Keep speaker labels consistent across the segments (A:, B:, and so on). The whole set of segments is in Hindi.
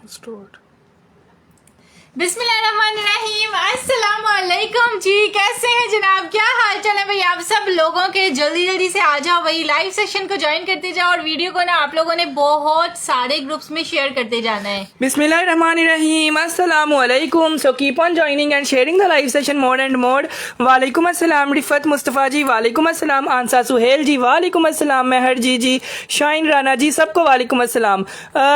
A: स्टार्ट।
B: बिस्मिल्लाहिर्रहमानिर्रहीम, अस्सलाम वालेकुम जी। कैसे हैं जनाब, क्या हाल चाल है भाई आप सब लोगों के? जल्दी जल्दी से आ जाओ भाई, लाइव सेशन को ज्वाइन करते जाओ और वीडियो को ना आप लोगों ने बहुत सारे ग्रुप्स में शेयर करते जाना है।
A: बिस्मिल्लाहिर्रहमानिर्रहीम, अस्सलाम वालेकुम। So keep on joining and sharing the live session more and more. वालेकुम अस्सलाम रिफत मुस्तफ़ा जी, वालेकुम अस्सलाम आंसा सुहेल जी, वालेकुम अस्सलाम मेहर जी, शाइन राना जी, सबको वालेकुम अस्सलाम।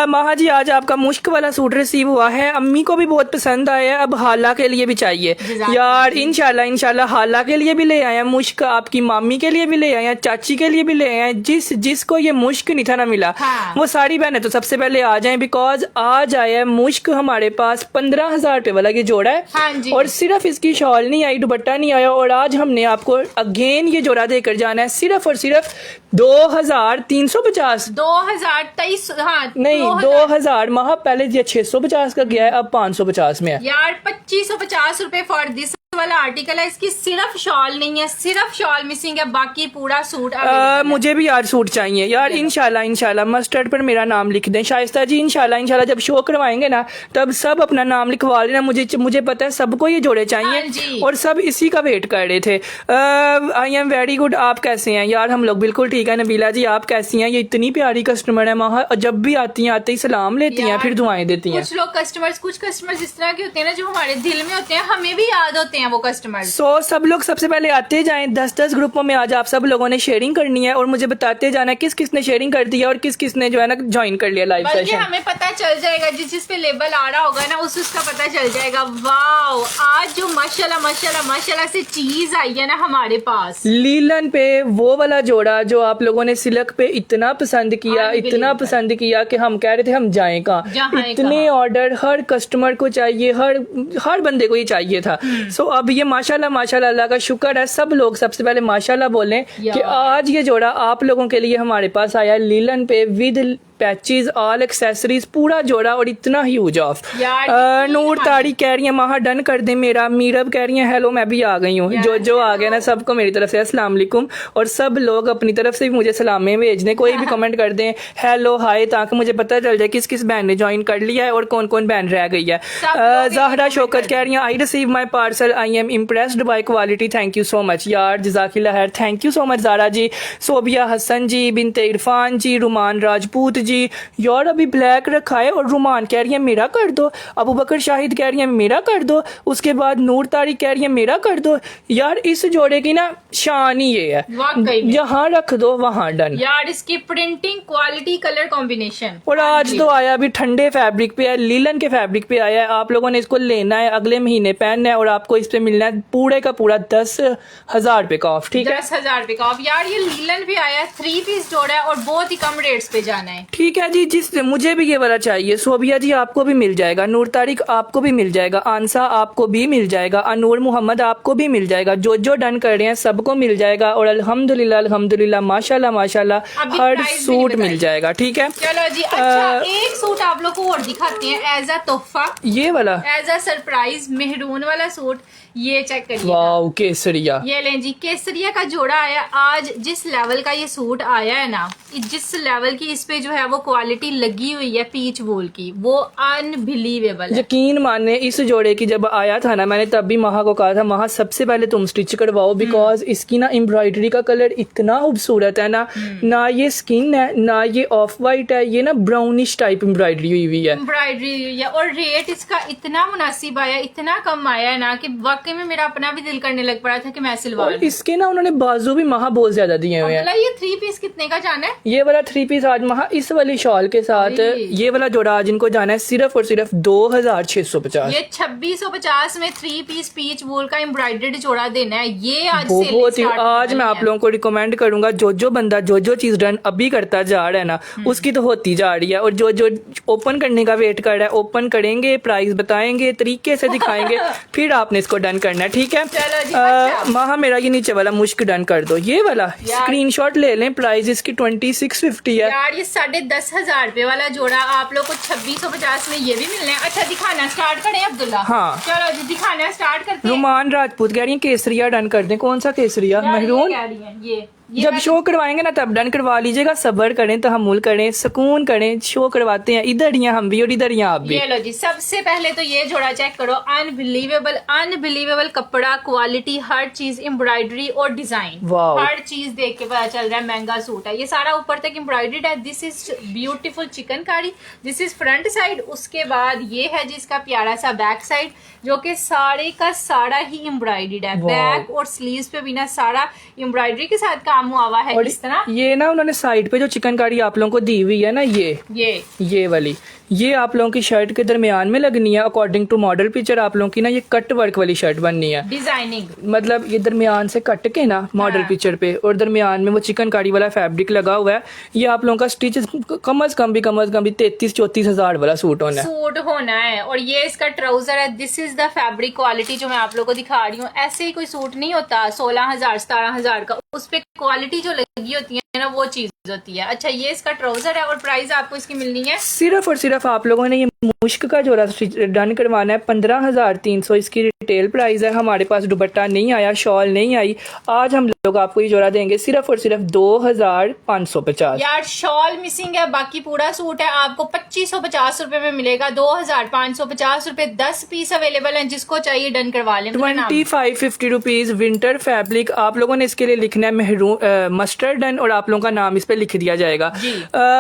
A: माहा जी, आज आपका मुश्क वाला सूट रिसीव हुआ है, अम्मी को भी बहुत पसंद आया है, अब हाला के लिए भी चाहिए यार। इंशाल्लाह हाला के लिए भी ले आए हैं मुश्क, आपकी मामी के लिए भी ले आए हैं, चाची के लिए भी ले आए हैं। जिसको ये मुश्क नहीं था ना मिला,
B: हाँ।
A: वो सारी बहनें तो सबसे पहले आ जाएं, बिकॉज आज आया है मुश्क हमारे पास 15,000 रुपए वाला ये जोड़ा है।
B: हाँ जी।
A: और सिर्फ इसकी शॉल नहीं आई, दुपट्टा नहीं आया, और आज हमने आपको अगेन ये जोड़ा देकर जाना है सिर्फ और सिर्फ 2,350
B: 2023। हाँ
A: नहीं 2,000 माह पहले ये 650 का गया है, अब 550 में है
B: यार। 2550 रुपए फॉर दिस वाला आर्टिकल है। इसकी सिर्फ शॉल नहीं है, सिर्फ शॉल मिसिंग है, बाकी पूरा सूट
A: मुझे भी यार सूट चाहिए यार। इंशाल्लाह मस्टर्ड पर मेरा नाम लिख दें शाइस्ता जी। इंशाल्लाह जब शो करवाएंगे ना तब सब अपना नाम लिखवा लेना। मुझे पता है सबको ये जोड़े चाहिए।
B: हाँ
A: और सब इसी का वेट कर रहे थे। I am very good. आप कैसे हैं यार? हम लोग बिल्कुल ठीक है। नबीला जी आप कैसी हैं? ये इतनी प्यारी कस्टमर है माह, जब भी आती हैं आते ही सलाम लेती हैं, फिर दुआएं देती हैं।
B: कुछ कस्टमर्स इस तरह के होते हैं ना, जो हमारे दिल में होते हैं, हमें भी याद होते हैं वो कस्टमर्स।
A: सब लोग सबसे पहले आते जाएं, 10-10 ग्रुपों में आज आप सब लोगों ने शेयरिंग करनी है और मुझे बताते जाना किस किसने शेयरिंग कर दिया और किस किसने जो है ना ज्वाइन कर लिया लाइव सेशन।
B: हमें पता चल जाएगा, जिस पे लेबल आ रहा होगा ना उसका पता चल जाएगा। वाओ, आज जो माशाल्लाह से चीज आई है ना हमारे पास,
A: लीलन पे वो वाला जोड़ा जो आप लोगों ने सिल्क पे इतना पसंद किया कि हम कह रहे थे हम जाएं कहाँ। इतने ऑर्डर हर कस्टमर को चाहिए, हर बंदे को ये चाहिए था। सो अब ये माशाल्लाह अल्लाह का शुक्र है। सब लोग सबसे पहले माशाल्लाह बोलें कि आज ये जोड़ा आप लोगों के लिए हमारे पास आया है लीलन पे विद पैचेस ऑल एक्सेसरीज, पूरा जोड़ा और इतना ह्यूज ऑफ। नूर तारी कह रही है माहा डन कर दे मेरा। मीरब कह रही है हेलो मैं भी आ गई हूँ। जो आ गया ना सबको मेरी तरफ से अस्सलाम वालेकुम। और सब लोग अपनी तरफ से भी मुझे सलामें भेज दें, कोई भी कमेंट कर दें हेलो हाय, ताकि मुझे पता चल जाए किस किस बहन ने ज्वाइन कर लिया है और कौन कौन बहन रह गई है। ज़ाहरा शौकत कह रही है I receive my parcel, I am impressed by quality, thank you so much यार, जज़ाकिल्लाह खैर, थैंक यू सो मच ज़ारा जी। सोबिया हसन जी, बिनते इरफान जी, रुमान राजपूत जी, यार अभी ब्लैक रखा है और रुमान कह रही है मेरा कर दो, अबू बकर शाहिद कह रही है मेरा कर दो, उसके बाद नूर तारिक कह रही है मेरा कर दो। यार इस जोड़े की ना शान ही ये है, जहाँ रख दो वहाँ डन
B: यार। इसकी प्रिंटिंग क्वालिटी, कलर कॉम्बिनेशन।
A: और आज तो आया अभी ठंडे फैब्रिक पे है, लीलन के फैब्रिक पे आया है। आप लोगों ने इसको लेना है, अगले महीने पहनना है और आपको इस पे मिलना है पूरे का पूरा 10,000 रुपए का ऑफ। ठीक है,
B: 10,000 रुपए का ऑफ। यार ये लीलन भी आया है, 3 पीस जोड़ा है और बहुत ही कम रेट्स पे जाना है।
A: ठीक है जी, मुझे भी ये वाला चाहिए। सोबिया जी आपको भी मिल जाएगा, नूर तारिक आपको भी मिल जाएगा, आंसा आपको भी मिल जाएगा, अनूर मोहम्मद आपको भी मिल जाएगा। जो डन कर रहे हैं सबको मिल जाएगा और अल्हम्दुलिल्लाह माशाल्लाह हर सूट मिल जाएगा। ठीक है
B: चलो जी। अच्छा एक सूट आप लोग को और दिखाते हैं एज अ तोहफा, ये
A: वाला
B: एज अ सरप्राइज, मेहरून वाला सूट। ये चेक करिए,
A: वाओ केसरिया।
B: ये लें जी, केसरिया का जोड़ा आया आज। जिस लेवल का ये सूट आया है ना, जिस लेवल की इस पे जो है वो क्वालिटी लगी हुई है पीच वूल की, वो अनबिलीवेबल है।
A: यकीन माने इस जोड़े की जब आया था ना, मैंने तब भी महा को कहा था महा सबसे पहले तुम स्टिच करवाओ, बिकॉज इसकी ना एम्ब्रॉयडरी का कलर इतना खूबसूरत है ना ये स्किन है ना ये ऑफ वाइट है, ये ना ब्राउनिश टाइप एम्ब्रॉयडरी हुई है।
B: और रेट इसका इतना मुनासिब आया, इतना कम आया है ना कि वाकई में मेरा अपना भी दिल करने लग पड़ा था कि मैं सिलवा लूं।
A: इसके ना उन्होंने बाजू भी महा बहुत ज्यादा दिए हुए हैं।
B: ये 3 पीस कितने का जाना है?
A: ये वाला 3 पीस आज महा इस वाली शॉल के साथ ये वाला जोड़ा आज इनको जाना है सिर्फ और सिर्फ 2,650।
B: ये 2650 में 3 पीस पीच वूल का एम्ब्रॉयडर्ड जोड़ा देना है। ये आज
A: बहुत ही आज मैं आप लोगों को रिकमेंड करूंगा, जो बंदा जो चीज डन अभी करता जा रहा है ना उसकी तो होती जा रही है, और जो ओपन करने का वेट कर रहा है ओपन करेंगे, प्राइस बताएंगे, तरीके से दिखाएंगे फिर आपने इसको डन करना है। ठीक है महा मेरा ये नीचे वाला मुश्क डन कर दो, ये वाला स्क्रीनशॉट ले लें, प्राइस इसकी 2650 है
B: यार। ये 10,500 रुपए वाला जोड़ा आप लोग को 2650 में ये भी मिलने हैं। अच्छा दिखाना स्टार्ट करें अब्दुल्ला?
A: हाँ
B: चलो जी दिखाना स्टार्ट करते हैं।
A: रुमान राजपूत कह रही है केसरिया डन कर दें। कौन सा केसरिया? मेहरून।
B: ये
A: जब शो करवाएंगे ना तब डन करवा लीजिएगा, सब्र करें, तहम्मुल करें, सुकून करें, शो करवाते हैं, इधर ही हैं हम भी और इधर ही हैं आप भी।
B: ये लो जी, सबसे पहले तो ये जोड़ा चेक करो, अनबिलीवेबल कपड़ा, क्वालिटी, हर चीज, एम्ब्रॉयडरी और डिजाइन,
A: वाव।
B: हर चीज देख के पता चल रहा है महंगा सूट है। ये सारा ऊपर तक एम्ब्रॉयडर्ड है। This is beautiful chikankari, this is front side. उसके बाद ये है जिसका प्यारा सा बैक साइड, जो कि सारे का सारा ही एम्ब्रॉयडर्ड है। बैक और स्लीव्स पे भी ना सारा एम्ब्रॉयडरी के साथ काम हुआ हुआ है।
A: और
B: इस तरह
A: ये ना उन्होंने साइड पे जो चिकनकारी आप लोगों को दी हुई है ना, ये वाली, ये आप लोगों की शर्ट के दरमियान में लगनी है। अकॉर्डिंग टू मॉडल पिक्चर आप लोगों की ना ये कट वर्क वाली शर्ट बननी है,
B: डिजाइनिंग,
A: मतलब ये दरमियान से कट के ना मॉडल पिक्चर पे, और दरमियान में वो चिकनकारी वाला फैब्रिक लगा हुआ है। ये आप लोगों का स्टिच कम अज कम भी 33-34 हज़ार वाला सूट होना है।
B: और ये इसका ट्राउजर है। This is the fabric quality जो मैं आप लोगों को दिखा रही हूँ। ऐसे ही कोई सूट नहीं होता 16,000-17,000 का, उस पे क्वालिटी जो लगी होती है ना वो चीज होती है। अच्छा, ये इसका ट्राउजर है और प्राइस आपको इसकी मिलनी है
A: सिर्फ और सिर्फ आप लोगों ने ये मुश्क का जोड़ा डन करवाना है 15,300 इसकी रिटेल प्राइस है। हमारे पास दुपट्टा नहीं आया, शॉल नहीं आई, आज हम लोग आपको ये जोड़ा देंगे सिर्फ और सिर्फ 2,550।
B: यार शॉल मिसिंग है, बाकी पूरा सूट है आपको 2,550 रुपए में मिलेगा। 2,550 रुपए, 10 पीस अवेलेबल हैं, जिसको चाहिए डन करवा लें।
A: 2550 रुपीज विंटर फैब्रिक। आप लोगों ने इसके लिए लिखना है मेहरून मस्टर्ड डन, और आप लोगों का नाम इस पे लिख दिया जाएगा।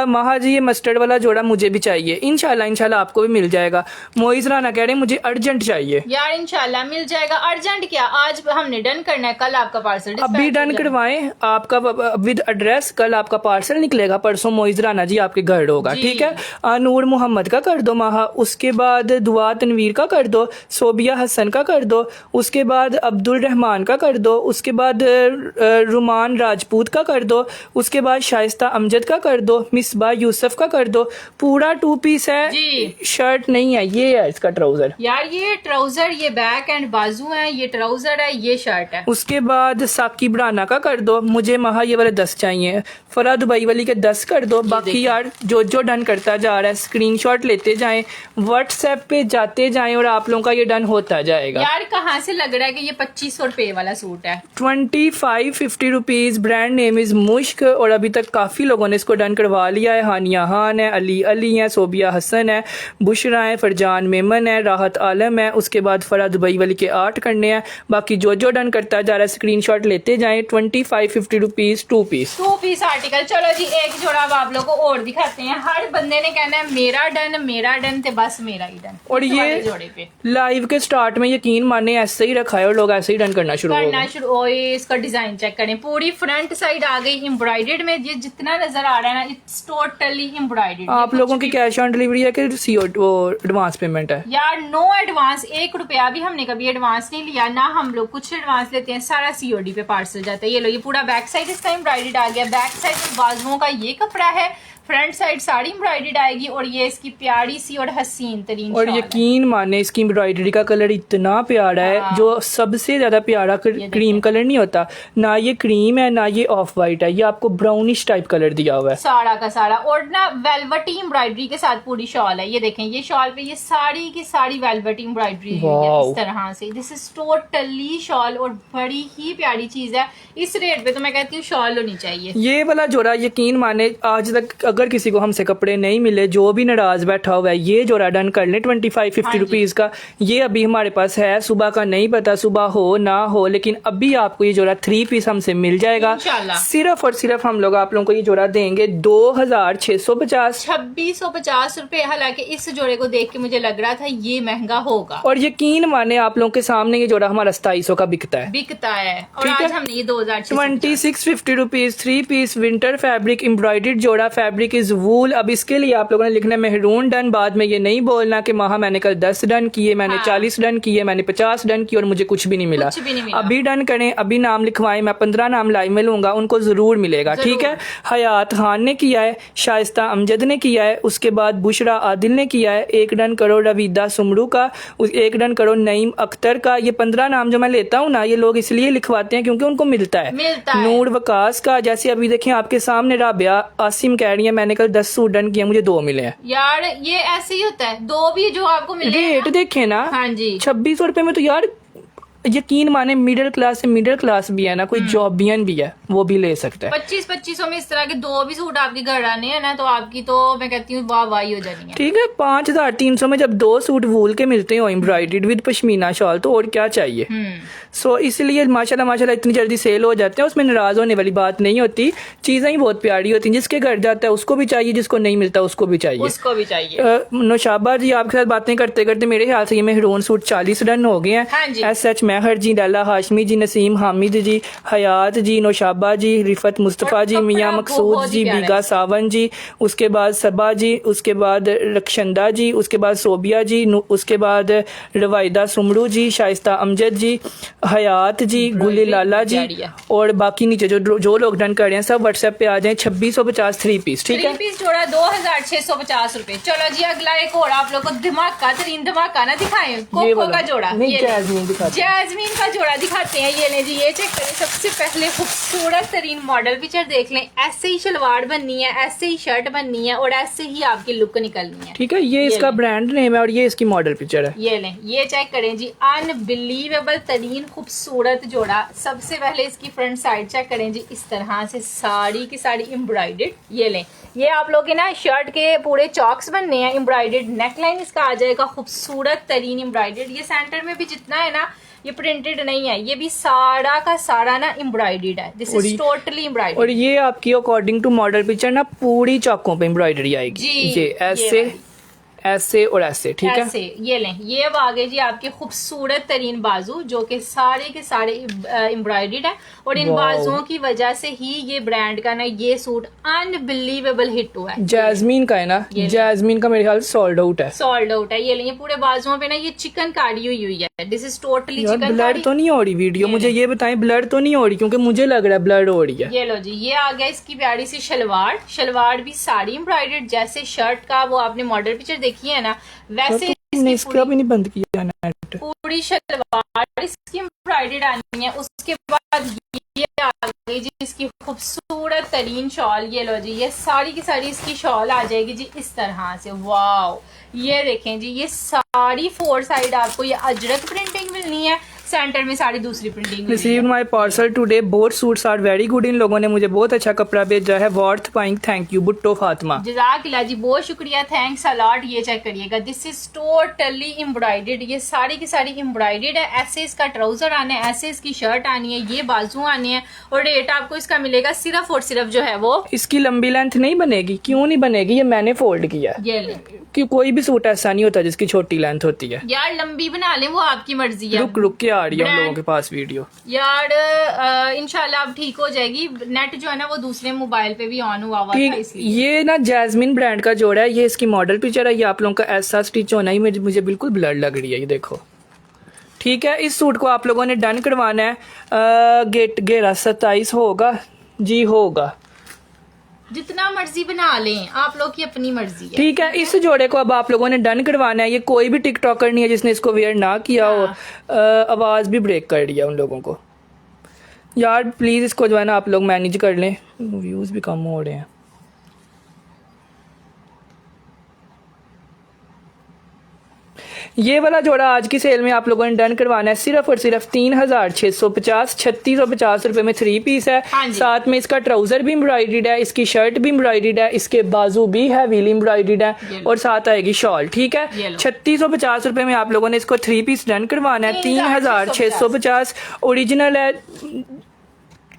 A: महा जी ये मस्टर्ड वाला जोड़ा मुझे भी चाहिए, इंशाल्लाह आपको भी मिल जाएगा। मोइज राना कह रहे हैं मुझे अर्जेंट चाहिए।
B: यार इंशाल्लाह मिल जाएगा। अर्जेंट क्या, आज हमने डन करना है, कल आपका पार्सल
A: अभी डन करवाएं, आपका विद एड्रेस, कल आपका पार्सल निकलेगा, परसों मोइज राना जी आपके घर होगा, ठीक है। नूर मोहम्मद का कर दो महा, उसके बाद दुआ तनवीर का कर दो, सोबिया हसन का कर दो, उसके बाद अब्दुल रहमान का कर दो, उसके बाद रुमान राजपूत का कर दो, उसके बाद शाइस्ता अमजद का कर दो, मिसबा यूसुफ का कर दो। पूरा 2 पीस है
B: जी,
A: शर्ट नहीं है, ये है इसका ट्राउजर।
B: यार ये ट्राउजर, ये बैक एंड बाजू है, ये ट्राउजर है, ये शर्ट है।
A: उसके बाद साकी ब्राना का कर दो, मुझे महा ये वाले 10 चाहिए। फरा दुबई वाली के 10 कर दो। बाकी यार जो डन करता जा रहा है स्क्रीनशॉट लेते जाएं, व्हाट्सएप पे जाते जाएं और आप लोगों का ये डन होता जाएगा।
B: यार कहाँ से लग रहा है कि ये 2,500 रुपए वाला सूट है।
A: 2550 रुपीज, ब्रांड नेम इज मुश्क, और अभी तक काफी लोगों ने इसको डन करवा लिया है। हानिया खान है, अली है, सोबिया हसन है, बुशरा है, फरजान मेमन है, राहत आलम है। उसके बाद फरा दुबई वाली के 8 करने हैं। बाकी जो डन करता जा रहा है स्क्रीनशॉट लेते जाएं। 2550 रुपीज 2 पीस
B: आर्टिकल। चलो जी एक जोड़ा अब आप लोग को और दिखाते हैं। हर बंदे ने कहना है मेरा डन ते बस मेरा ही डन।
A: और ये
B: जोड़े पे
A: लाइव के स्टार्ट में यकीन माने ऐसे ही रखा है और लोग ऐसे ही डन करना शुरू हो गए।
B: इसका डिजाइन चेक करें, पूरी फ्रंट साइड आ गई एम्ब्रॉयडर्ड में। ये जितना नजर आ रहा है ना इट्स टोटली एम्ब्रॉयडर्ड।
A: आप लोगों की कैश ऑन डिलीवरी है कि एडवांस पेमेंट है?
B: यार नो एडवांस, 1 रुपया भी हमने कभी एडवांस नहीं लिया ना, हम लोग कुछ एडवांस लेते हैं, सारा सीओडी पे पार्सल जाता है। ये लो, ये पूरा बैक साइड इसका एम्ब्रॉयडर्ड आ गया। बैक साइड बाजुओं का ये कपड़ा है, फ्रंट साइड साड़ी एम्ब्रॉयडर्ड आएगी, और ये इसकी प्यारी सी और हसीन तरीन
A: और यकीन माने इसकी एम्ब्रॉयडरी का कलर इतना प्यारा है, जो सबसे ज्यादा प्यारा क्रीम कलर नहीं होता ना, ये क्रीम है ना ये ऑफ वाइट है, ये आपको ब्राउनिश टाइप कलर दिया हुआ है
B: सारा का सारा। और ना वेलवेटी एम्ब्रॉयडरी के साथ पूरी शॉल है। ये देखें, ये शॉल पे ये साड़ी की साड़ी वेलवेटी एम्ब्रॉयडरी है इस तरह से। दिस इज टोटली शॉल, और बड़ी ही प्यारी चीज है। इस रेट पे तो मैं कहती हूँ शॉल होनी चाहिए।
A: ये वाला जोड़ा यकीन माने आज तक अगर किसी को हमसे कपड़े नहीं मिले, जो भी नाराज बैठा हुआ है, ये जोड़ा डन कर ले 2550 रुपीज का। ये अभी हमारे पास है, सुबह का नहीं पता सुबह हो ना हो, लेकिन अभी आपको ये जोड़ा 3 पीस हमसे मिल जाएगा। सिर्फ और सिर्फ हम लोग आप लोगों को ये जोड़ा देंगे 2,650
B: 2650 रुपए। हालांकि इस जोड़े को देख के मुझे लग रहा था ये महंगा होगा,
A: और यकीन माने आप लोगों के सामने ये जोड़ा हमारा 2700 का बिकता है।
B: और आज हमने ये
A: 2650 rupees 3 piece winter fabric embroidered जोड़ा। Fabric is wool. अब इसके लिए आप लोगों ने लिखना है मेहरून डन। बाद में ये नहीं बोलना कि माहा मैंने कल 10 डन किए, मैंने 40 डन किए, मैंने 50 डन किए और मुझे कुछ भी नहीं मिला। अभी डन करें, अभी नाम लिखवाएं। मैं 15 नाम लाइव में लूंगा, उनको जरूर मिलेगा, ठीक है। हयात खान ने किया है, शाइस्ता अमजद ने किया है, उसके बाद बुशरा आदिल ने किया है। 1 डन करो रवीदा सुमरू का, 1 डन करो नईम अख्तर का। ये 15 नाम जो मैं लेता हूँ ना, ये लोग इसलिए लिखवाते हैं क्योंकि उनको मिलता है। नूर वकास का, जैसे अभी देखें आपके सामने राबिया आसिम कह रही है मैंने कल 10 सूट डन किए, मुझे 2 मिले हैं।
B: यार ये ऐसे ही होता है, 2 भी जो आपको मिले।
A: रेट देखे ना,
B: हाँ जी,
A: 2600 रुपए में तो यार यकीन माने मिडिल क्लास से मिडिल क्लास भी है ना, कोई जॉबियन भी है वो भी ले सकता है।
B: 2500 में इस तरह के 2 भी सूट आपके घर आने हैं ना, तो आपकी तो मैं कहती हूँ वाह वाही हो जानी है।
A: ठीक है, 5300 में जब 2 सूट वूल के मिलते हो एम्ब्रॉयडर्ड विद पश्मीना शॉल, तो और क्या चाहिए। सो इसलिए माशाल्लाह इतनी जल्दी सेल हो जाते हैं, उसमें नाराज होने वाली बात नहीं होती, चीजें ही बहुत प्यारी होती हैं। जिसके घर जाता है उसको भी चाहिए, जिसको नहीं मिलता उसको भी चाहिए। नौशाबा जी, आपके साथ बातें करते करते मेरे ख्याल से ये मेहरून सूट 40 रन हो गए हैं।
B: हाँ जी।
A: SH महर जी, लैला हाशमी जी, नसीम हामिद जी, हयात जी, नौशाबा जी, रिफत मुस्तफ़ा जी, मियाँ मकसूद जी, बीगा सावन जी, उसके बाद सबा जी, उसके बाद रक्षंदा जी, उसके बाद सोबिया जी, उसके बाद रवाइदा सुमरू जी, शाइस्ता अमजद जी, हयात जी, गुली लाला जी, और बाकी नीचे जो लोग डन कर रहे हैं सब व्हाट्सएप पे आ जाएं। 2650 3 पीस, ठीक है,
B: 3 पीस जोड़ा 2650 रुपए। चलो जी अगला एक और आप लोग को धमाका तरीन धमाका ना दिखाएं, कोको का जोड़ा, जैस्मीन का जोड़ा दिखाते हैं। ये ले जी, ये चेक करें। सबसे पहले खूबसूरत तरीन मॉडल पिक्चर देख लें। ऐसे ही शलवार बननी है, ऐसे ही शर्ट बननी है और ऐसे ही आपकी लुक निकलनी है।
A: ठीक है, ये इसका ब्रांड नेम है और ये इसकी मॉडल पिक्चर है।
B: ये लें, ये चेक करें जी, अनबिलीवेबल तरीन खूबसूरत जोड़ा। सबसे पहले इसकी फ्रंट साइड चेक करें जी, इस तरह से साड़ी की साड़ी एम्ब्रॉयडर्ड। ये लें, ये आप लोग के ना शर्ट के पूरे चॉक्स बनने हैं, एम्ब्रॉयडर्ड नेकलाइन इसका आ जाएगा खूबसूरत तरीन एम्ब्रॉयडर्ड। ये सेंटर में भी जितना है ना, ये प्रिंटेड नहीं है, ये भी सारा का सारा ना एम्ब्रॉयडर्ड है। This is totally embroidered.
A: और ये आपकी अकॉर्डिंग टू मॉडल पिक्चर ना पूरी चौकों पे एम्ब्रॉयडरी आएगी
B: जी,
A: ये ऐसे ऐसे और ऐसे, ठीक है।
B: ऐसे ये लें, ये अब आगे जी आपके खूबसूरत तरीन बाजू, जो कि सारे के सारे एम्ब्रॉयडर्ड है। और इन बाजुओं की वजह से ही ये ब्रांड का ना ये सूट अनबिलीवेबल हिट हुआ है।
A: जैस्मीन का है ना, जैस्मीन का मेरे ख्याल से सोल्ड आउट है।
B: सोल्ड आउट है। ये लें, पूरे बाजुओं पे ना ये चिकन कारी हुई है। This is totally chicken.
A: Blood तो नहीं हो रही वीडियो, मुझे ये बताएं ब्लड तो नहीं हो रही, क्योंकि मुझे लग रहा है ब्लड हो रही है।
B: ये लो जी, ये आ गया इसकी प्यारी सी शलवार। शलवार भी साड़ी एम्ब्रॉयडर्ड, जैसे शर्ट का वो आपने मॉडल पिक्चर देखी है ना, वैसे
A: इसका भी नहीं बंद किया नेट।
B: पूरी शलवार इसकी एम्ब्रॉयडर्ड आनी है। उसके बाद ये आ गई जी इसकी खूबसूरत तरीन शॉल। ये लो जी, ये सारी की सारी इसकी शॉल आ जाएगी जी इस तरह से। वाओ, ये देखें जी, ये सारी 4 साइड आपको ये अजरक प्रिंटिंग मिलनी है, सेंटर में सारी दूसरी printing.
A: Receive my parcel today, both suits are very good. इन लोगों ने मुझे बहुत अच्छा कपड़ा भेजा है, worth buying, thank you Bhutto Fatima.
B: जज़ाकिल्लाह जी, बहुत शुक्रिया, थैंक्स अ लॉट। ये चेक करिएगा, दिस इज टोटली एम्ब्रॉयडर्ड। ये सारी की सारी एम्ब्रॉयडर्ड है। ऐसे इसका ट्राउजर आना है, ऐसे इसकी शर्ट आनी है, ये बाजू आने हैं। और रेट आपको इसका मिलेगा सिर्फ और सिर्फ जो है वो,
A: इसकी लंबी लेंथ नहीं बनेगी। क्यों नहीं बनेगी, ये मैंने फोल्ड किया।
B: ये ले,
A: कि कोई भी सूट ऐसा नहीं होता जिसकी छोटी लेंथ होती है।
B: यार लंबी बना लें, वो आपकी मर्जी है।
A: रुक के आ रही है हम लोगों के पास वीडियो।
B: यार इंशाल्लाह अब ठीक हो जाएगी। नेट जो है ना वो दूसरे मोबाइल पे भी ऑन हुआ था, इसलिए।
A: ये ना जैस्मिन ब्रांड का जोड़ा है, ये इसकी मॉडल पिक्चर है। ये आप लोगों का ऐसा स्टिच होना ही मुझे बिल्कुल ब्लड लग रही है, ये देखो। ठीक है, इस सूट को आप लोगों ने डन करवाना है। घेरा 27 होगा जी, होगा।
B: जितना मर्जी बना लें, आप लोग की अपनी मर्जी है।
A: ठीक है, इस जोड़े को अब आप लोगों ने डन करवाना है। ये कोई भी टिकटॉकर नहीं है जिसने इसको वेयर ना किया हो। आवाज भी ब्रेक कर दिया उन लोगों को। यार प्लीज इसको जो है ना आप लोग मैनेज कर लें, व्यूज भी कम हो रहे हैं। ये वाला जोड़ा आज की सेल में आप लोगों ने डन करवाना है सिर्फ और सिर्फ 3650, 3650 रुपए में 3 पीस है।
B: हाँ,
A: साथ में इसका ट्राउजर भी एम्ब्रॉयडर्ड है, इसकी शर्ट भी एम्ब्रॉयडर्ड है, इसके बाजू भी है व्हील एम्ब्रॉयडर्ड है और साथ आएगी शॉल। ठीक है, 3650 रुपए में आप लोगों ने इसको 3 पीस डन करवाना है। 3650 ओरिजिनल है,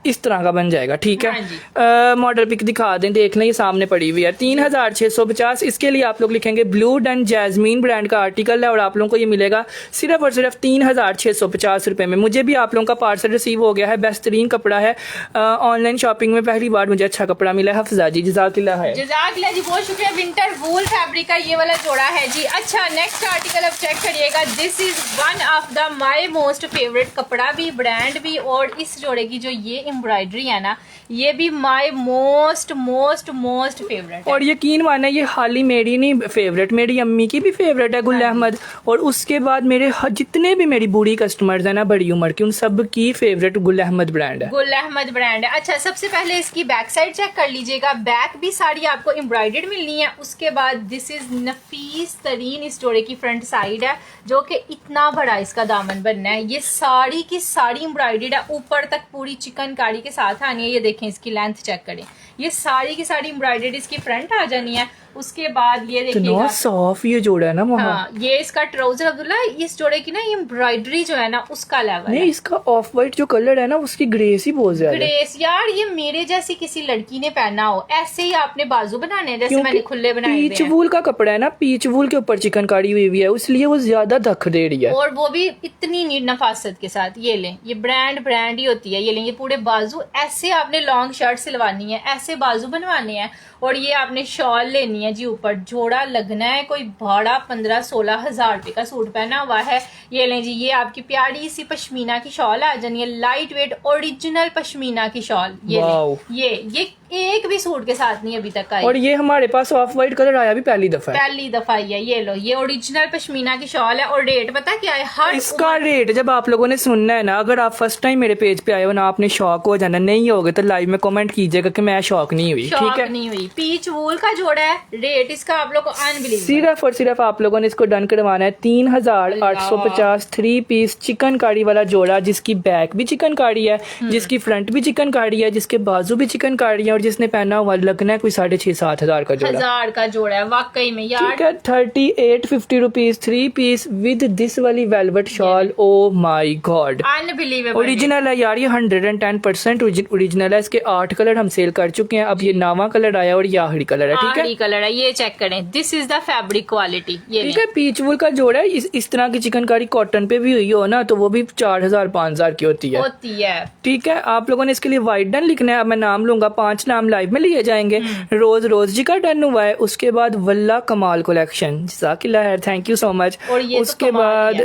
A: इस तरह का बन जाएगा। ठीक है, मॉडल पिक दिखा दें, देख लें, ये सामने पड़ी हुई है। 3650। इसके लिए आप लोग लिखेंगे ब्लू डन जैस्मीन ब्रांड का आर्टिकल है और आप लोगों को ये मिलेगा सिर्फ और सिर्फ 3650 रुपए में। मुझे भी आप लोगों का पार्सल रिसीव हो गया है, बेहतरीन कपड़ा है। ऑनलाइन शॉपिंग में पहली बार मुझे अच्छा कपड़ा मिला है। हफ्जा जी जज़ाकिल्लाह है।
B: जज़ाकिल्लाह जी, बहुत शुक्रिया। विंटर वूल फैब्रिक का ये वाला जोड़ा है जी। अच्छा, नेक्स्ट आर्टिकल अब चेक करिएगा। This is one of the my most favourite, कपड़ा भी, ब्रांड भी, और इस जोड़े की जो ये एम्ब्रॉयडरी है ना, ये भी my most most most favourite है।
A: और यकीन माना ये हाली मेरी नहीं फेवरेट, मेरी अम्मी की भी फेवरेट है गुल अहमद, और उसके बाद मेरे जितने भी मेरी बूढ़ी कस्टमर्स हैं ना बड़ी उम्र की, उन सब की फेवरेट गुल अहमद ब्रांड है।
B: गुल अहमद ब्रांड है। अच्छा, सबसे पहले इसकी बैक साइड चेक कर लीजिएगा, बैक भी साड़ी आपको एम्ब्रॉयडर्ड मिलनी है। उसके बाद दिस इज नफीस तरीन इस जोड़े की फ्रंट साइड है, जो कि इतना बड़ा इसका दामन बनना है। ये साड़ी की साड़ी एम्ब्रॉयडर्ड है, ऊपर तक पूरी चिकनकारी के साथ आनी है। ये देखें, इसकी लेंथ चेक करें, ये साड़ी की साड़ी एम्ब्रॉयडर्ड इसकी फ्रंट आ जानी है। उसके बाद ये देखिएगा
A: सॉफ्ट ये जोड़ा है ना वहाँ।
B: हाँ, ये इसका ट्राउजर अब्दुल्ला, इस जोड़े की ना एम्ब्रॉयडरी जो है ना उसका लेवल
A: नहीं
B: है।
A: इसका ऑफ वाइट जो कलर है ना उसकी ग्रेस ही बहुत ज्यादा है।
B: ग्रेस यार, ये मेरे जैसी किसी लड़की ने पहना हो, ऐसे ही आपने बाजू बनाने हैं, जैसे
A: क्योंकि
B: मैंने खुले बनाए हुए
A: पीच
B: हैं।
A: वूल का कपड़ा है ना, पीच वूल के ऊपर चिकनकारी हुई हुई है, इसलिए वो ज्यादा धक दे रही है।
B: और वो भी इतनी नीट नफासत के साथ। ये लें, ये ब्रांड ही होती है। ये लें, ये पूरे बाजू ऐसे आपने लॉन्ग शर्ट सिलवानी है, ऐसे बाजू बनवाने हैं, और ये आपने शॉल लेनी है जी ऊपर, जोड़ा लगना है। कोई भाड़ा 15-16 हजार रुपए का सूट पहना हुआ है। ये लें जी, ये आपकी प्यारी सी पश्मीना की शॉल आ जानी है, लाइट वेट ओरिजिनल पश्मीना की शॉल। ये
A: वाओ।
B: लें, ये एक भी सूट के साथ नहीं अभी तक आई।
A: और ये हमारे पास ऑफ वाइट कलर आया भी पहली दफा है।
B: पहली दफा ही है। ये लो, ये ओरिजिनल पश्मीना की शॉल है। और रेट पता क्या है? हर
A: इसका रेट जब आप लोगों ने सुनना है ना, अगर आप फर्स्ट टाइम मेरे पेज पे आए हो ना, आपने शौक हो जाना, नहीं होगे तो लाइव में कमेंट कीजिएगा कि मैं शौक नहीं हुई। ठीक है,
B: नहीं हुई। पीच वूल का जोड़ा है, रेट इसका आप लोग को अनबिलीवेबल।
A: सिर्फ और सिर्फ आप लोगों ने इसको डन करवाना है 3850 3 पीस चिकनकारी वाला जोड़ा, जिसकी बैक भी चिकनकारी है, जिसकी फ्रंट भी चिकनकारी है, जिसके बाजू भी चिकनकारी है, और जिसने पहना हुआ लगना है कोई 6,500-7 हजार का जोड़ा।
B: 1000 का जोड़ा है वाकई में यार।
A: ठीक है, 3850 रुपीज 3 पीस विद दिस वाली वेलवेट शॉल। ओ माई गॉड,
B: अनबिलीवेबल।
A: ओरिजिनल है यार, ये 110% ओरिजिनल है। इसके 8 कलर हम सेल कर चुके हैं, अब ये नावा कलर आया और ये आखिरी कलर है। ठीक है,
B: कलर है, ये चेक करें, this is the fabric quality. ये
A: ठीक है, पीच वूल का जोड़ा है। इस तरह की चिकनकारी कॉटन पे भी हुई हो ना, तो वो भी 4000-5000 की होती है। ठीक है, आप लोगों ने इसके लिए वाइट डन लिखना है। अब मैं नाम लूंगा, 5 नाम लाइव में लिए जाएंगे। रोज जी का डन हुआ है। उसके बाद वल्ला कमाल कलेक्शन, जज़ाकिल्लाह खैर, थैंक यू सो मच। उसके बाद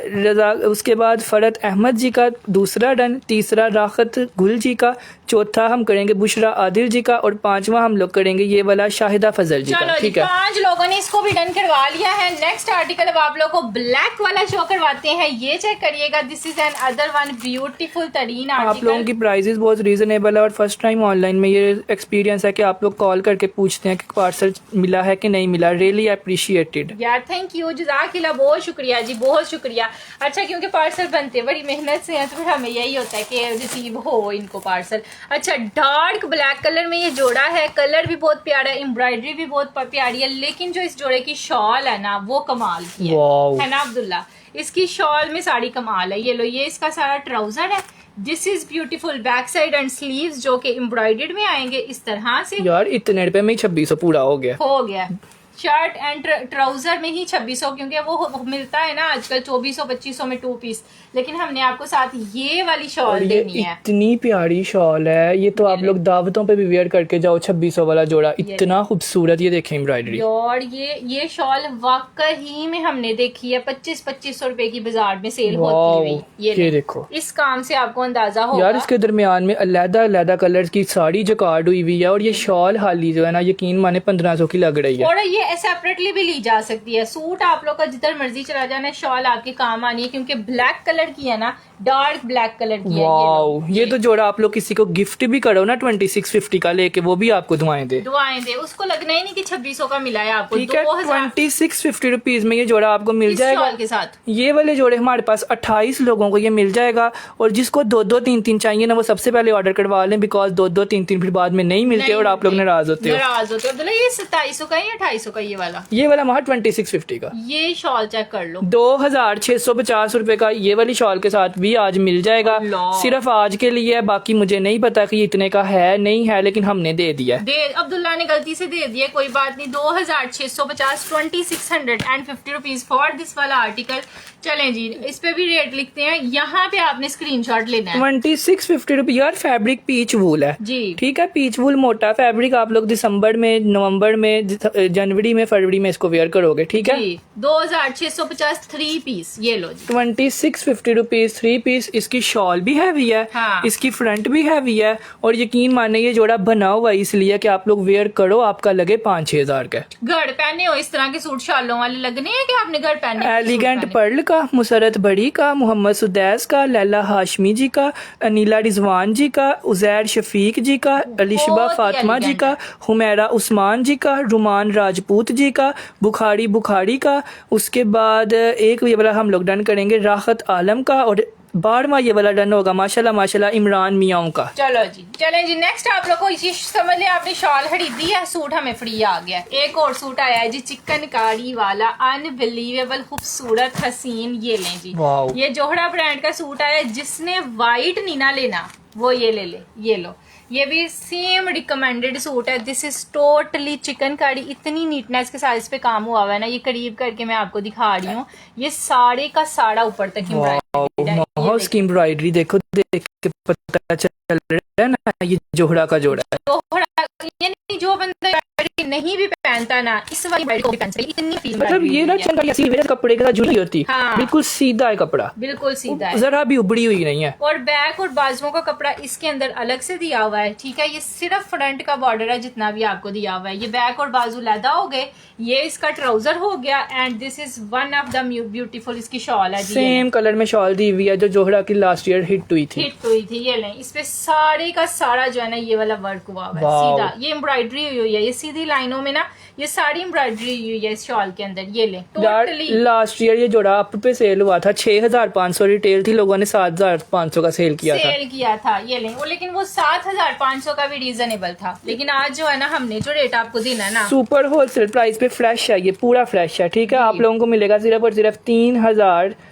A: उसके बाद फरत अहमद जी का दूसरा डन, तीसरा राहत गुल जी का, चौथा हम करेंगे बुशरा आदिल जी का, और 5वां हम लोग करेंगे ये वाला शाहिदा फजल जी का। ठीक है,
B: 5 लोगों ने इसको भी डन करवा लिया है। नेक्स्ट आर्टिकल अब आप लोगों को ब्लैक वाला शो करवाते हैं। ये चेक करिएगा, this is an other one beautiful तरीन आर्टिकल।
A: आप लोगों की प्राइसेस बहुत रीजनेबल है, और फर्स्ट टाइम ऑनलाइन में ये एक्सपीरियंस है कि आप लोग कॉल करके पूछते हैं कि पार्सल मिला है कि नहीं मिला। रियली अप्रिशिएटेड
B: यार, थैंक यू, जज़ाकिल्लाह, बहुत शुक्रिया जी, बहुत शुक्रिया। अच्छा, क्योंकि पार्सल बनते बड़ी मेहनत से हैं, तो फिर हमें यही होता है कि रिसीव हो इनको पार्सल। अच्छा, डार्क ब्लैक कलर में ये जोड़ा है, कलर भी बहुत प्यारा है, एम्ब्रॉयडरी भी बहुत प्यारी है, लेकिन जो इस जोड़े की शॉल है ना वो कमाल की है ना अब्दुल्ला? इसकी शॉल में साड़ी कमाल है। ये लो, ये इसका सारा ट्राउजर है। This is beautiful back side and sleeves, जो कि एम्ब्रॉयडर्ड में आएंगे इस तरह से।
A: यार इतने रुपए में 2600 पूरा हो गया।
B: शर्ट एंड ट्राउजर में ही 2600, क्योंकि वो मिलता है ना आजकल 2400-2500 में 2 पीस, लेकिन हमने आपको साथ ये वाली शॉल देनी है।
A: इतनी प्यारी शॉल है ये, तो आप लोग दावतों पे भी वेयर करके जाओ। 2600 वाला जोड़ा इतना खूबसूरत, ये देखें एम्ब्रॉयडरी।
B: और ये शॉल वाकई में हमने देखी है 2500 रुपए की बाजार में सेल होती हुई।
A: ये देखो,
B: इस काम से आपको अंदाजा होगा।
A: यार इसके दरमियान में अलग-अलग कलर की साड़ी जकार्ड हुई हुई है, और ये शॉल हाली जो है ना, यकीन माने 1500 की लग रही है।
B: और ये सेपरेटली भी ली जा सकती है। सूट आप लोग का जिधर मर्जी चला जाना, शॉल आपके काम आनी है, क्योंकि ब्लैक कलर की है ना, डार्क ब्लैक कलर की है।
A: ये तो जोड़ा आप लोग किसी को गिफ्ट भी करो ना 2650 का लेके, वो भी आपको दुआएं दे।
B: उसको लगना ही नहीं कि 2600 का मिला है आपको।
A: ठीक है, 2650 रुपीज में ये जोड़ा आपको मिल जाएगा
B: के साथ।
A: ये वाले जोड़े हमारे पास 28 लोगों को ये मिल जाएगा, और जिसको 2-2 3-3 चाहिए ना, वो सबसे पहले ऑर्डर करवा लें, बिकॉज 2-2 3-3 फिर बाद में नहीं मिलते और आप लोग नाराज होते हो।
B: ये 2700 का या 2800 का
A: ये वाला वहाँ 2650 का।
B: ये शॉल चेक कर लो,
A: 2650 रुपए का ये वाली शॉल के साथ भी आज मिल जाएगा। सिर्फ आज के लिए है, बाकी मुझे नहीं पता कि इतने का है नहीं है, लेकिन हमने दे दिया।
B: अब्दुल्ला ने गलती से दे दिया, कोई बात नहीं। 2650 2650 रुपीज फॉर दिस वाला आर्टिकल। चलें जी, इस पे भी रेट लिखते हैं, यहाँ पे आपने स्क्रीनशॉट लेना है।
A: 2650 रुपये। यार फैब्रिक पीच वूल है
B: जी,
A: ठीक है, पीच वूल मोटा फैब्रिक। आप लोग दिसंबर में, नवंबर में, जनवरी फरवरी में इसको वेयर करोगे, ठीक है।
B: 2650 3 पीस, ये लो जी।
A: 2650 रुपीज 3 पीस। इसकी शॉल भी हैवी है,
B: हाँ।
A: इसकी फ्रंट भी हैवी है, और यकीन माने ये जोड़ा बना हुआ है इसलिए कि आप लोग वेयर करो आपका लगे 5-6 हजार का।
B: घर पहने हो इस तरह के सूट शालों वाले लगने हैं कि आपने घर पहने हैं?
A: एलिगेंट पर्ल का, मुसरत बड़ी का, मोहम्मद सुदैस का, लैला हाशमी जी का, अनीला रिजवान जी का, उजैर शफीक जी का, अलिशबा
B: बहुत ही
A: फातिमा जी
B: elegant
A: का, हुमैरा उस्मान जी का, रुमान राजपूत जी का, बुखारी का, उसके बाद एक ये वाला हम लोग डन करेंगे राहत आलम का, और 12वां ये वाला डन होगा माशाल्लाह इमरान मियाँ का।
B: चलो जी, चले जी। नेक्स्ट आप लोग को ये समझ लिया, आपने शॉल खरीदी है, सूट हमें फ्री आ गया। एक और सूट आया है जी, चिकनकारी वाला, अनबिलीवेबल खूबसूरत हसीन। ये लें जी,
A: वाओ।
B: ये जोहरा ब्रांड का सूट आया है। जिसने वाइट नहीं ना लेना वो ये ले ले, ये लो। ये भी सेम रिकमेंडेड सूट है। This is totally chikankari. इतनी नीटनेस के साथ इस पे काम हुआ हुआ है ना, ये करीब करके मैं आपको दिखा रही हूँ। ये साड़े का साड़ा ऊपर तक एम्ब्रॉयडरी है।
A: बहुत की एम्ब्रॉयडरी देखो, देख के पता चल रहा है ना ये जोहरा का जोड़ा है।
B: जोहरा यानी जो बंदा एम्ब्रॉयडरी नहीं भी पहनता ना, इस वाली एम्ब्रॉयडरी को भी पहन सकता है। इतनी फील
A: मतलब ये ना चंगा ऐसी कपड़े के साथ जुड़ी होती,
B: हाँ।
A: बिल्कुल सीधा है कपड़ा,
B: बिल्कुल सीधा है,
A: जरा भी उबड़ी हुई नहीं है।
B: और बैक और बाजुओं का कपड़ा इसके अंदर अलग से दिया हुआ है, ठीक है। ये सिर्फ फ्रंट का बॉर्डर है जितना भी आपको दिया हुआ है। ये बैक और बाजू लैदा हो गए, ये इसका ट्राउजर हो गया, and this is one of the beautiful इसकी शॉल है जी।
A: सेम कलर में शॉल दी हुई है जो जोहरा की लास्ट ईयर हिट हुई थी।
B: ये लें। इस पे सारे का सारा जो है ना ये वाला वर्क हुआ हुआ है सीधा। ये एम्ब्रॉयडरी हुई है, ये सीधी लाइनों में ना ये सारी एम्ब्रॉयडरी हुई है इस शॉल के अंदर। ये लें टोटली।
A: लास्ट ईयर ये जोड़ा अप पे सेल हुआ था, 6500 रिटेल थी, लोगों ने 7500 का सेल किया था।
B: ये लें वो, लेकिन वो 7500 का भी रीजनेबल था। लेकिन आज जो है ना हमने जो रेट आपको देना है ना,
A: सुपर होलसेल प्राइस पे फ्रेश है, ये पूरा फ्रेश है, ठीक है। आप लोगों को मिलेगा सिर्फ और सिर्फ 3450।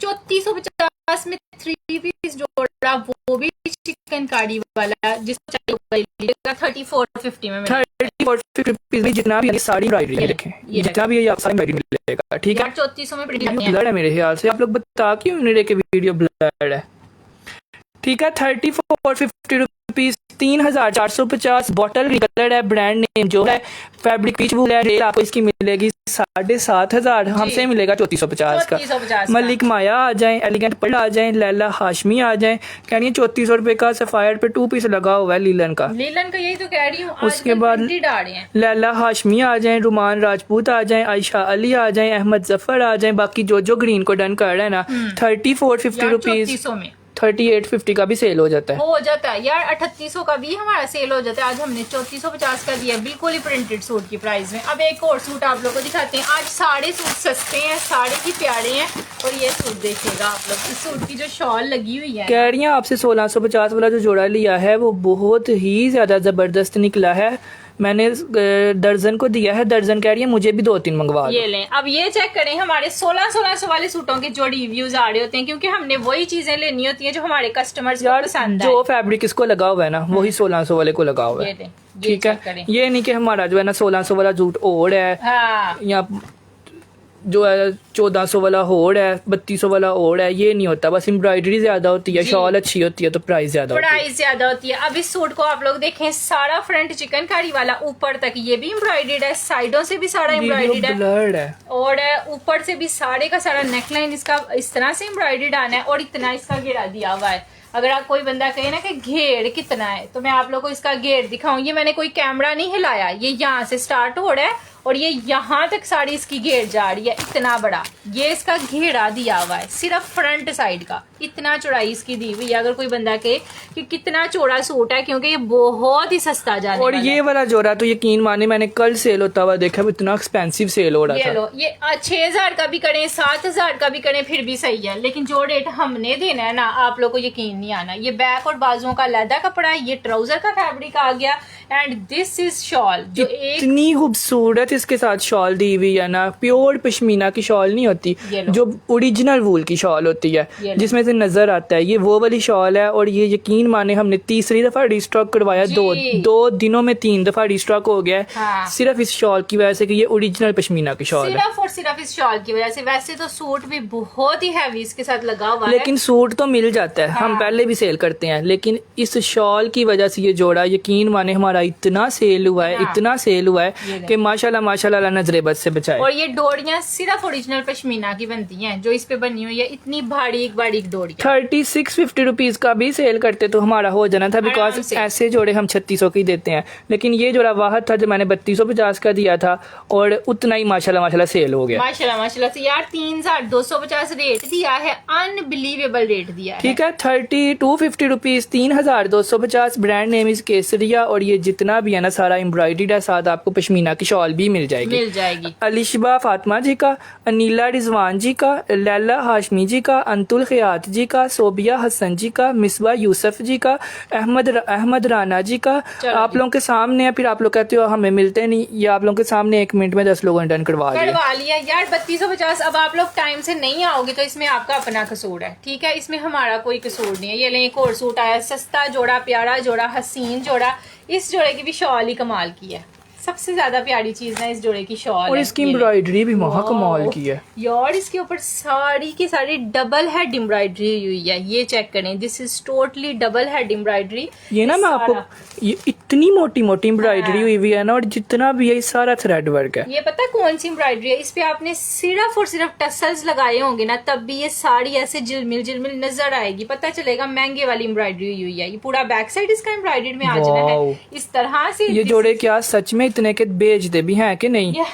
B: 3450 में 3 पीस जोड़ा, वो भी चिकनकारी वाला, जिसको चाहिए 3450 में
A: 3450 में जितना भी साड़ी एम्ब्रॉयडरी है, देखें जितना भी आप सारी एम्ब्रॉयडरी मिलेगा, ठीक है।
B: 3400 में
A: ब्लड है मेरे ख्याल से, आप लोग बता क्यों मेरे के वीडियो ब्लड है, ठीक है। 3450 रुपीज, 3450। बॉटल कलर है, ब्रांड नेम जो है फैब्रिक पीच वूल है। रेट आपको इसकी मिलेगी 7500, हमसे मिलेगा 3450 का। मलिक माया आ जाए, एलिगेंट पर्ल आ जाए, लैला हाशमी आ जाए, कह रही है 3400 रुपए का सफायर पे 2 पीस लगा हुआ है लीलन का।
B: यही तो कह रही हूँ।
A: उसके बाद लैला हाशमी आ जाए, रुमान राजपूत आ जाए, आयशा अली आ जाए, अहमद जफर आ जाए। बाकी जो ग्रीन को डन कर रहा है ना, 3450 रुपीज, 3850 का भी सेल हो जाता है
B: यार। 3800 का भी हमारा सेल हो जाता है। आज हमने 3450 का दिया, बिल्कुल ही प्रिंटेड सूट की प्राइस में। अब एक और सूट आप लोगों को दिखाते हैं। आज सारे सूट सस्ते हैं, सारे ही प्यारे हैं। और ये सूट देखिएगा आप लोग, इस सूट की जो शॉल लगी हुई है,
A: कह रही हैं आपसे 1650 वाला जो जोड़ा लिया है वो बहुत ही ज्यादा जबरदस्त निकला है। मैंने दर्जन को दिया है, दर्जन कह रही है मुझे भी 2-3 मंगवा।
B: ये लें। अब ये चेक करें हमारे 1600 वाले सूटों के जो रिव्यूज आ रहे होते हैं, क्योंकि हमने वही चीजें लेनी होती हैं जो हमारे कस्टमर्स को पसंद है।
A: जो फैब्रिक इसको लगा हुआ है ना वही 1600 वाले को लगा हुआ है, ठीक है। ये नहीं कि हमारा जो है ना 1600 वाला जूट ओढ़ है,
B: हाँ।
A: या जो है 1400 वाला होड़ है, 3200 वाला होड़ है, ये नहीं होता। बस एम्ब्रॉयडरी ज्यादा होती है, शॉल अच्छी होती है तो प्राइस ज्यादा
B: होती है। अब इस सूट को आप लोग देखें, सारा फ्रंट चिकनकारी वाला, ऊपर तक ये भी एम्ब्रॉयडर्ड है, साइडों से भी सारा एम्ब्रॉयडर्ड है, और ऊपर से भी सारे का सारा नेकलाइन इसका इस तरह से एम्ब्रॉयडर्ड आना है, और इतना इसका घेरा दिया हुआ है। अगर आप कोई बंदा कहे ना कि घेर कितना है, तो मैं आप लोगों को इसका घेर दिखाऊं। ये मैंने कोई कैमरा नहीं हिलाया, ये यहाँ से स्टार्ट हो रहा है और ये यहाँ तक सारी इसकी घेर जा रही है, इतना बड़ा ये इसका घेरा दिया हुआ है, सिर्फ फ्रंट साइड का। इतना चौड़ाई इसकी दी हुई है। अगर कोई बंदा कहे कि कितना चौड़ा सूट है, क्योंकि ये बहुत ही सस्ता जाने
A: और ये वाला जोड़ा तो यकीन माने मैंने कल सेल होता हुआ देखा, इतना एक्सपेंसिव सेल हो रहा था।
B: लो ये 6000 का भी करें, 7000 का भी करें, फिर भी सही है। लेकिन जो रेट हमने देना है ना, आप लोग को यकीन नहीं आना। ये बैक और बाजुओं का लैदा कपड़ा है, ये ट्राउजर का फैब्रिक आ गया, एंड दिस इज शॉल जो
A: इतनी खूबसूरत इसके साथ शॉल दी हुई है ना, प्योर पश्मीना की शॉल नहीं होती,
B: ये लो।
A: जो ओरिजिनल वूल की शॉल होती है
B: ये लो।
A: जिसमें से नजर आता है, ये वो वाली शॉल है। और ये यकीन माने हमने तीसरी दफा रिस्टॉक करवाया,
B: जी।
A: दो दिनों में 3 दफा रिस्टॉक हो गया है।
B: हाँ।
A: सिर्फ इस शॉल की वजह से कि ये ओरिजिनल पश्मीना की शॉल है।
B: सिर्फ और सिर्फ इस शॉल की वजह से। वैसे तो सूट भी बहुत ही हैवी इसके साथ लगा हुआ है,
A: लेकिन सूट तो मिल जाता है, हम
B: हाँ।
A: पहले भी सेल करते हैं, लेकिन इस शॉल की वजह से ये जोड़ा यकीन माने हमारा इतना सेल हुआ है,
B: हाँ।
A: इतना सेल हुआ
B: ये
A: है
B: ले।
A: कि माशाल्लाह माशाल्लाह नजरे बद से बचाए।
B: और ये डोरियां सिर्फ ओरिजिनल पश्मीना की बनती हैं, जो इस पे बनी हुई है इतनी बारीक बारीक डोरियां।
A: 3650 रुपीज का भी सेल करते तो हमारा हो जाना था,
B: आराम
A: बिकॉज
B: से।
A: ऐसे जोड़े हम 3600 की देते हैं, लेकिन ये जोड़ा वाहद था जो मैंने 3250 का दिया था और उतना ही माशाल्लाह माशाल्लाह सेल हो गया।
B: माशाल्लाह माशाल्लाह से यार 3250 रेट दिया है, अनबिलीवेबल रेट दिया है।
A: ठीक है, 3250 रुपीज, 3250 ब्रांड नेम इज केसरिया। और ये जितना भी है ना सारा एम्ब्रॉयडर्ड है, साथ आपको पश्मीना की शॉल भी मिल जाएगी।
B: मिल जाएगी।
A: अलिशबा फातिमा जी का, अनीला रिजवान जी का, लैला हाशमी जी का, अंतुल खयात जी का, सोबिया हसन जी का, मिसबा यूसुफ जी का, अहमद राना जी का।
B: चलो
A: आप
B: जी।
A: लोगों के सामने है, फिर आप लोग कहते हो हमें मिलते नहीं, ये आप लोगों के सामने 1 मिनट में 10 लोगों ने डन करवा लिया।
B: करवा लिया यार 3250। अब आप लोग टाइम से नहीं आओगे तो इसमें आपका अपना कसूर है, ठीक है, इसमें हमारा कोई कसूर नहीं है। ये लें, एक और सूट आया, सस्ता जोड़ा, प्यारा जोड़ा, हसीन जोड़ा। इस जोड़े की भी शॉल ही कमाल की है, सबसे ज्यादा प्यारी चीज ना इस जोड़े की शॉल
A: और
B: है।
A: इसकी
B: ये लें।
A: एम्ब्रॉयडरी भी महा कमाल
B: वाओ।
A: की है
B: यार इसके ऊपर सारी की सारी डबल हेड एम्ब्रॉयडरी हुई है, ये चेक करें, this is totally double head embroidery.
A: ये ना मैं आपको, ये इतनी मोटी मोटी एम्ब्रॉयडरी
B: हाँ।
A: हुई हुई है ना, और जितना भी है ये सारा थ्रेड वर्क है।
B: ये पता है कौन सी एम्ब्रॉयडरी है? इस पे आपने सिर्फ और सिर्फ टसल्स लगाए होंगे ना, तब भी ये साड़ी ऐसे झिलमिल नजर आएगी, पता चलेगा महंगे वाली एम्ब्रॉयडरी हुई है। ये पूरा बैक साइड इसका एम्ब्रॉयडर्ड में आ जाना
A: वाओ।
B: है इस तरह से।
A: ये जोड़े क्या सच में इतने के बेचते भी हैं कि नहीं?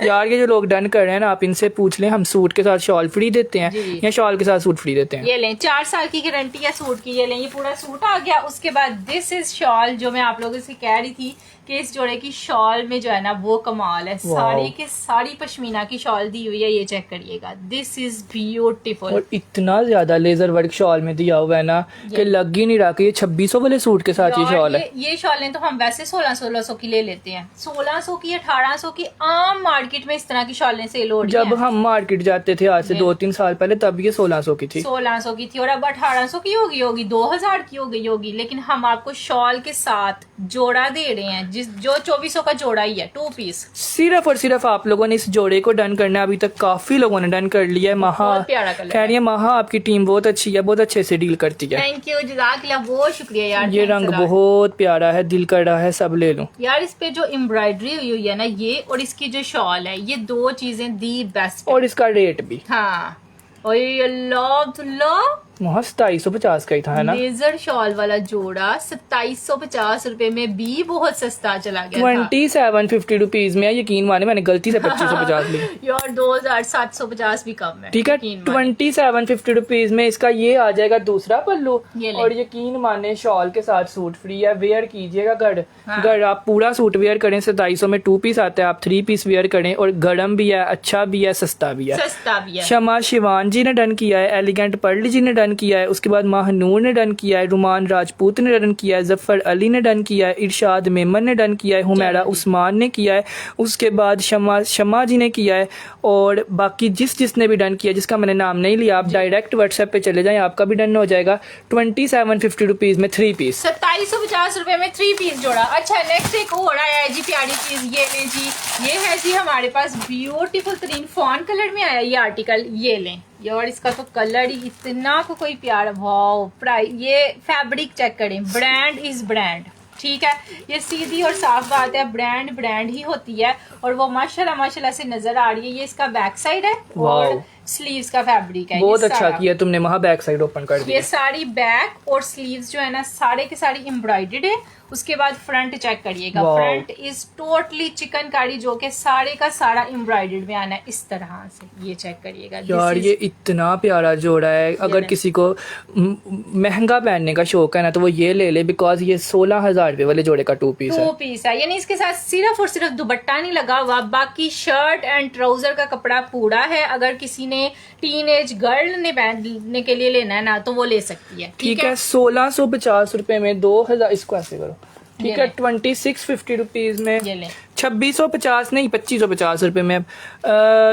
A: यार ये जो लोग डन कर रहे हैं ना, आप इनसे पूछ लें, हम सूट के साथ शॉल फ्री देते हैं
B: जी।
A: या शॉल के साथ सूट फ्री देते हैं।
B: ये लें, 4 साल की गारंटी है सूट की। ये लें, ये पूरा सूट आ गया। उसके बाद दिस इज शॉल, जो मैं आप लोगों से कह रही थी कि इस जोड़े की शॉल में जो है ना वो कमाल है, साड़ी के साड़ी पश्मीना की शॉल दी हुई है। ये चेक करिएगा, दिस इज ब्यूटीफुल।
A: और इतना ज्यादा लेजर वर्क शॉल में दिया हुआ है ना कि लग ही नहीं रहा कि ये 2600 वाले सूट के साथ ये शॉल है।
B: ये शॉलें तो हम वैसे 1600 की ले लेते हैं, 1600 की 1800 की आम मार्केट में इस तरह की शॉलें सेल हो रही
A: जब
B: हैं।
A: हम मार्केट जाते थे आज से 2-3 साल पहले, तब ये 1600 की थी।
B: 1600 की थी और अब 1800 की होगी 2000 की हो गई होगी। लेकिन हम आपको शॉल के साथ जोड़ा दे रहे हैं, जो 2400 का जोड़ा ही है, 2 पीस।
A: सिर्फ और सिर्फ आप लोगों ने इस जोड़े को डन करना है। अभी तक काफी लोगों ने डन कर लिया है। महा
B: बहुत प्यारा कलर
A: कह रही है, महा आपकी टीम बहुत अच्छी है, बहुत अच्छे से डील करती है।
B: थैंक यू, जज़ाकल्लाह, बहुत शुक्रिया यार।
A: ये
B: thanks
A: रंग
B: a lot।
A: बहुत प्यारा है, दिल कर रहा है सब ले लूं।
B: यार इस पे जो एम्ब्रॉयडरी हुई है ना, ये और इसकी जो शॉल है, ये 2 चीजें दी बेस्ट।
A: और इसका रेट भी
B: हाँ, और ये अल्लाह
A: वहाँ 2750 का ही था, है ना?
B: लेजर शॉल वाला जोड़ा 2750 रुपए में भी बहुत सस्ता चला गया था।
A: 2750 रुपीज में, यकीन माने मैंने गलती से 2550 ली।
B: यार 2750 भी कम है,
A: ठीक है,
B: यकीन माने।
A: 2750 रुपीज में इसका ये आ जाएगा दूसरा पल्लू।
B: ये ले।
A: और यकीन माने शॉल के साथ सूट फ्री है। वेयर कीजिएगा घर,
B: हाँ।
A: घर आप पूरा सूट वेयर करें, 2700 में 2 पीस आता है, आप 3 पीस वेयर करें, और गर्म भी है, अच्छा भी है, सस्ता भी है।
B: सस्ता भी है।
A: शमा शिवान जी ने डन किया है, एलिगेंट पर्ल जी ने डन किया है, उसके बाद माहनूर ने डन किया है, रुमान राजपूत ने डन किया है, जफर अली ने डन किया है, इरशाद मेमन ने डन किया है, हुमैरा उस्मान ने किया है, उसके बाद शमा जी ने किया है, और बाकी जिसने भी डन किया, जिसका मैंने नाम नहीं लिया, आप डायरेक्ट व्हाट्सएप पे चले जाएं, आपका भी डन हो जाएगा। 2750 रुपीज में 3 पीस।
B: 2750 रुपए में 3 पीस जोड़ा। अच्छा, नेक्स्ट एक और आया है जी, प्यारी चीज। ये लें जी, ये है जी हमारे पास ब्यूटीफुल तरीन फॉन कलर में आया ये आर्टिकल। ये लें यार, इसका तो कलर ही इतना को कोई प्यारा। वाओ, प्राइस, ये फैब्रिक चेक करें, ब्रांड इज ब्रांड, ठीक है। ये सीधी और साफ बात है, ब्रांड ब्रांड ही होती है, और वो माशाल्लाह माशाल्लाह से नजर आ रही है। ये इसका बैक साइड है और स्लीव्स का फैब्रिक है।
A: बहुत
B: ये
A: अच्छा
B: सारा।
A: किया तुमने, वहाँ बैक साइड ओपन कर दी।
B: ये सारी बैक और स्लीव्स जो है ना, सारे के सारी एम्ब्रॉयडर्ड है। उसके बाद फ्रंट चेक करिएगा,
A: वाव।
B: फ्रंट इज टोटली चिकनकारी, जो कि सारे का सारा एम्ब्रॉयडर्ड में आना है इस तरह से। ये चेक करिएगा
A: यार, ये इतना प्यारा जोड़ा है। अगर किसी को महंगा पहनने का शौक है ना, तो वो ये ले ले, बिकॉज ये 16,000 रुपए वाले जोड़े का 2 पीस है।
B: 2 पीस है, यानी इसके साथ सिर्फ और सिर्फ दुपट्टा नहीं लगा हुआ, बाकी शर्ट एंड ट्राउजर का कपड़ा पूरा है। अगर किसी ने टीनेज गर्ल ने पहनने के लिए लेना है ना, तो वो ले सकती है,
A: ठीक है। 1650 रुपए में 2000, इसको ऐसे करो, ठीक है 2650 रुपीज में,
B: ये लें
A: 2650 नहीं 2550 रुपए में।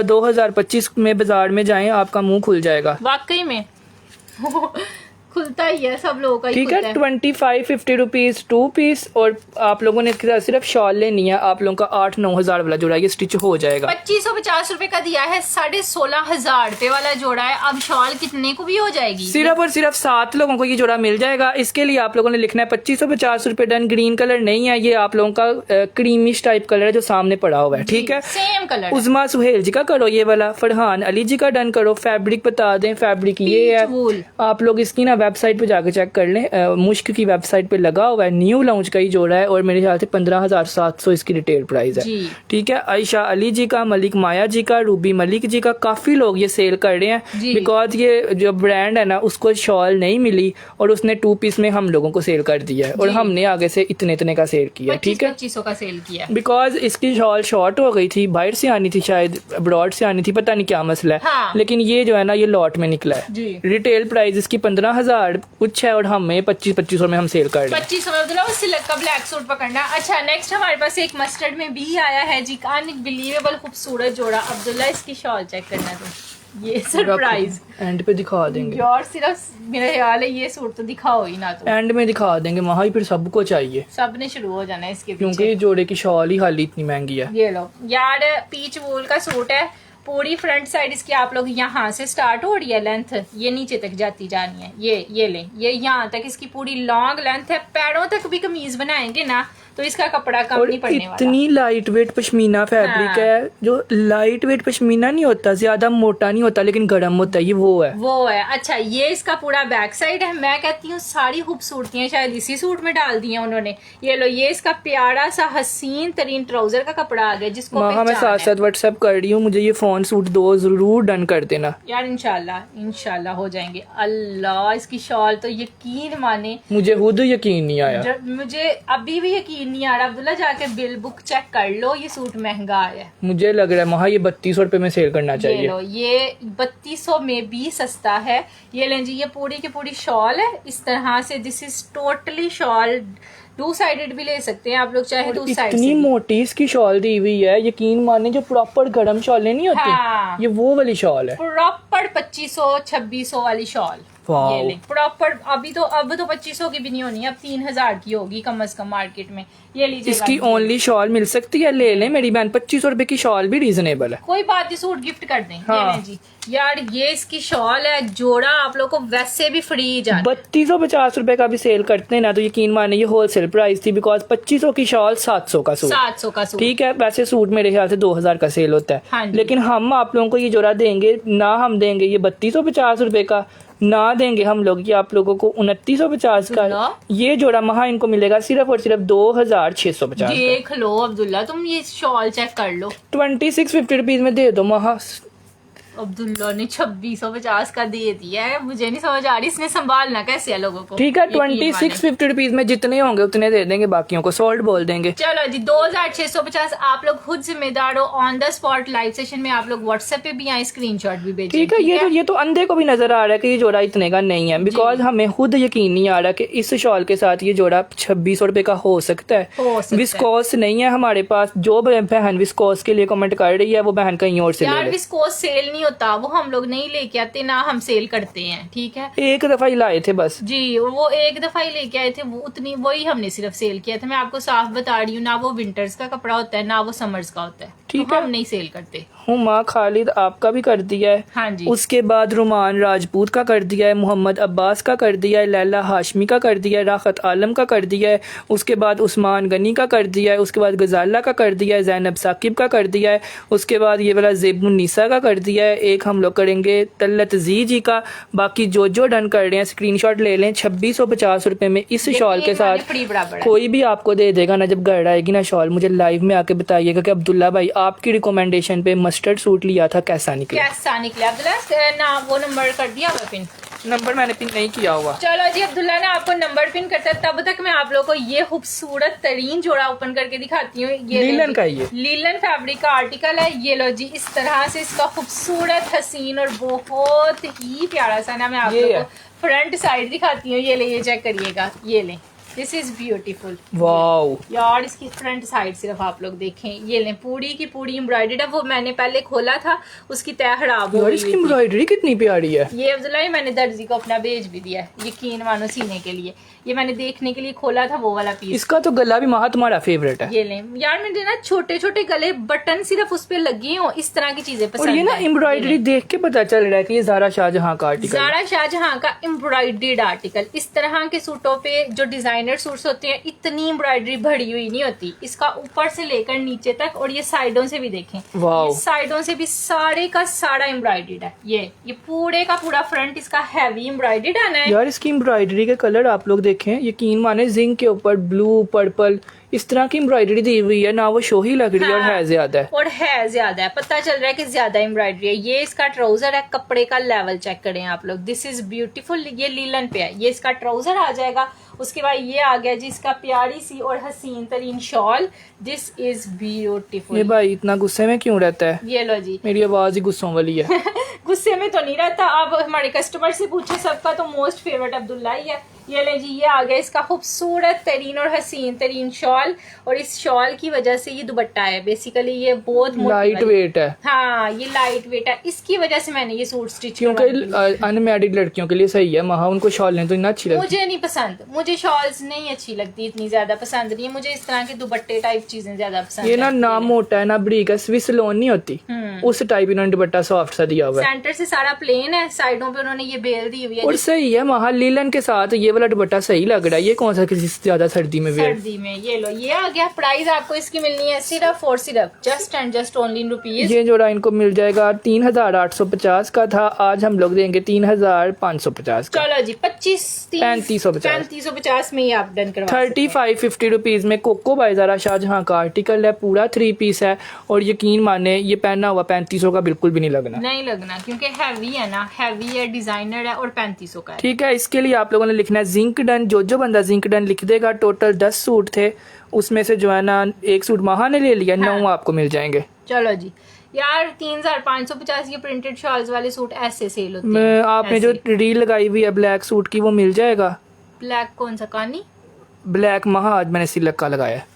A: 2025 में बाजार में जाएं आपका मुंह खुल जाएगा
B: वाकई में खुलता ही है, सब लोगों का ही
A: ठीक है।
B: खुलता
A: 2550 रुपीज 2 पीस, और आप लोगों ने इसके साथ सिर्फ शॉल लेनी है। आप लोगों का 8-9 हजार वाला जोड़ा ये स्टिच हो जाएगा।
B: 2550 रुपए का दिया है, 16,500 रुपए वाला जोड़ा है। अब शॉल कितने को भी हो जाएगी?
A: सिर्फ और सिर्फ 7 लोगों को ये जोड़ा मिल जाएगा। इसके लिए आप लोगों ने लिखना है 2550 रुपए डन। ग्रीन कलर नहीं है, ये आप लोगों का क्रीमिश टाइप कलर है जो सामने पड़ा हुआ है, ठीक है।
B: सेम कलर
A: उज़मा सुहेल जी का करो ये वाला, फरहान अली जी का डन करो। फैब्रिक बता दें, फैब्रिक ये है।
B: वूल।
A: आप लोग इसकी ना वेबसाइट पे जाके चेक कर लें, मुश्क की वेबसाइट पे लगा हुआ है, न्यू लॉन्च का ही जोड़ा है और मेरे ख्याल से 15,700 इसकी रिटेल प्राइस है, ठीक है। आयशा अली जी का, मलिक माया जी का, रूबी मलिक जी का, काफी लोग ये सेल कर रहे हैं बिकॉज ये जो ब्रांड है ना उसको शॉल नहीं मिली और उसने 2 पीस में हम लोगों को सेल कर दिया है और हमने आगे से इतने इतने का सेल किया, ठीक है।
B: 2500 का सेल किया
A: बिकॉज इसकी शॉल शॉर्ट हो गई थी, बाहर से आनी थी, शायद अब्रॉड से आनी थी, पता नहीं क्या मसला है।
B: हाँ।
A: लेकिन ये जो है ना ये लॉट में निकला है। रिटेल प्राइस इसकी 15,000 कुछ है और हमें 2500 में हम सेल कर रहे हैं।
B: 2500 में अब्दुल्ला वो सिल्क का ब्लैक सूट पकड़ना। अच्छा नेक्स्ट हमारे पास एक मस्टर्ड में भी आया है जी, अनबिलीवेबल खूबसूरत जोड़ा। अब्दुल्ला इसकी शॉल चेक करना तो ये सरप्राइज
A: एंड पे दिखा देंगे
B: यार, सिर्फ मेरा ख्याल है ये सूट तो दिखाओ ही ना, तो
A: एंड में दिखा देंगे वहाँ ही, फिर सबको चाहिए,
B: सब ने शुरू हो जाना है इसके
A: क्योंकि
B: पीछे।
A: ये जोड़े की शॉल ही हाली इतनी महंगी है।
B: ये लो यार, पीच वूल का सूट है, पूरी फ्रंट साइड इसकी आप लोग यहाँ से स्टार्ट हो रही है लेंथ, ये नीचे तक जाती जानी है। ये लें, ये यहाँ तक इसकी पूरी लॉन्ग लेंथ है। पैरों तक भी कमीज बनाएंगे ना तो इसका कपड़ा कम
A: और
B: नहीं पड़ने वाला।
A: इतनी लाइट वेट पश्मीना फैब्रिक है, जो लाइट वेट पश्मीना नहीं होता, ज्यादा मोटा नहीं होता लेकिन गर्म होता है, ये वो है।
B: अच्छा ये इसका पूरा बैक साइड है। मैं कहती हूँ सारी खूबसूरतियां शायद इसी सूट में डाल दी हैं उन्होंने। ये लो, ये इसका प्यारा सा हसीन तरीन ट्राउजर का कपड़ा आ गया जिसको
A: मैं साथ साथ व्हाट्सएप कर रही हूँ, मुझे ये फोन सूट 2 जरूर डन कर देना
B: यार। इंशाल्लाह हो जाएंगे। अल्लाह इसकी शॉल तो यकीन माने,
A: मुझे खुद यकीन नहीं आया,
B: मुझे अभी भी यकीन नहीं आ रहा। अब्दुल्ला जाके बिल बुक चेक कर लो, ये सूट महंगा आया है।
A: मुझे लग रहा है वहाँ ये 3200 रुपए में सेल करना चाहिए।
B: ये लो, ये 3200 में भी सस्ता है। ये लें जी, ये पूरी की पूरी शॉल है इस तरह से। This is totally shawl, 2 sided भी ले सकते हैं आप लोग चाहे 2 साइड।
A: इतनी मोटी इसकी शॉल दी हुई है, यकीन माने जो प्रॉपर गर्म शॉलें नहीं होती।
B: हाँ।
A: ये वो वाली शॉल है,
B: प्रॉपर 2500-2600 वाली शॉल। ये ले प्रॉपर। अब तो 2500 की भी नहीं होनी, अब 3000 की होगी कम से कम मार्केट में। ये लीजिए,
A: इसकी ओनली शॉल मिल सकती है, ले लें मेरी बहन। 2500 रुपए की शॉल भी रीजनेबल है,
B: कोई बात नहीं, सूट गिफ्ट कर दें।
A: हाँ।
B: ये लें जी यार, ये इसकी शॉल है, जोड़ा आप लोग को वैसे भी फ्री जा।
A: 3250 रुपए का भी सेल करते हैं ना तो यकीन माने ये होलसेल प्राइस थी, बिकॉज 2500 की शॉल 700 का सूट।
B: 700 का सूट,
A: ठीक है। वैसे सूट मेरे ख्याल से 2000 का सेल होता है।
B: हाँ जी।
A: लेकिन हम आप लोगों को ये जोड़ा देंगे ना, हम देंगे ये 3250 रुपए का, ना देंगे हम लोग ये आप लोगों को 2950 का। ये जोड़ा महा इनको मिलेगा सिर्फ और सिर्फ 2650।
B: देख लो अब्दुल्ला, तुम ये शॉल चेक कर लो।
A: 2650 रुपीज में दे दो महा।
B: अब्दुल्ला ने 2650 का दे दिया है, मुझे नहीं समझ आ रही इसने संभालना कैसे है लोगों को।
A: ठीक है 2650 रुपीज में जितने होंगे उतने दे देंगे, बाकियों को सोल्ड बोल देंगे।
B: चलो जी 2650। आप लोग खुद जिम्मेदार हो, on the spot live session में आप लोग व्हाट्सएप पे भी आए, स्क्रीनशॉट भी भेजें।
A: ठीक है। ये तो अंधे को भी नजर आ रहा है कि ये जोड़ा इतने का नहीं है, बिकॉज हमें खुद यकीन नहीं आ रहा कि इस शॉल के साथ ये जोड़ा 2600 रुपए का हो सकता है। विस्कोस नहीं है हमारे पास। जो बहन विस्कोस के लिए कमेंट कर रही है वो बहन कहीं और से ले ले।
B: विस्कोस सेल नहीं होता, वो हम लोग नहीं लेके आते ना, हम सेल करते हैं। ठीक है,
A: एक दफा ही लाए थे बस
B: जी, वो एक दफा ही लेके आए थे, वही हमने सिर्फ सेल किया था। मैं आपको साफ बता रही हूँ, ना वो विंटर्स का कपड़ा होता है ना वो समर्स का होता है। ठीक है, हम नहीं सेल करते।
A: हुमा खालिद आपका भी कर दिया है।
B: हाँ जी।
A: उसके बाद रुमान राजपूत का कर दिया है, मोहम्मद अब्बास का कर दिया है, लैला हाशमी का कर दिया है, राहत आलम का कर दिया है, उसके बाद उस्मान गनी का कर दिया है, उसके बाद गजाला का कर दिया है, जैनब साकिब का कर दिया है, उसके बाद ये वाला ज़ेबुन्निसा का कर दिया है, एक हम लोग करेंगे तल्लत जी जी का। बाकी जो डन कर रहे हैं स्क्रीनशॉट ले लें। 2650 रुपए में इस शॉल के साथ कोई भी आपको दे देगा ना, जब घर आएगी ना शॉल, मुझे लाइव में आके बताइएगा कि अब्दुल्ला भाई आपकी रिकमेंडेशन पे मस्टर्ड सूट लिया था, कैसा निकला।
B: अब्दुल्ला ना वो नंबर कर दिया हुआ पिन,
A: नंबर मैंने पिन नहीं किया हुआ।
B: चलो जी, अब्दुल्ला ने आपको नंबर पिन करता है, तब तक मैं आप लोगों को ये खूबसूरत तरीन जोड़ा ओपन करके दिखाती हूँ। ये
A: लीलन का, ये
B: लीलन फैब्रिक का आर्टिकल है। ये लो जी, इस तरह से इसका खूबसूरत हसीन और बहुत ही प्यारा सा ना, मैं आप लोगों को फ्रंट साइड दिखाती हूँ। ये ले, ये चेक करिएगा, ये ले, दिस इज ब्यूटीफुल।
A: वाओ
B: यार इसकी फ्रंट साइड सिर्फ आप लोग देखें, ये लें पूरी की पूरी एम्ब्रॉयडर्ड है। वो मैंने पहले खोला था, उसकी तह खराब हो
A: यार
B: गई
A: इसकी
B: थी।
A: एम्ब्रॉयडरी कितनी प्यारी है।
B: ये अब्दुल्ला ही मैंने दर्जी को अपना भेज भी दिया है, यकीन मानो सीने के लिए। ये मैंने देखने के लिए खोला था वो वाला पीस।
A: इसका तो गला भी महा तुम्हारा फेवरेट है।
B: ये लें यार, मुझे ना छोटे छोटे गले बटन सिर्फ उस पे लगे हो, इस तरह की चीजें पसंद
A: और ये ना
B: है।
A: एम्ब्रॉयडरी देख के पता चल रहा है कि ये ज़ारा शाहजहां का आर्टिकल है।
B: ज़ारा शाहजहां का एम्ब्रॉयडर्ड आर्टिकल। इस तरह के सूटों पे जो डिजाइनर सूट्स होते हैं इतनी एम्ब्रॉयडरी भरी हुई नहीं होती। इसका ऊपर से लेकर नीचे तक, और ये साइडों से भी देखें,
A: वाओ।
B: ये साइडों से भी सारे का सारा एम्ब्रॉयडर्ड है। ये पूरे का पूरा फ्रंट इसका हैवी एम्ब्रॉयडर्ड आना है।
A: यार इसकी एम्ब्रॉयडरी के कलर आप लोग देखें, यकीन माने जिंक के ऊपर ब्लू पर्पल इस तरह की एम्ब्रॉयडरी दी हुई है ना, वो शोही लग रही है और है ज्यादा है।
B: और है ज्यादा है, पता चल रहा है कि ज्यादा एम्ब्रॉयडरी है। ये इसका ट्राउजर है, कपड़े का लेवल चेक करें आप लोग, दिस इज ब्यूटीफुल। ये लीलन पे है, ये इसका ट्राउजर आ जाएगा। उसके बाद ये आ गया जी इसका प्यारी सी और हसीन तरीन शॉल, दिस इज ब्यूटीफुल।
A: ये भाई इतना गुस्से में क्यों रहता है?
B: ये लो जी,
A: मेरी आवाज ही गुस्सों वाली है।
B: गुस्से में तो नहीं रहता। आप हमारे कस्टमर से पूछे, सबका तो मोस्ट फेवरेट अब्दुल्ला ही है। ये ले जी, ये आ गया इसका खूबसूरत तरीन और हसीन तरीन शॉल, और इस शॉल की वजह से ये दुपट्टा है। बेसिकली ये बहुत
A: लाइट वेट है।
B: हाँ, ये लाइट वेट है, इसकी वजह से मैंने ये सूट स्टिच
A: क्योंकि अनमैरिड लड़कियों के लिए सही है महा, उनको शॉल लें तो इतना अच्छी लगती है।
B: मुझे नहीं पसंद, मुझे शॉल्स नहीं अच्छी लगती, इतनी ज्यादा पसंद नहीं है मुझे। इस तरह के दुपट्टे टाइप चीजें ज्यादा पसंद
A: ये ना मोटा है ना बरीक है, स्विस लोन नहीं होती उस टाइप इन्होंने दुपट्टा सॉफ्ट सा दिया हुआ है।
B: सेंटर से सारा प्लेन है, साइडों पे उन्होंने ये बेल दी हुई है
A: और सही है महा, लीलन के साथ ये वाला दुपट्टा सही लग रहा है। ये कौन सा किसी से ज्यादा सर्दी में वेयर?
B: सर्दी में। ये लो, ये आ गया। प्राइस आपको इसकी मिलनी है सिर्फ और सिर्फ just and just only in rupees.
A: ये जोड़ा इनको मिल जाएगा 3850 का था, आज हम लोग देंगे 3550 का।
B: चलो जी, 3550 में ही आप डन करवा
A: 3550 रुपीज में कोको बाय ज़ारा शाहजहां का आर्टिकल है, पूरा 3 पीस है। और यकीन माने ये पहना हुआ 3500 का बिल्कुल भी नहीं लगना।
B: नहीं लगना, क्योंकि हैवी है ना, हैवी है, डिजाइनर है और 3500 का है।
A: ठीक है, इसके लिए आप लोगों ने लिखना है जिंक डन। जो बंदा जिंक डन लिख देगा, टोटल 10 सूट थे, उसमें से जो है ना एक सूट महा ने ले लिया, 9 आपको मिल जाएंगे।
B: चलो जी यार, 3550 ये प्रिंटेड शॉल्स वाले सूट ऐसे सेल होते हैं।
A: आपने जो रील लगाई हुई है ब्लैक सूट की, वो मिल जाएगा।
B: ब्लैक कौन सा? कानी
A: ब्लैक महा आज मैंने सिल्क का लगाया है।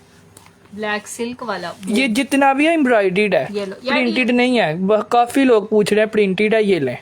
B: ब्लैक सिल्क वाला।
A: ये जितना भी है एम्ब्रॉयडर्ड है,
B: ये लो यार,
A: प्रिंटेड नहीं है। काफी लोग पूछ रहे हैं प्रिंटेड है, ये लें।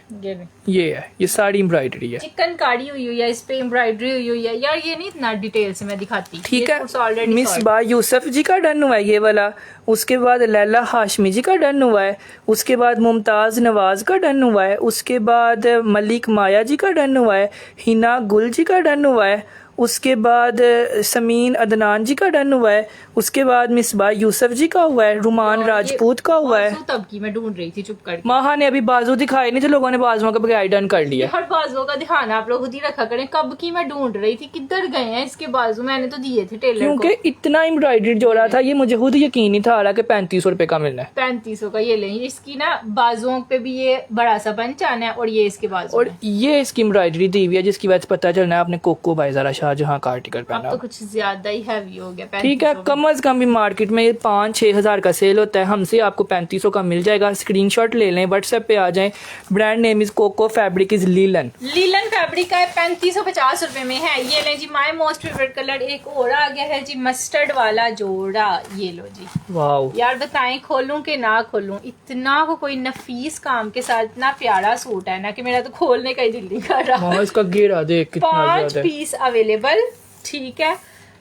A: ये है, ये सारी एम्ब्रॉयडरी है।
B: चिकन कारी हुई है, इस पे एम्ब्रॉयडरी हुई है। यार ये नहीं इतना डिटेल से मैं दिखाती।
A: ठीक है, मिस बा यूसुफ जी का डन हुआ है ये वाला। उसके बाद लैला हाशमी जी का डन हुआ है। उसके बाद मुमताज नवाज का डन हुआ है। उसके बाद मलिक माया जी का डन हुआ है। हिना गुल जी का डन हुआ है। उसके बाद समीन अदनान जी का डन हुआ है। उसके बाद मिसबा यूसुफ जी का हुआ है। रुमान राजपूत का हुआ है।
B: तब की मैं ढूंढ रही थी चुप करके।
A: महा ने अभी बाजू दिखाए नहीं, तो लोगों ने बाजुओं का बगैर डन कर लिया।
B: हर बाजुओं का दिखाना आप लोग खुद ही रखा करें। कब की मैं ढूंढ रही थी, किधर गए हैं इसके बाजू, मैंने तो दिए थे टेलर को।
A: क्योंकि इतना एम्ब्रॉयडर्ड जोड़ा था, ये मुझे खुद यकीन नहीं था आ रहा कि 3500 रुपए का मिलना है।
B: 3500 का ये लें। इसकी ना बाजुओं पे भी ये बड़ा सा पंच आना है, और ये इसके बाजू
A: और ये इसकी एम्ब्रॉयडरी दी हुई है, जिसकी वजह से पता चलना है आपने कोको बाय ज़ारा शाहजहां का आर्टिकल
B: अब
A: पहना।
B: तो कुछ ज्यादा ही हैवी हो गया।
A: ठीक है, कम अज कम भी मार्केट में 5-6 हजार का सेल होता है, हमसे आपको 3500 का मिल जाएगा। स्क्रीनशॉट ले लें, व्हाट्सएप पे आ जाएं। Brand name is Coco, fabric is linen.
B: Linen fabric का है, 3550 रुपए में है। ये लें जी, माय मोस्ट फेवरेट कलर एक और आ गया है जी, मस्टर्ड वाला जोड़ा। ये लो जी।
A: वाओ
B: यार बताएं खोलूं कि ना खोलूं, इतना को कोई नफीस काम के साथ इतना प्यारा सूट है ना कि मेरा तो खोलने का ही दिल नहीं कर रहा।
A: हाँ, इसका घेरा देख कितना
B: 5
A: ज्यादा है।
B: Piece available. ठीक है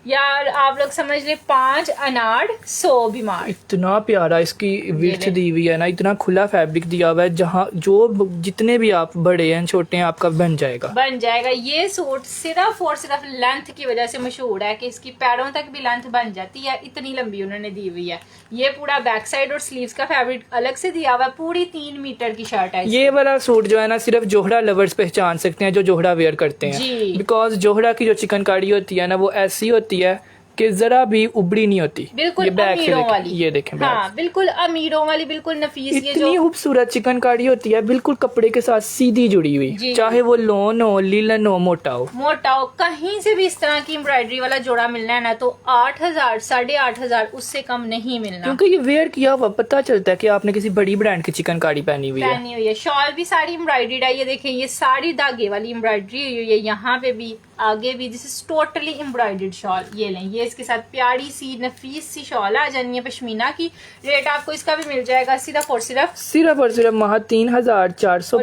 B: यार, आप लोग समझ ले 5 अनाड़ 100 बीमार।
A: इतना प्यारा इसकी विड्थ दी हुई है ना, इतना खुला फैब्रिक दिया हुआ है, जहाँ जो जितने भी आप बड़े हैं छोटे हैं आपका बन जाएगा।
B: बन जाएगा। ये सूट सिर्फ और सिर्फ लेंथ की वजह से मशहूर है कि इसकी पैरों तक भी लेंथ बन जाती है, इतनी लंबी उन्होंने दी हुई है। ये पूरा बैक साइड और स्लीव्स का फैब्रिक अलग से दिया हुआ है। पूरी 3 मीटर की शर्ट है।
A: ये वाला सूट जो है ना, सिर्फ जोहरा लवर्स पहचान सकते हैं, जो जोहरा वेयर करते हैं।
B: जी।
A: बिकॉज जोहरा की जो चिकनकारी होती है ना, वो ऐसी होती है कि जरा भी उबड़ी नहीं होती।
B: बिल्कुल
A: ये बैक से
B: अमीरों वाली।
A: ये देखें
B: हाँ, बिल्कुल अमीरों वाली, बिल्कुल नफीस। ये
A: इतनी
B: जो
A: खूबसूरत चिकनकारी होती है, बिल्कुल कपड़े के साथ सीधी जुड़ी हुई, चाहे वो लोन हो, लीलन हो, मोटा हो।
B: मोटा हो, कहीं से भी इस तरह की एम्ब्रॉयडरी वाला जोड़ा मिलना है ना, तो 8000 8,500 उससे कम नहीं मिलना।
A: क्योंकि ये वेयर किया हुआ पता चलता है कि आपने किसी बड़ी ब्रांड की चिकनकारी पहनी हुई है।
B: शॉल भी सारी एम्ब्रॉयडर्ड है। ये देखें, ये सारी धागे वाली एम्ब्रॉयडरी हुई है, यहाँ पे भी आगे भी this is totally embroidered shawl, ये लें, ये इसके साथ प्यारी सी नफीस सी शॉल आ जानी है पश्मीना की। रेट आपको इसका भी मिल जाएगा सिर्फ और सिर्फ
A: महा 3450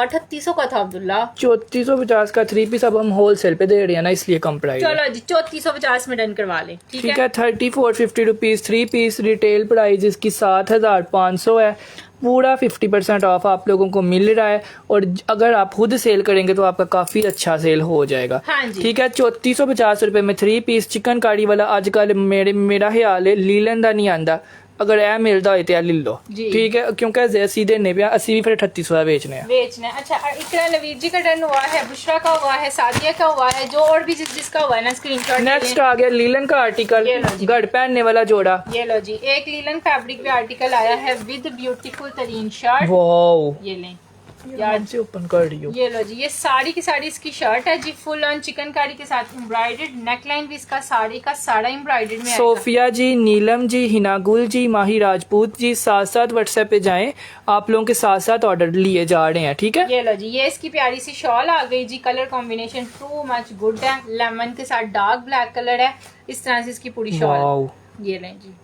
B: 3800 का था अब्दुल्ला,
A: 3450 का 3 पीस। अब हम होलसेल पे दे रहे हैं ना, इसलिए कम प्राइस।
B: चलो जी 3450 में डन करवा लें, ठीक है।
A: 3450 रुपीज 3 पीस। रिटेल प्राइस इसकी 7500 है। पूरा 50% ऑफ आप लोगों को मिल रहा है, और अगर आप खुद सेल करेंगे तो आपका काफी अच्छा सेल हो जाएगा।
B: हाँ जी।
A: ठीक है, 3450 रुपए में 3 पीस चिकनकारी वाला। आजकल मेरा ख्याल है लीलन दा नहीं आंदा, अगर ए मिलता हो तो ले लो,
B: जी।
A: ठीक है, क्योंकि सीधे ने पिया असी भी फिर 3800 बेचने हैं।
B: अच्छा, इकरा नवीद जी का डन हुआ है, बुशरा का हुआ है, सादिया का हुआ है, जो और भी जिसका हुआ है ना स्क्रीनशॉट।
A: नेक्स्ट आ गया लीलन का आर्टिकल, गढ़ पहनने वाला जोड़ा।
B: ये लो जी, एक लीलन फैब्रिक पे आर्टिकल आया है विद ब्यूटीफुल तरीन शर्ट।
A: वाओ,
B: ये लें
A: यार से ओपन कर रही हो।
B: ये लो जी, ये साड़ी की साड़ी इसकी शर्ट है जी, फुल ऑन चिकनकारी के साथ एम्ब्रॉयडर्ड। नेकलाइन भी इसका साड़ी का सारा एम्ब्रॉयडर्ड में आएगा।
A: सोफिया जी, नीलम जी, हिनागुल जी, माही राजपूत जी, साथ साथ व्हाट्सएप पे जाएं, आप लोगों के साथ साथ ऑर्डर लिए जा रहे हैं, ठीक है।
B: ये लो जी, ये इसकी प्यारी सी शॉल आ गई जी, colour combination too much good है, लेमन के साथ डार्क ब्लैक कलर है, इस तरह से इसकी पूरी शॉल। ये लें जी,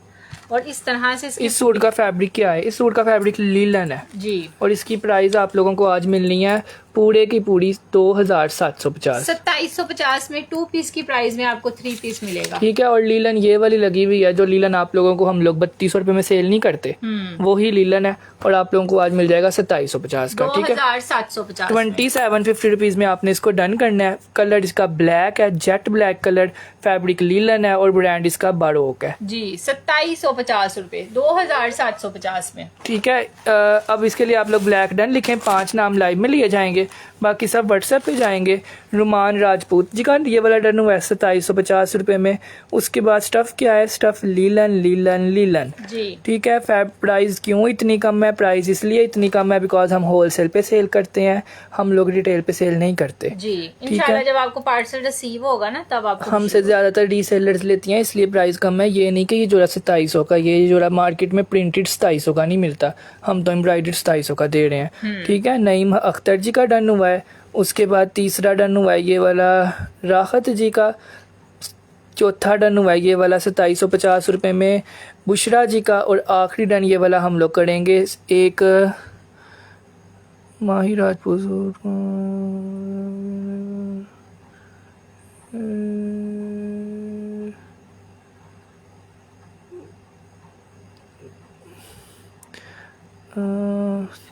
B: और इस तरह से
A: इस सूट का फैब्रिक क्या है? इस सूट का फैब्रिक लीलन है
B: जी,
A: और इसकी प्राइस आप लोगों को आज मिलनी है पूरे की पूरी 2750।
B: 2750 में 2 पीस की प्राइस में आपको 3 पीस मिलेगा,
A: ठीक है। और लीलन ये वाली लगी हुई है, जो लीलन आप लोगों को हम लोग 3200 रुपए में सेल नहीं करते, वो ही लीलन है, और आप लोगों को आज मिल जाएगा 2750 का, ठीक है।
B: 2750
A: 2750 रुपीज में आपने इसको डन करना है। कलर इसका ब्लैक है, jet black colour, fabric linen है, और ब्रांड इसका बारोक है
B: जी। 2750 रुपए 2750 में,
A: ठीक है। अब इसके लिए आप लोग ब्लैक डन लिखें, 5 नाम लाइव में लिए जाएंगे, बाकी सब व्हाट्सएप पे जाएंगे। रुमान राजपूत जी का ये वाला डन हुआ है 2750 रुपए में। उसके बाद स्टफ क्या है? स्टफ लीलन लीलन लीलन
B: जी,
A: ठीक है। फैब प्राइस क्यों इतनी कम है? प्राइस इसलिए इतनी कम है बिकॉज हम होलसेल पे सेल करते हैं, हम लोग रिटेल पे सेल नहीं करते
B: जी। इंशाल्लाह जब आपको पार्सल रिसीव होगा ना तब आपको
A: हमसे ज्यादातर रीसेलर्स लेती हैं, इसलिए प्राइस कम है। ये नहीं कि ये जोड़ा 2700 का, ये जोड़ा मार्केट में प्रिंटेड 2700 का नहीं मिलता, हम तो एम्ब्रॉयडर्ड 2700 का दे रहे हैं, ठीक है। नईम अख्तर जी का डन हुआ है। उसके बाद तीसरा डन हुआ है ये वाला राहत जी का। चौथा डन हुआ है ये वाला 2750 रुपए में बुशरा जी का। और आखिरी डन ये वाला हम लोग करेंगे एक माही राजपूत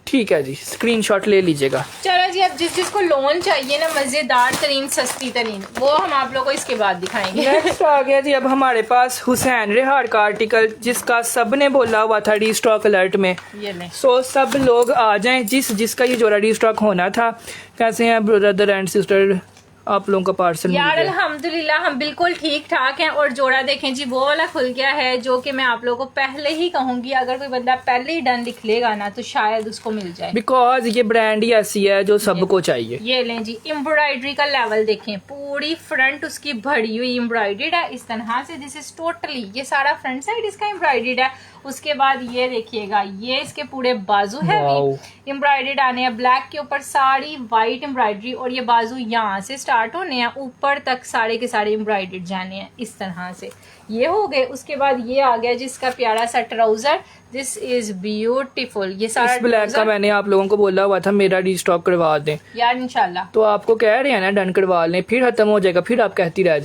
A: ठीक है जी, स्क्रीनशॉट ले लीजिएगा।
B: चलो जी, अब जिसको लोन चाहिए ना मजेदार तरीन सस्ती तरीन, वो हम आप लोगों को इसके बाद दिखाएंगे।
A: नेक्स्ट आ गया जी अब हमारे पास हुसैन रेहार का आर्टिकल, जिसका सबने बोला हुआ था रीस्टॉक अलर्ट में।
B: ये लें,
A: सो सब लोग आ जाएं जिसका ये जोड़ा रीस्टॉक होना था। कैसे हैं ब्रदर एंड सिस्टर, आप लोगों का पार्सल
B: यार अल्हम्दुलिल्लाह हम बिल्कुल ठीक ठाक हैं। और जोड़ा देखें जी, वो वाला खुल गया है जो कि मैं आप लोगों को पहले ही कहूंगी, अगर कोई बंदा पहले ही डन लिख लेगा ना तो शायद उसको मिल जाए,
A: बिकॉज ये ब्रांड ही ऐसी है जो सबको चाहिए।
B: ये लें जी, एम्ब्रॉयडरी का लेवल देखें, पूरी फ्रंट उसकी भरी हुई एम्ब्रॉयडर्ड है इस तरह से। दिस इज टोटली, ये सारा फ्रंट साइड इसका एम्ब्रॉयडर्ड है। उसके बाद ये देखिएगा, ये इसके पूरे बाजू है एम्ब्रॉयडर्ड आने हैं, ब्लैक के ऊपर सारी वाइट एम्ब्रॉयडरी, और ये बाजू यहाँ से स्टार्ट होने हैं, ऊपर तक सारे के सारे एम्ब्रॉयडर्ड जाने हैं इस तरह से। ये हो गए। उसके बाद ये आ गया जिसका प्यारा सा ट्राउजर, दिस इज ब्यूटीफुल। ये सारा
A: इस ब्लैक का मैंने आप लोगों को बोला हुआ था मेरा रीस्टॉक करवा दें
B: यार इंशाल्लाह,
A: तो आपको कह रहे हैं ना डन करवा लें, फिर खत्म हो जाएगा, फिर आप कहती रह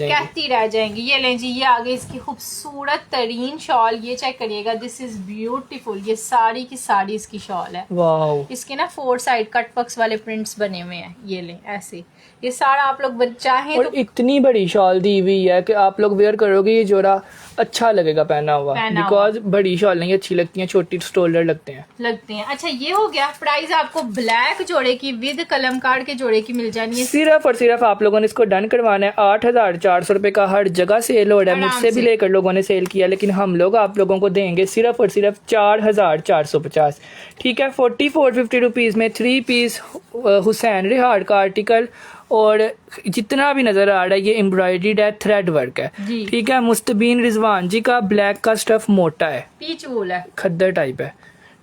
A: जाएंगी।
B: ये लें जी, ये आगे इसकी खूबसूरत तरीन शॉल, ये चेक करिएगा, दिस इज ब्यूटीफुल। ये साड़ी की साड़ी इसकी शॉल है,
A: वाओ।
B: इसके ना 4 साइड कट वर्क्स वाले प्रिंट्स बने हुए हैं। ये लें ऐसे, ये सारा आप लोग चाहें
A: और
B: तो
A: इतनी बड़ी शॉल दी हुई है कि आप लोग वेयर करोगे ये जोड़ा अच्छा लगेगा पहना हुआ, बिकॉज बड़ी शॉल नहीं अच्छी लगती हैं, छोटी स्टोलर लगते हैं।
B: अच्छा ये हो गया। प्राइस आपको ब्लैक जोड़े की विद कलमकार के जोड़े की मिल जानी है।
A: सिर्फ और सिर्फ आप लोगों ने इसको डन करवाना है। 8400 रुपए का हर जगह सेल हो रहा है, मुझसे भी लेकर लोगों ने सेल किया, लेकिन हम लोग आप लोगों को देंगे सिर्फ और सिर्फ 4450, ठीक है। 4450 रुपीज में 3 पीस हुसैन रेहार का आर्टिकल, और जितना भी नजर आ रहा है ये एम्ब्रॉयडर्ड है, थ्रेड वर्क है, ठीक है। मुस्तबीन रिजवान जी का ब्लैक का स्टफ मोटा है,
B: पीच वूल है,
A: खद्दर टाइप है,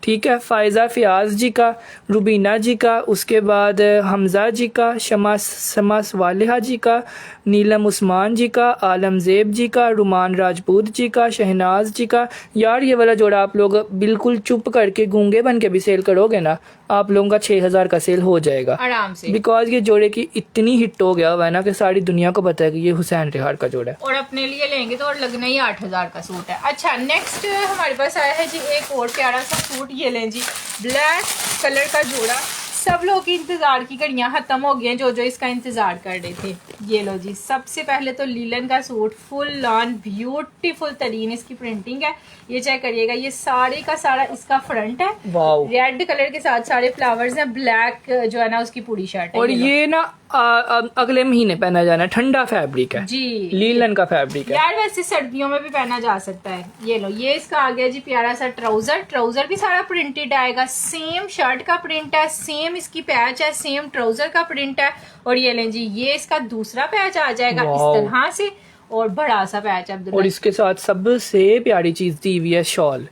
A: ठीक है, फ़ायज़ा फ़ियाज़ जी का, रुबीना जी का, उसके बाद हमज़ा जी का, शमास वालिहा जी का, नीलम उस्मान जी का, आलमज़ेब जी का, रुमान राजपूत जी का, शहनाज जी का। यार ये वाला जोड़ा आप लोग बिल्कुल चुप करके गूंगे बन के भी सेल करोगे ना, आप लोगों का 6000 का सेल हो जाएगा
B: आराम से।
A: बिकॉज ये जोड़े की इतनी हिट हो गया हुआ है ना कि सारी दुनिया को पता है कि ये हुसैन रिहार का जोड़ा है।
B: और अपने लिए लेंगे तो और लगना ही 8000 का सूट है। अच्छा, नेक्स्ट हमारे पास आया है जी एक और प्यारा सा सूट। ये लें जी, ब्लैक कलर का जोड़ा। सब लोग की इंतजार की घड़ियां खत्म हो गई हैं, जो इसका इंतजार कर रहे थे। ये लो जी, सबसे पहले तो लीलन का सूट, फुल ऑन ब्यूटीफुल तरीन इसकी प्रिंटिंग है। ये चेक करिएगा, ये सारे का सारा इसका फ्रंट है, रेड कलर के साथ सारे फ्लावर्स हैं, ब्लैक जो है ना उसकी पूरी शर्ट है।
A: और ये ना अगले महीने पहना जाना, ठंडा फैब्रिक है
B: जी,
A: लीलन का फैब्रिक है
B: यार। वैसे सर्दियों में भी पहना जा सकता है। ये लो, ये इसका आ गया जी प्यारा सा ट्राउजर। ट्राउजर भी सारा प्रिंटेड आएगा, सेम शर्ट का प्रिंट है, सेम इसकी पैच है, सेम ट्राउजर का प्रिंट है। और ये लें जी, ये इसका दूसरा पैच आ जाएगा इस तरह से, और बड़ा सा पैच है।
A: और इसके साथ सबसे प्यारी चीज दी हुई है शॉल।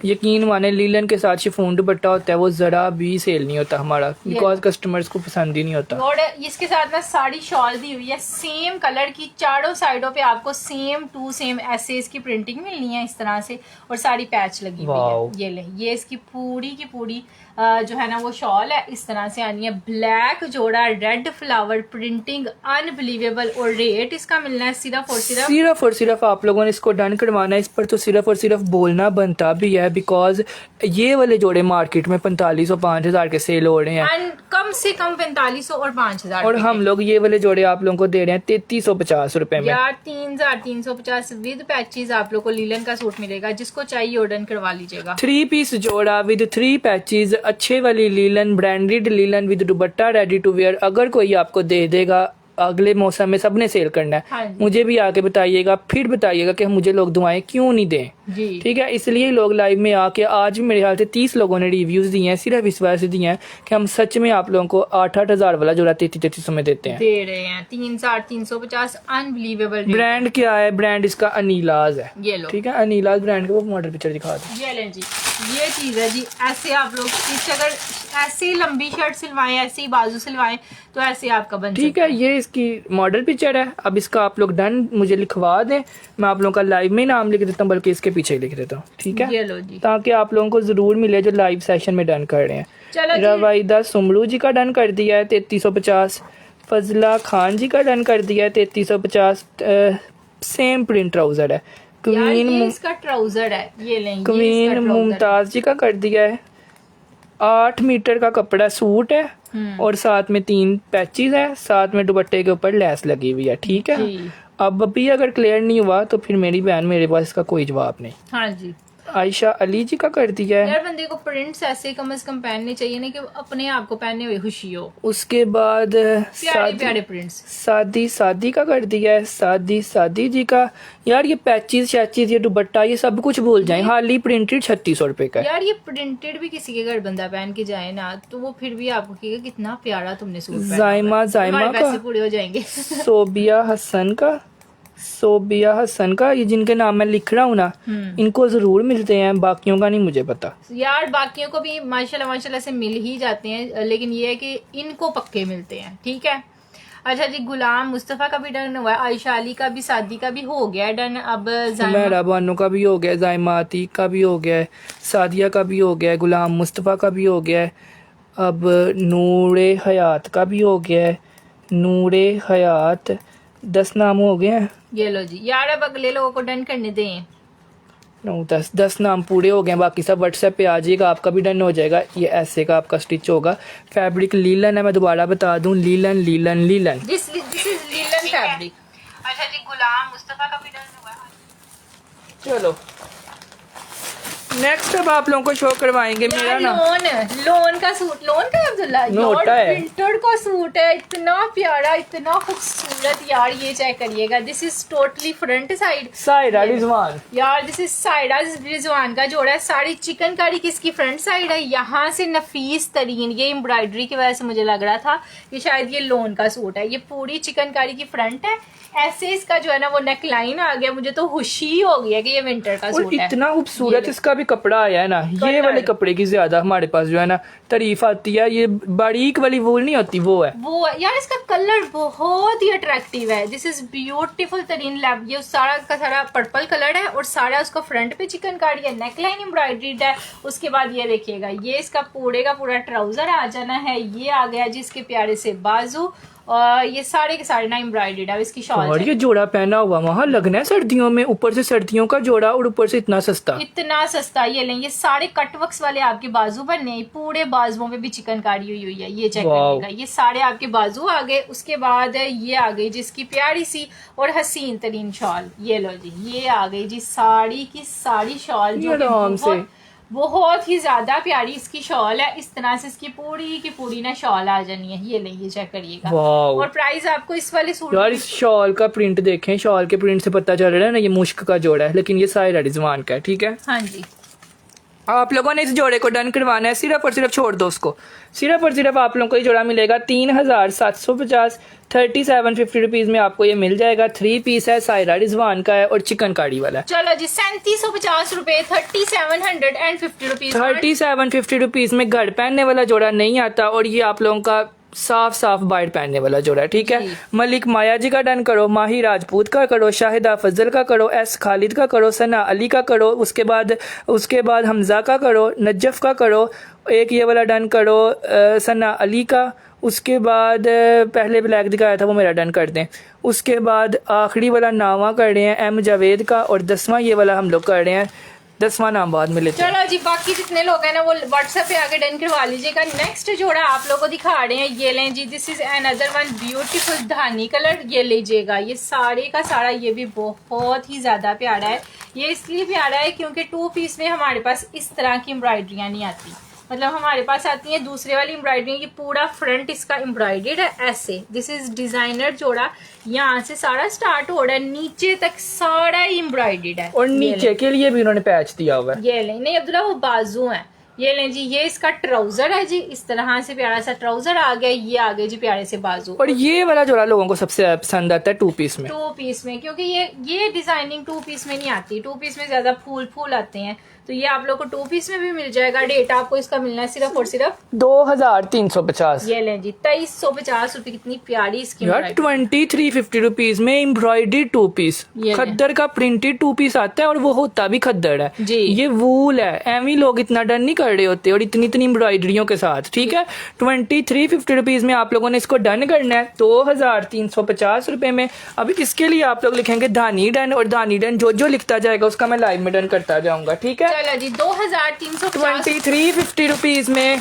A: यकीन माने लीलन के साथ शिफॉन दुपट्टा होता है वो जरा भी सेल नहीं होता हमारा, बिकॉज कस्टमर्स को पसंद ही नहीं होता।
B: और इसके साथ ना साड़ी शॉल दी हुई है सेम कलर की, चारों साइडों पे आपको सेम टू सेम ऐसे इसकी प्रिंटिंग मिलनी है इस तरह से, और साड़ी पैच लगी हुई है। ये ले, ये इसकी पूरी की पूरी जो है ना वो शॉल है, इस तरह से आनी है। ब्लैक जोड़ा, रेड फ्लावर प्रिंटिंग, अनबिलीवेबल। और रेट इसका मिलना है सिर्फ और
A: सिर्फ आप लोगों ने इसको डन करवाना है। इस पर तो सिर्फ और सिर्फ बोलना बनता भी है, बिकॉज ये वाले जोड़े मार्केट में 4500 5000 के सेल हो रहे हैं,
B: कम से कम 4500 और 5000।
A: और हम लोग ये वाले जोड़े आप लोगों को दे रहे हैं 3350 रुपए में।
B: यार 3350 विद पैचेस आप लोग को लीलन का सूट मिलेगा। जिसको चाहिए ऑर्डर करवा लीजिएगा।
A: 3 पीस जोड़ा विद 3 पैचेस, अच्छे वाली linen, branded linen with dupatta ready to wear. अगर कोई आपको दे देगा, अगले मौसम में सबने सेल करना है।
B: हाँ,
A: मुझे भी आके बताइएगा, फिर बताइएगा कि मुझे लोग दुआएं क्यों नहीं दें। ठीक है, इसलिए लोग लाइव में आके, आज भी मेरे ख्याल से 30 लोगों ने रिव्यूज दिए हैं, सिर्फ इस वजह से दिए हैं कि हम सच में आप लोगों को 8-8 वाला जोड़ा 3300 में देते हैं,
B: दे रहे हैं। 3,350 अनबिलीवेबल।
A: ब्रांड क्या है? ब्रांड इसका अनीलाज है।
B: ये लो,
A: ठीक है, अनीलाज ब्रांड का वो मॉडल पिक्चर दिखा दो।
B: ये लें जी, ये चीज है जी। ऐसे आप लोग इस, अगर ऐसी लंबी शर्ट सिलवाएं, ऐसे ही बाजू सिलवाएं, तो ऐसे आपका बन
A: ठीक है। ये इसकी मॉडल पिक्चर है। अब इसका आप लोग डन मुझे लिखवा दें, मैं आप लोगों का लाइव में नाम लिख देता हूँ, बल्कि इसके पीछे लिख देता हूँ। ठीक है,
B: ये लो जी,
A: ताकि आप लोगों को जरूर मिले जो लाइव सेशन में डन कर रहे हैं।
B: चलो,
A: रवाइदा सुमरू जी का डन कर दिया है 3350। फजला खान जी का डन कर दिया है 3350। सेम प्रिंट ट्राउजर है।
B: इसका ट्राउजर है। ये लें,
A: क्वीन मुमताज जी का कर दिया है। 8 मीटर का कपड़ा सूट है, और साथ में 3 पैचेस है, साथ में दुपट्टे के ऊपर लेस लगी हुई है। ठीक है, अब भी अगर क्लियर नहीं हुआ तो फिर मेरी बहन, मेरे पास इसका कोई जवाब नहीं।
B: हाँ जी,
A: आयशा अली जी का कर दिया है।
B: यार बंदे को प्रिंट्स ऐसे कम से कम पहनने चाहिए ना, कि अपने आप को पहनने हुए खुशी हो।
A: उसके बाद
B: प्यारे प्रिंट्स।
A: सादी का कर दिया है। सादी जी का। यार ये पैचेस शैचेस, ये दुपट्टा, ये सब कुछ भूल जाए, हाली प्रिंटेड 3600 रुपए का।
B: यार ये प्रिंटेड भी किसी के घर बंदा पहन के जाए ना, तो वो फिर भी आपको कहेगा कितना प्यारा तुमने सूट पहना।
A: जायमा का,
B: पैसे पूरे हो जाएंगे।
A: सोबिया हसन का, ये जिनके नाम मैं लिख रहा हूँ ना, इनको जरूर मिलते हैं, बाकियों का नहीं मुझे पता।
B: यार बाकियों को भी माशाल्लाह से मिल ही जाते हैं, लेकिन ये है कि इनको पक्के मिलते हैं। ठीक है। अच्छा जी, गुलाम मुस्तफ़ा का भी डन हुआ है, आयशा अली का भी, सादी का भी हो गया डन। अब
A: मेरा बानो का भी हो गया, जायमा अतीक का भी हो गया है, सादिया का भी हो गया है, गुलाम मुस्तफ़ा का भी हो गया है। अब नूरे हयात का भी हो गया है। नूरे हयात 10 नाम हो गए हैं।
B: ये लो जी, यार अब अगले लोगों को डन करने दें।
A: 10 नाम पूरे हो गए। बाकी सब व्हाट्सएप पे आ जाएगा, आपका भी डन हो जाएगा। ये ऐसे का आपका स्टिच होगा। फैब्रिक लीलन है, मैं दोबारा बता दूं, linen.
B: This is linen fabric. अच्छा जी, गुलाम मुस्तफ़ा का भी डन हुआ है।
A: चलो नेक्स्ट अब आप लोगों को शो करवाएंगे मेरा ना
B: लोन का सूट। लोन का अब्दुल्ला प्रिंटेड का सूट है, इतना प्यारा, इतना खूबसूरत। यार ये चेक करिएगा, this is totally front side
A: Rizwan.
B: यार दिस इज साइडा रिजवान का जोड़ा है। साड़ी चिकनकारी किसकी फ्रंट साइड है, यहाँ से नफीस तरीन। ये एम्ब्रॉयडरी की वजह से मुझे लग रहा था कि शायद ये लोन का सूट है। ये पूरी चिकनकारी की फ्रंट है, ऐसे इसका जो है ना वो नेक लाइन आ गया, मुझे तो खुशी हो गई है कि ये विंटर का
A: और
B: सूट है।
A: इतना खूबसूरत इसका भी कपड़ा आया है ना, ये
B: कलर।
A: वाले कपड़े की ज्यादा हमारे पास जो है ना तारीफ आती है। ये बारीक वाली वूल नहीं होती, वो है।
B: वो यार इसका कलर बहुत ही अट्रैक्टिव है। दिस इज ब्यूटीफुल तरीन लैब। ये सारा का सारा पर्पल कलर है और सारा उसका फ्रंट पे चिकनकारी है, नेकलाइन एम्ब्रॉयडरीड है। उसके बाद ये देखिएगा, ये इसका पूरे का पूरा ट्राउजर आ जाना है। ये आ गया जिसके प्यारे से बाजू, और ये सारे के सारे ना एम्ब्रॉयडर्ड है। इसकी शॉल
A: और ये जोड़ा पहना हुआ वहाँ लगना है सर्दियों में, ऊपर से सर्दियों का जोड़ा और ऊपर से इतना सस्ता।
B: इतना सस्ता। ये लें, ये सारे कटवर्क्स वाले आपके बाजू बनने हैं, पूरे बाजुओं पे भी चिकनकारी हुई हुई है। ये चेक करिएगा, ये सारे आपके बाजू आ गए। उसके बाद ये आ गई जिसकी प्यारी सी और हसीन तरीन शॉल। ये लो जी, ये आ गई जी साड़ी की साड़ी शॉल, जो कि बहुत ही ज्यादा प्यारी इसकी शॉल है। इस तरह से इसकी पूरी की पूरी ना शॉल आ जानी है। ये लेंगे, चेक करिएगा। और प्राइस आपको इस वाले सूट
A: यार इस शॉल का प्रिंट देखें, शॉल के प्रिंट से पता चल रहा है ना ये मुश्क का जोड़ा है, लेकिन ये साइरा रिजवान का है। ठीक है,
B: हाँ जी।
A: आप लोगों ने इस जोड़े को डन करवाना है, सिर्फ और सिर्फ छोड़ दो उसको। सिर्फ और सिर्फ आप लोगों को ये जोड़ा मिलेगा 3750, 3750 रुपीज में आपको ये मिल जाएगा। 3 पीस है, सायरा रिजवान का है और चिकनकारी वाला है।
B: चलो जी, 3750 रुपए, 3750 रुपीज।
A: 3750 रुपीज में घर पहनने वाला जोड़ा नहीं आता, और ये आप लोगों का साफ साफ बाहर पहनने वाला जोड़ा है। ठीक है, मलिक माया जी का डन करो, माही राजपूत का करो, शाहिदा फजल का करो, एस खालिद का करो, सना अली का करो, उसके बाद हमजा का करो, नजफ का करो, एक ये वाला डन करो सना अली का। उसके बाद पहले ब्लैक दिखाया था वो मेरा डन कर दें। उसके बाद आखिरी वाला नामा कर रहे हैं एम जावेद का, और 10वां ये वाला हम लोग कर रहे हैं, 10वां नाम बाद में लेते हैं।
B: चलो जी, बाकी जितने लोग हैं ना वो व्हाट्सएप पे आके डन करवा लीजिएगा। नेक्स्ट जोड़ा आप लोगों को दिखा रहे हैं, ये लें जी, this is another one beautiful धानी कलर। ये लीजिएगा, ये सारे का सारा ये भी बहुत ही ज्यादा प्यारा है। ये इसलिए प्यारा है क्योंकि 2 पीस में हमारे पास इस तरह की एम्ब्रॉयडरियां नहीं आती। मतलब हमारे पास आती है दूसरे वाली एम्ब्रॉयडरी, ये पूरा फ्रंट इसका एम्ब्रॉयडर्ड है ऐसे। दिस इज डिजाइनर जोड़ा, यहाँ से सारा स्टार्ट हो रहा है, नीचे तक सारा एम्ब्रॉयडर्ड है।
A: और नीचे के लिए भी उन्होंने पैच दिया हुआ है।
B: ये लें, नहीं अब्दुल्ला वो बाजू है। ये लें जी, ये इसका ट्राउजर है जी, इस तरह से प्यारा सा ट्राउजर आ गया। ये आ गए जी प्यारे से बाजू।
A: और ये वाला जोड़ा लोगों को सबसे पसंद आता है 2 पीस में।
B: 2 पीस में, क्योंकि ये डिजाइनिंग 2 पीस में नहीं आती। 2 पीस में ज्यादा फूल आते हैं, तो ये आप लोग को 2 पीस में भी मिल जाएगा। डेट आपको इसका मिलना है सिर्फ और सिर्फ
A: 2350।
B: ये लें जी, 2350 रुपए। कितनी प्यारी इसकी
A: यार 2350 रुपीज में एम्ब्रॉयडरी 2 पीस, खद्दर का प्रिंटेड 2 पीस आता है, और वो होता भी खद्दर है
B: जी।
A: ये वूल है, एवं लोग इतना डन नहीं कर रहे होते, और इतनी इतनी एम्ब्रॉयडरियों के साथ। ठीक है, 2350 रुपीज में आप लोगों ने इसको डन करना है 2350 रुपए में। अब इसके लिए आप लोग लिखेंगे धानी डन, और धानी डन जो लिखता जाएगा उसका मैं लाइव में डन करता जाऊंगा। ठीक है,
B: चलो जी, 2350
A: 2350 रुपीज में।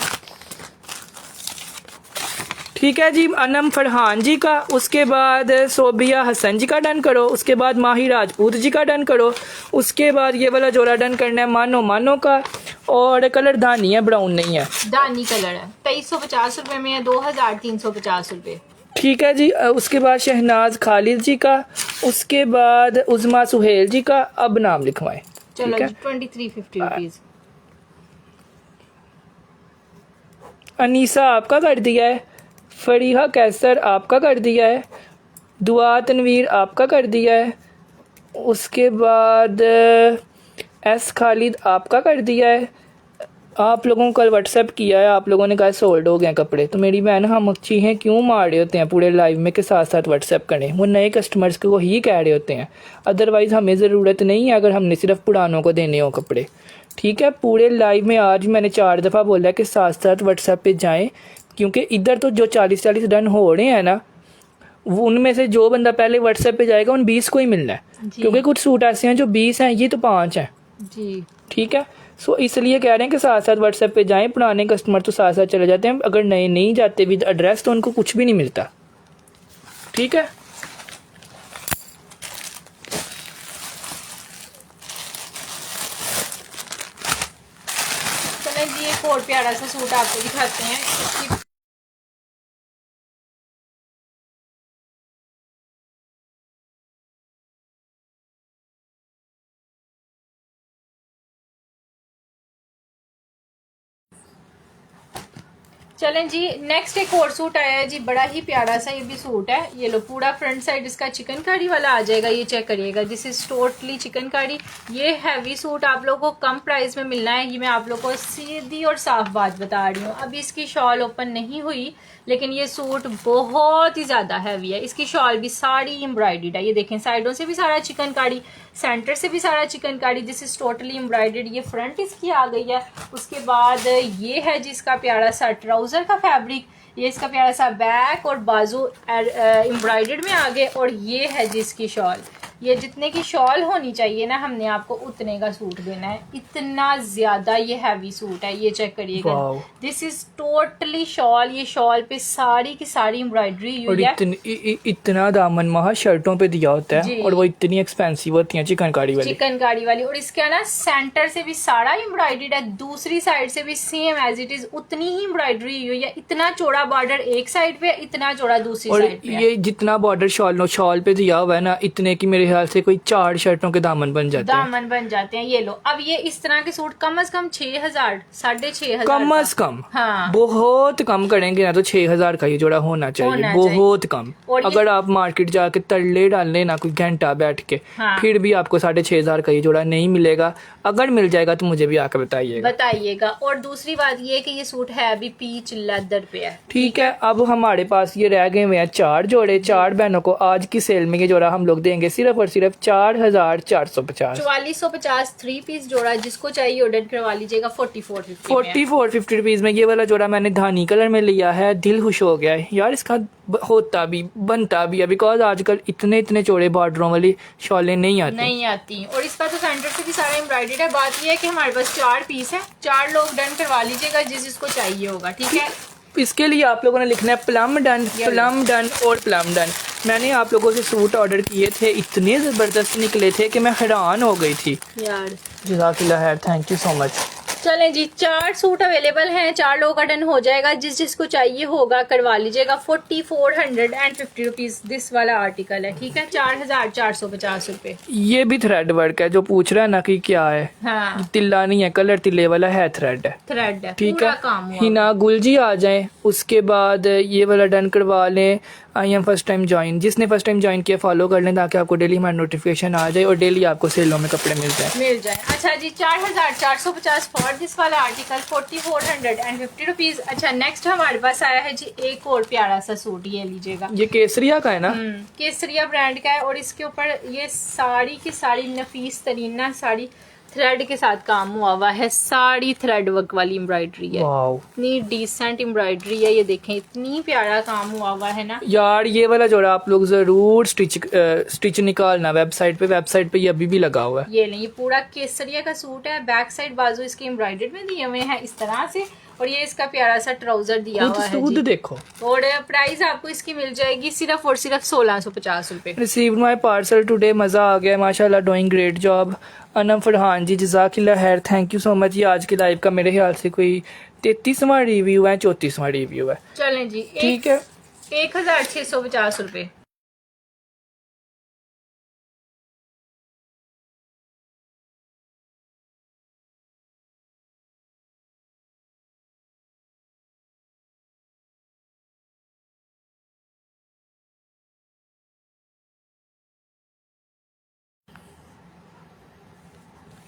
A: ठीक है जी, अनम फरहान जी का, उसके बाद सोबिया हसन जी का डन करो, उसके बाद माही राजपूत जी का डन करो, उसके बाद ये वाला जोड़ा डन करना है मानो का, और कलर धानी है, ब्राउन नहीं है,
B: धानी कलर है। 2350 रुपए में है, 2350 रुपए।
A: ठीक है जी, उसके बाद शहनाज खालिद जी का, उसके बाद उज़मा सुहेल जी का। अब नाम लिखवाएं।
B: चलो जी, 2350 रुपीज।
A: अनीसा आपका कर दिया है, फरीहा कैसर आपका कर दिया है, दुआ तनवीर आपका कर दिया है, उसके बाद एस खालिद आपका कर दिया है। आप लोगों को कल व्हाट्सएप किया है, आप लोगों ने कहा सोल्ड हो गए कपड़े, तो मेरी बहन हम अच्छी हैं क्यों मार रहे होते हैं पूरे लाइव में के साथ साथ व्हाट्सएप करें। वो नए कस्टमर्स को ही कह रहे होते हैं, अदरवाइज़ हमें ज़रूरत नहीं है अगर हमने सिर्फ पुरानों को देने हो कपड़े। ठीक है, पूरे लाइव में आज मैंने 4 दफ़ा बोला है कि साथ साथ व्हाट्सएप पे जाएं, क्योंकि इधर तो जो 40 डन हो रहे हैं ना, उनमें से जो बंदा पहले व्हाट्सएप पे जाएगा उन 20 को ही मिलना है, क्योंकि कुछ सूट ऐसे हैं जो 20 हैं, ये तो 5 हैं
B: जी। ठीक है,
A: सो इसलिए कह रहे हैं कि साथ साथ व्हाट्सएप पे जाएं। पुराने कस्टमर तो साथ साथ चले जाते हैं, अगर नए नहीं जाते विद एड्रेस तो उनको कुछ भी नहीं मिलता। ठीक है,
B: चलें जी, एक और प्यारा सा सूट आपको दिखाते हैं। इसकी चलें जी, नेक्स्ट एक और सूट आया है जी, बड़ा ही प्यारा सा ये भी सूट है। ये लो पूरा फ्रंट साइड इसका चिकनकारी वाला आ जाएगा, ये चेक करिएगा, दिस इज टोटली चिकनकारी। ये हैवी सूट आप लोगों को कम प्राइस में मिलना है, ये मैं आप लोगों को सीधी और साफ बात बता रही हूँ। अभी इसकी शॉल ओपन नहीं हुई, लेकिन ये सूट बहुत ही ज्यादा हैवी है। इसकी शॉल भी सारी एम्ब्रॉयडर्ड है, ये देखें साइडों से भी सारा चिकनकारी, सेंटर से भी सारा chikankari, this is totally embroidered. ये फ्रंट इसकी आ गई है। उसके बाद ये है जिसका प्यारा सा ट्राउजर का फैब्रिक, ये इसका प्यारा सा बैक और बाजू एम्ब्रॉयडर्ड में आ गए, और ये है जिसकी शॉल। ये जितने की शॉल होनी चाहिए ना, हमने आपको उतने का सूट देना है। इतना ज्यादा ये हैवी सूट है, ये चेक करिएगा, दिस इज टोटली शॉल। ये शॉल पे सारी की सारी एम्ब्रॉयडरी हुई है।
A: इतना दामन महा शर्टों पे दिया होता है, और वो इतनी एक्सपेंसिव होती है चिकनकारी वाली। और
B: इसका ना सेंटर से भी सारा एम्ब्रॉयडर्ड है, दूसरी साइड से भी सेम एज इट इज उतनी ही एम्ब्रॉयडरी हुई है। इतना चौड़ा बॉर्डर एक साइड पे, इतना चौड़ा दूसरी साइड पे।
A: ये जितना बॉर्डर शॉल पे दिया हुआ है ना, इतने की मेरे ख्याल से कोई 4 शर्टों के दामन बन जाते हैं। ये लो, अब ये इस तरह के सूट कम से कम 6,000 6,500 कम से कम,
B: हाँ
A: बहुत कम करेंगे ना तो 6,000 का ये जोड़ा होना चाहिए, बहुत कम। अगर आप मार्केट जाके तरले डालने ना कोई घंटा बैठ के,
B: हाँ।
A: फिर भी आपको 6,500 का ये जोड़ा नहीं मिलेगा। अगर मिल जाएगा तो मुझे भी आकर बताइएगा।
B: और दूसरी बात ये कि ये सूट है अभी पीच लेदर पे है,
A: ठीक है। अब हमारे पास ये रह गए हुए हैं 4 जोड़े। 4 बहनों को आज की सेल में ये जोड़ा हम लोग देंगे सिर्फ और सिर्फ 4,450
B: 4450 3 पीस जोड़ा। जिसको चाहिए ऑर्डर करवा लीजिएगा
A: 4450 रुपीज में। ये वाला जोड़ा मैंने धानी कलर में लिया है, दिल खुश हो गया है यार। इसका होता भी बनता भी है, बिकॉज आजकल इतने चौड़े बॉर्डरों वाली शॉलें नहीं आती।
B: और इसका तो सेंटर से भी सारा एम्ब्रॉयडर्ड है। बात ये है कि हमारे पास 4 पीस है, 4 लोग डन करवा लीजिएगा जिसको चाहिए होगा, ठीक है।
A: इसके लिए आप लोगों ने लिखना है प्लम डन, प्लम डन और प्लम डन। मैंने आप लोगों से सूट ऑर्डर किए थे, इतने ज़बरदस्त निकले थे कि मैं हैरान हो गई थी
B: यार।
A: जज़ाकिल्लाह खैर, थैंक यू सो मच।
B: चलें जी, 4 सूट अवेलेबल हैं, 4 लोगों का डन हो जाएगा। जिसको चाहिए होगा करवा लीजिएगा। 4450 रुपीज दिस वाला आर्टिकल है, ठीक है। 4,450 रुपए।
A: ये भी थ्रेड वर्क है, जो पूछ रहा है ना कि क्या है,
B: हाँ।
A: तिल्ला नहीं है, कलर तिल्ले वाला है, थ्रेड है, ठीक है। हिना गुलजी आ जाए, उसके बाद ये वाला डन करवा लें। I am first time join, जिसने फर्स्ट टाइम ज्वाइन किया फॉलो कर लें ताकि आपको डेली हमारा नोटिफिकेशन आ जाए और डेली आपको सेलों में कपड़े मिल जाए।
B: अच्छा जी, 4,450 फॉर दिस वाला आर्टिकल 4450 रुपीज। अच्छा, नेक्स्ट हमारे पास आया है जी एक और प्यारा सा सूट, ये लीजिएगा।
A: ये केसरिया का है ना?
B: केसरिया ब्रांड का है, और इसके ऊपर ये साड़ी की साड़ी नफीस तरीन ना साड़ी थ्रेड के साथ काम हुआ हुआ है, साड़ी थ्रेड वर्क वाली एम्ब्रॉयडरी है। इतनी डिसेंट एम्ब्रॉयडरी है, ये देखें इतनी प्यारा काम हुआ हुआ है ना
A: यार। ये वाला जोड़ा आप लोग जरूर स्टिच निकालना वेबसाइट पे ये अभी भी लगा हुआ है।
B: ये नहीं, ये पूरा केसरिया का सूट है, बैक साइड बाजू इसके एम्ब्रॉयडर्ड में दिए हुए हैं इस तरह से, और ये इसका प्यारा सा ट्राउजर दिया हुआ है जी।
A: देखो,
B: और प्राइस आपको इसकी मिल जाएगी सिर्फ और सिर्फ 1650 रुपए।
A: रिसीव माई पार्सल टुडे, मजा आ गया माशाल्लाह, doing great job. Anam Farhan ji, जज़ाकिल्लाह खैर, थैंक यू सो मच। ये आज की लाइव का मेरे ख्याल से कोई 33वां रिव्यू है, 34वां रिव्यू है।
B: चलें जी,
A: ठीक है।
B: 1650 रुपए।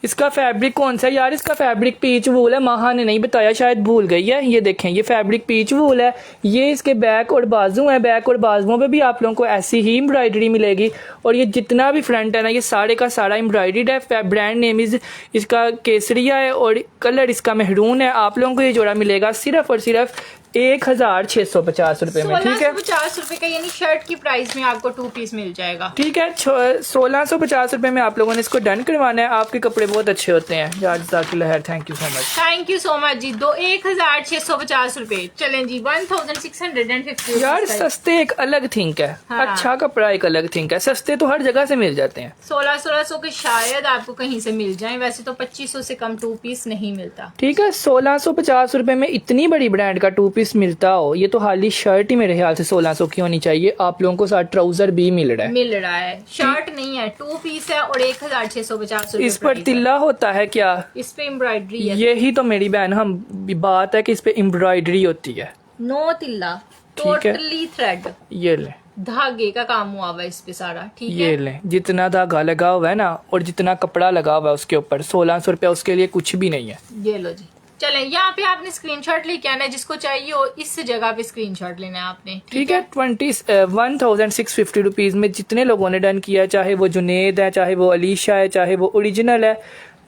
A: इसका फैब्रिक कौन सा है यार? इसका फैब्रिक पीच वूल है, माहा ने नहीं बताया, शायद भूल गई है। ये देखें, ये फैब्रिक पीच वूल है। ये इसके बैक और बाजू है, बैक और बाजुओं पे भी आप लोगों को ऐसी ही एम्ब्रॉयडरी मिलेगी। और ये जितना भी फ्रंट है ना, ये सारे का सारा एम्ब्रॉयडर्ड है। ब्रांड नेम इज इसका केसरिया है और कलर इसका मेहरून है। आप लोगों को ये जोड़ा मिलेगा सिर्फ और सिर्फ 1,650 रुपए में, ठीक है।
B: 1650 रुपए का, यानी शर्ट की प्राइस में आपको 2 पीस मिल जाएगा,
A: ठीक है। 1650 रुपए में आप लोगों ने इसको डन करवाना है। आपके कपड़े बहुत अच्छे होते हैं यार, जज़ाकिल्लाह खैर, thank you so much.
B: Thank you so much ji. 1,650 रुपए। चलें जी, 1,650
A: यार। सस्ते एक अलग थिंक है,
B: हाँ।
A: अच्छा कपड़ा एक अलग थिंक है। सस्ते तो हर जगह से मिल जाते हैं।
B: 1600 के शायद आपको कहीं से मिल जाए, वैसे तो 2500 से कम 2 पीस नहीं मिलता,
A: ठीक है। 1650 रुपए में इतनी बड़ी ब्रांड का 2 पीस मिलता हो, ये तो हाली शर्ट ही मेरे ख्याल से 1600 की होनी चाहिए। आप लोगों को साथ ट्राउजर भी मिल रहा है।
B: शर्ट नहीं है, 2 पीस है और 1,650 रुपए।
A: इस पर तिल्ला होता है क्या?
B: इस पे एम्ब्रॉयडरी है।
A: यही तो मेरी बहन हम बात है कि इस पे एम्ब्रॉयडरी होती है।
B: नो तिल्ला,
A: ठीक है।
B: टोटली थ्रेड,
A: ये ले,
B: धागे का काम हुआ हुआ है इस पे सारा, ठीक
A: ये
B: है।
A: ले, जितना धागा लगा हुआ है ना और जितना कपड़ा लगा हुआ है उसके ऊपर 1600 रुपया उसके लिए कुछ भी नहीं है।
B: ये लो जी, चले यहाँ पे आपने स्क्रीनशॉट लेके आना है, जिसको चाहिए हो इस जगह पे स्क्रीनशॉट लेना है आपने,
A: ठीक है। 1650 रुपीज में जितने लोगों ने डन किया, चाहे वो जुनेद है, चाहे वो अलीशा है, चाहे वो ओरिजिनल है,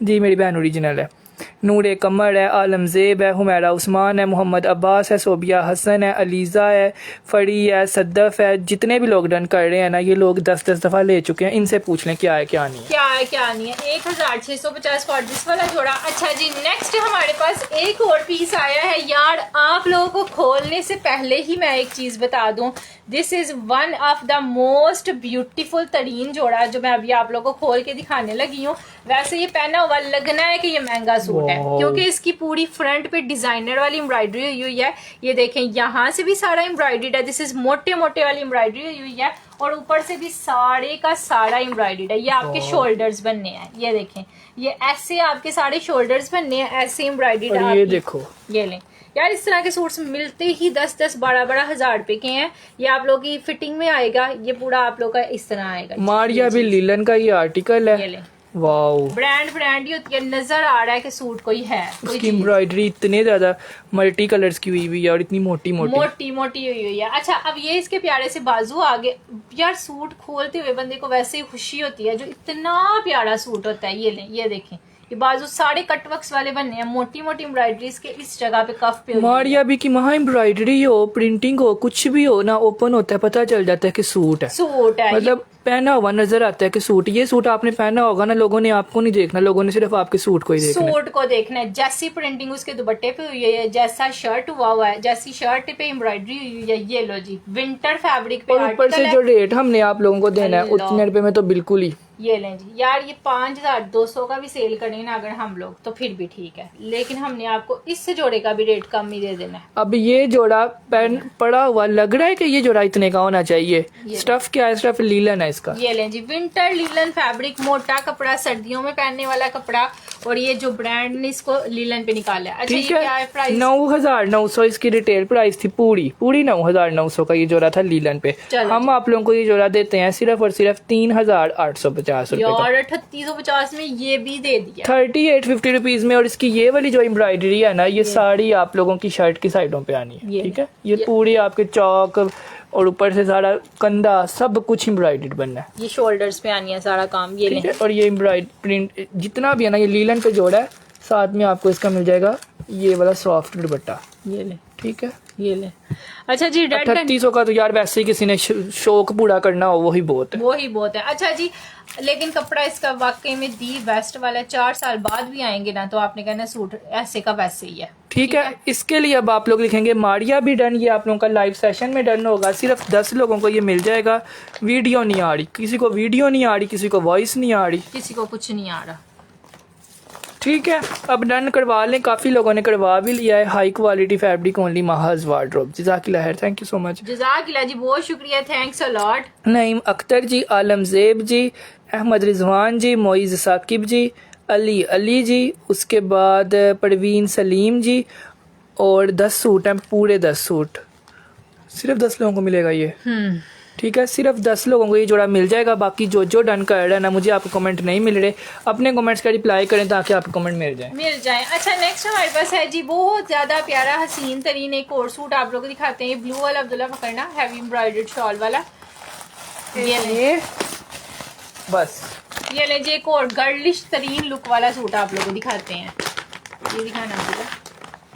A: जी मेरी बहन ओरिजिनल है, नूर कमर है, आलमजेब है, हुमैरा उस्मान है, मोहम्मद अब्बास है, सोबिया हसन है, अलीज़ा है, फड़ी है, सद्दफ है, जितने भी लोग डन कर रहे हैं ना, ये लोग 10-10 दफ़ा ले चुके हैं। इनसे पूछ लें क्या है क्या नहीं है,
B: क्या है क्या नहीं है। 1650 कॉर्डिस वाला जोड़ा। अच्छा जी, नेक्स्ट हमारे पास एक और पीस आया है यार। आप लोगों को खोलने से पहले ही मैं एक चीज बता दूं, this is one of the most beautiful तरीन जोड़ा जो मैं अभी आप लोगों को खोल के दिखाने लगी हूँ। वैसे ये पहना हुआ लगना है कि ये महंगा सूट है,
A: वाओ।
B: क्योंकि इसकी पूरी फ्रंट पे डिजाइनर वाली एम्ब्रॉयडरी हुई हुई है। ये देखें, यहाँ से भी सारा एम्ब्रॉयडर्ड है, दिस इज मोटे मोटे वाली एम्ब्रॉयडरी हुई हुई है, और ऊपर से भी सारे का सारा एम्ब्रॉयडर्ड है। ये आपके शोल्डर्स बनने हैं, ये देखें, ये ऐसे आपके सारे शोल्डर्स बनने हैं, ऐसे एम्ब्रॉयडर्ड।
A: और ये देखो,
B: ये लें यार, इस तरह के सूट्स मिलते ही 10-10 12-12 हजार रुपए के हैं। ये आप लोग की फिटिंग में आएगा, ये पूरा आप लोग का इस तरह आएगा।
A: मारिया भी लीलन का ये आर्टिकल
B: ये
A: है,
B: लें,
A: वाओ।
B: ब्रांड ही होती है, नजर आ रहा है कि सूट कोई है, कोई
A: उसकी
B: चीज।
A: एम्ब्रॉयडरी इतने ज्यादा मल्टी कलर्स की हुई हुई है और इतनी मोटी मोटी।
B: मोटी मोटी हुई हुई है। अच्छा, अब ये इसके प्यारे से बाजू आगे, यार सूट खोलते हुए बंदे को वैसे ही खुशी होती है, जो इतना प्यारा सूट होता है। ये लें, ये देखें, ये बाजू सारे कटवर्क्स वाले बनने हैं, मोटी मोटी एम्ब्रॉयडरीज के इस जगह पे कफ पे।
A: मारिया भी की वहाँ एम्ब्रॉयडरी हो, प्रिंटिंग हो, कुछ भी हो ना, ओपन होता है पता चल जाता है कि सूट है,
B: सूट है,
A: मतलब पहना हुआ नजर आता है कि सूट। ये सूट आपने पहना होगा ना, लोगों ने आपको नहीं देखना, लोगों ने सिर्फ आपके सूट को ही देखना है।
B: सूट को देखना है। जैसी प्रिंटिंग उसके दुपट्टे पे हुई है, जैसा शर्ट हुआ है, जैसी शर्ट पे एम्ब्रॉयडरी हुई है। ये लो जी, विंटर फैब्रिक पे
A: और ऊपर से
B: आर्टिकल
A: जो
B: है।
A: रेट हमने आप लोगों को देना है
B: अल्लाह।
A: उतने रुपए में तो बिल्कुल ही।
B: ये लें जी यार, ये 5200 का भी सेल करें ना अगर हम लोग, तो फिर भी ठीक है, लेकिन हमने आपको इस जोड़े का भी रेट कम ही दे देना है।
A: अब ये जोड़ा पहन पड़ा हुआ लग रहा है कि ये जोड़ा इतने का होना चाहिए। स्टफ क्या है? स्टफ लीलन है इसका।
B: ये लें जी, विंटर लीलन फैब्रिक, मोटा कपड़ा, सर्दियों में पहनने वाला कपड़ा, और ये जो ब्रांड ने इसको लीलन पे निकाला है। अच्छा, ये
A: ठीक
B: क्या है
A: है,
B: प्राइस?
A: 9,900 इसकी रिटेल प्राइस थी, पूरी 9,900 का ये जोड़ा था लीलन पे।
B: चलो
A: हम आप लोगों को ये जोड़ा देते हैं सिर्फ और सिर्फ 3,850 रुपए का।
B: यार 3850 में ये भी दे दिया,
A: 3850 रुपीज में। और इसकी ये वाली जो एम्ब्रॉयडरी है ना, ये सारी आप लोगों की शर्ट की साइडों पे आनी है, ठीक है। ये पूरी आपके चौक और ऊपर से सारा कंधा सब कुछ एम्ब्रॉयडर्ड बनना है,
B: ये शोल्डर्स पे आनी है सारा काम। ये
A: ठीक
B: लें,
A: है। और ये एम्ब्रॉयड प्रिंट जितना भी है ना, ये लीलन पे जोड़ा है, साथ में आपको इसका मिल जाएगा ये वाला सॉफ्ट दुपट्टा,
B: ये लें,
A: ठीक है।
B: ये लें। अच्छा जी, रेड
A: 3800 का तो यार वैसे ही किसी ने शौक पूरा करना हो वही बहुत है।
B: वो ही बहुत है। अच्छा जी, लेकिन कपड़ा इसका वाकई में दी बेस्ट वाला है। 4 साल बाद भी आएंगे ना तो आपने कहना सूट ऐसे का वैसे ही है,
A: ठीक है। इसके लिए अब आप लोग लिखेंगे मारिया भी डन, ये आप लोगों का लाइव सेशन में डन होगा। सिर्फ 10 लोगों को ये मिल जाएगा। वीडियो नहीं आ रही, किसी को वीडियो नहीं आ रही, किसी को वॉइस नहीं आ रही,
B: किसी को कुछ नहीं आ रहा।
A: ठीक है। अब डन करवा लें, काफी लोगों ने करवा भी लिया है। High quality fabric only Mahaz wardrobe. जज़ाकिल्लाह खैर, थैंक यू सो मच।
B: जज़ाकिल्लाह जी, बहुत शुक्रिया, thanks a lot.
A: Naeem Akhtar ji, Alamzeb ji, Ahmad Rizwan ji, Moiz Saqib ji, Ali ji, उसके बाद परवीन सलीम जी। और 10 सूट हैं, पूरे 10 सूट सिर्फ 10 लोगों को मिलेगा ये, ठीक है। सिर्फ 10 लोगों को ये जोड़ा मिल जाएगा। बाकी जो डन कर रहा है ना, मुझे आपको कमेंट नहीं मिल रहे, अपने कमेंट्स का रिप्लाई करें ताकि आपको कमेंट मिल जाए।
B: अच्छा, नेक्स्ट हमारे पास है जी बहुत ज्यादा प्यारा हसीन तरीन एक और सूट आप लोग को दिखाते हैं। ये ब्लू वाला अब्दुल्ला पकड़ना, हैवी एम्ब्रॉयडर्ड शॉल वाला। ये ले,
A: बस
B: ये ले जी, एक और गर्लिश तरीन लुक वाला सूट आप लोग को दिखाते हैं। ये दिखाना अब्दुल्ला।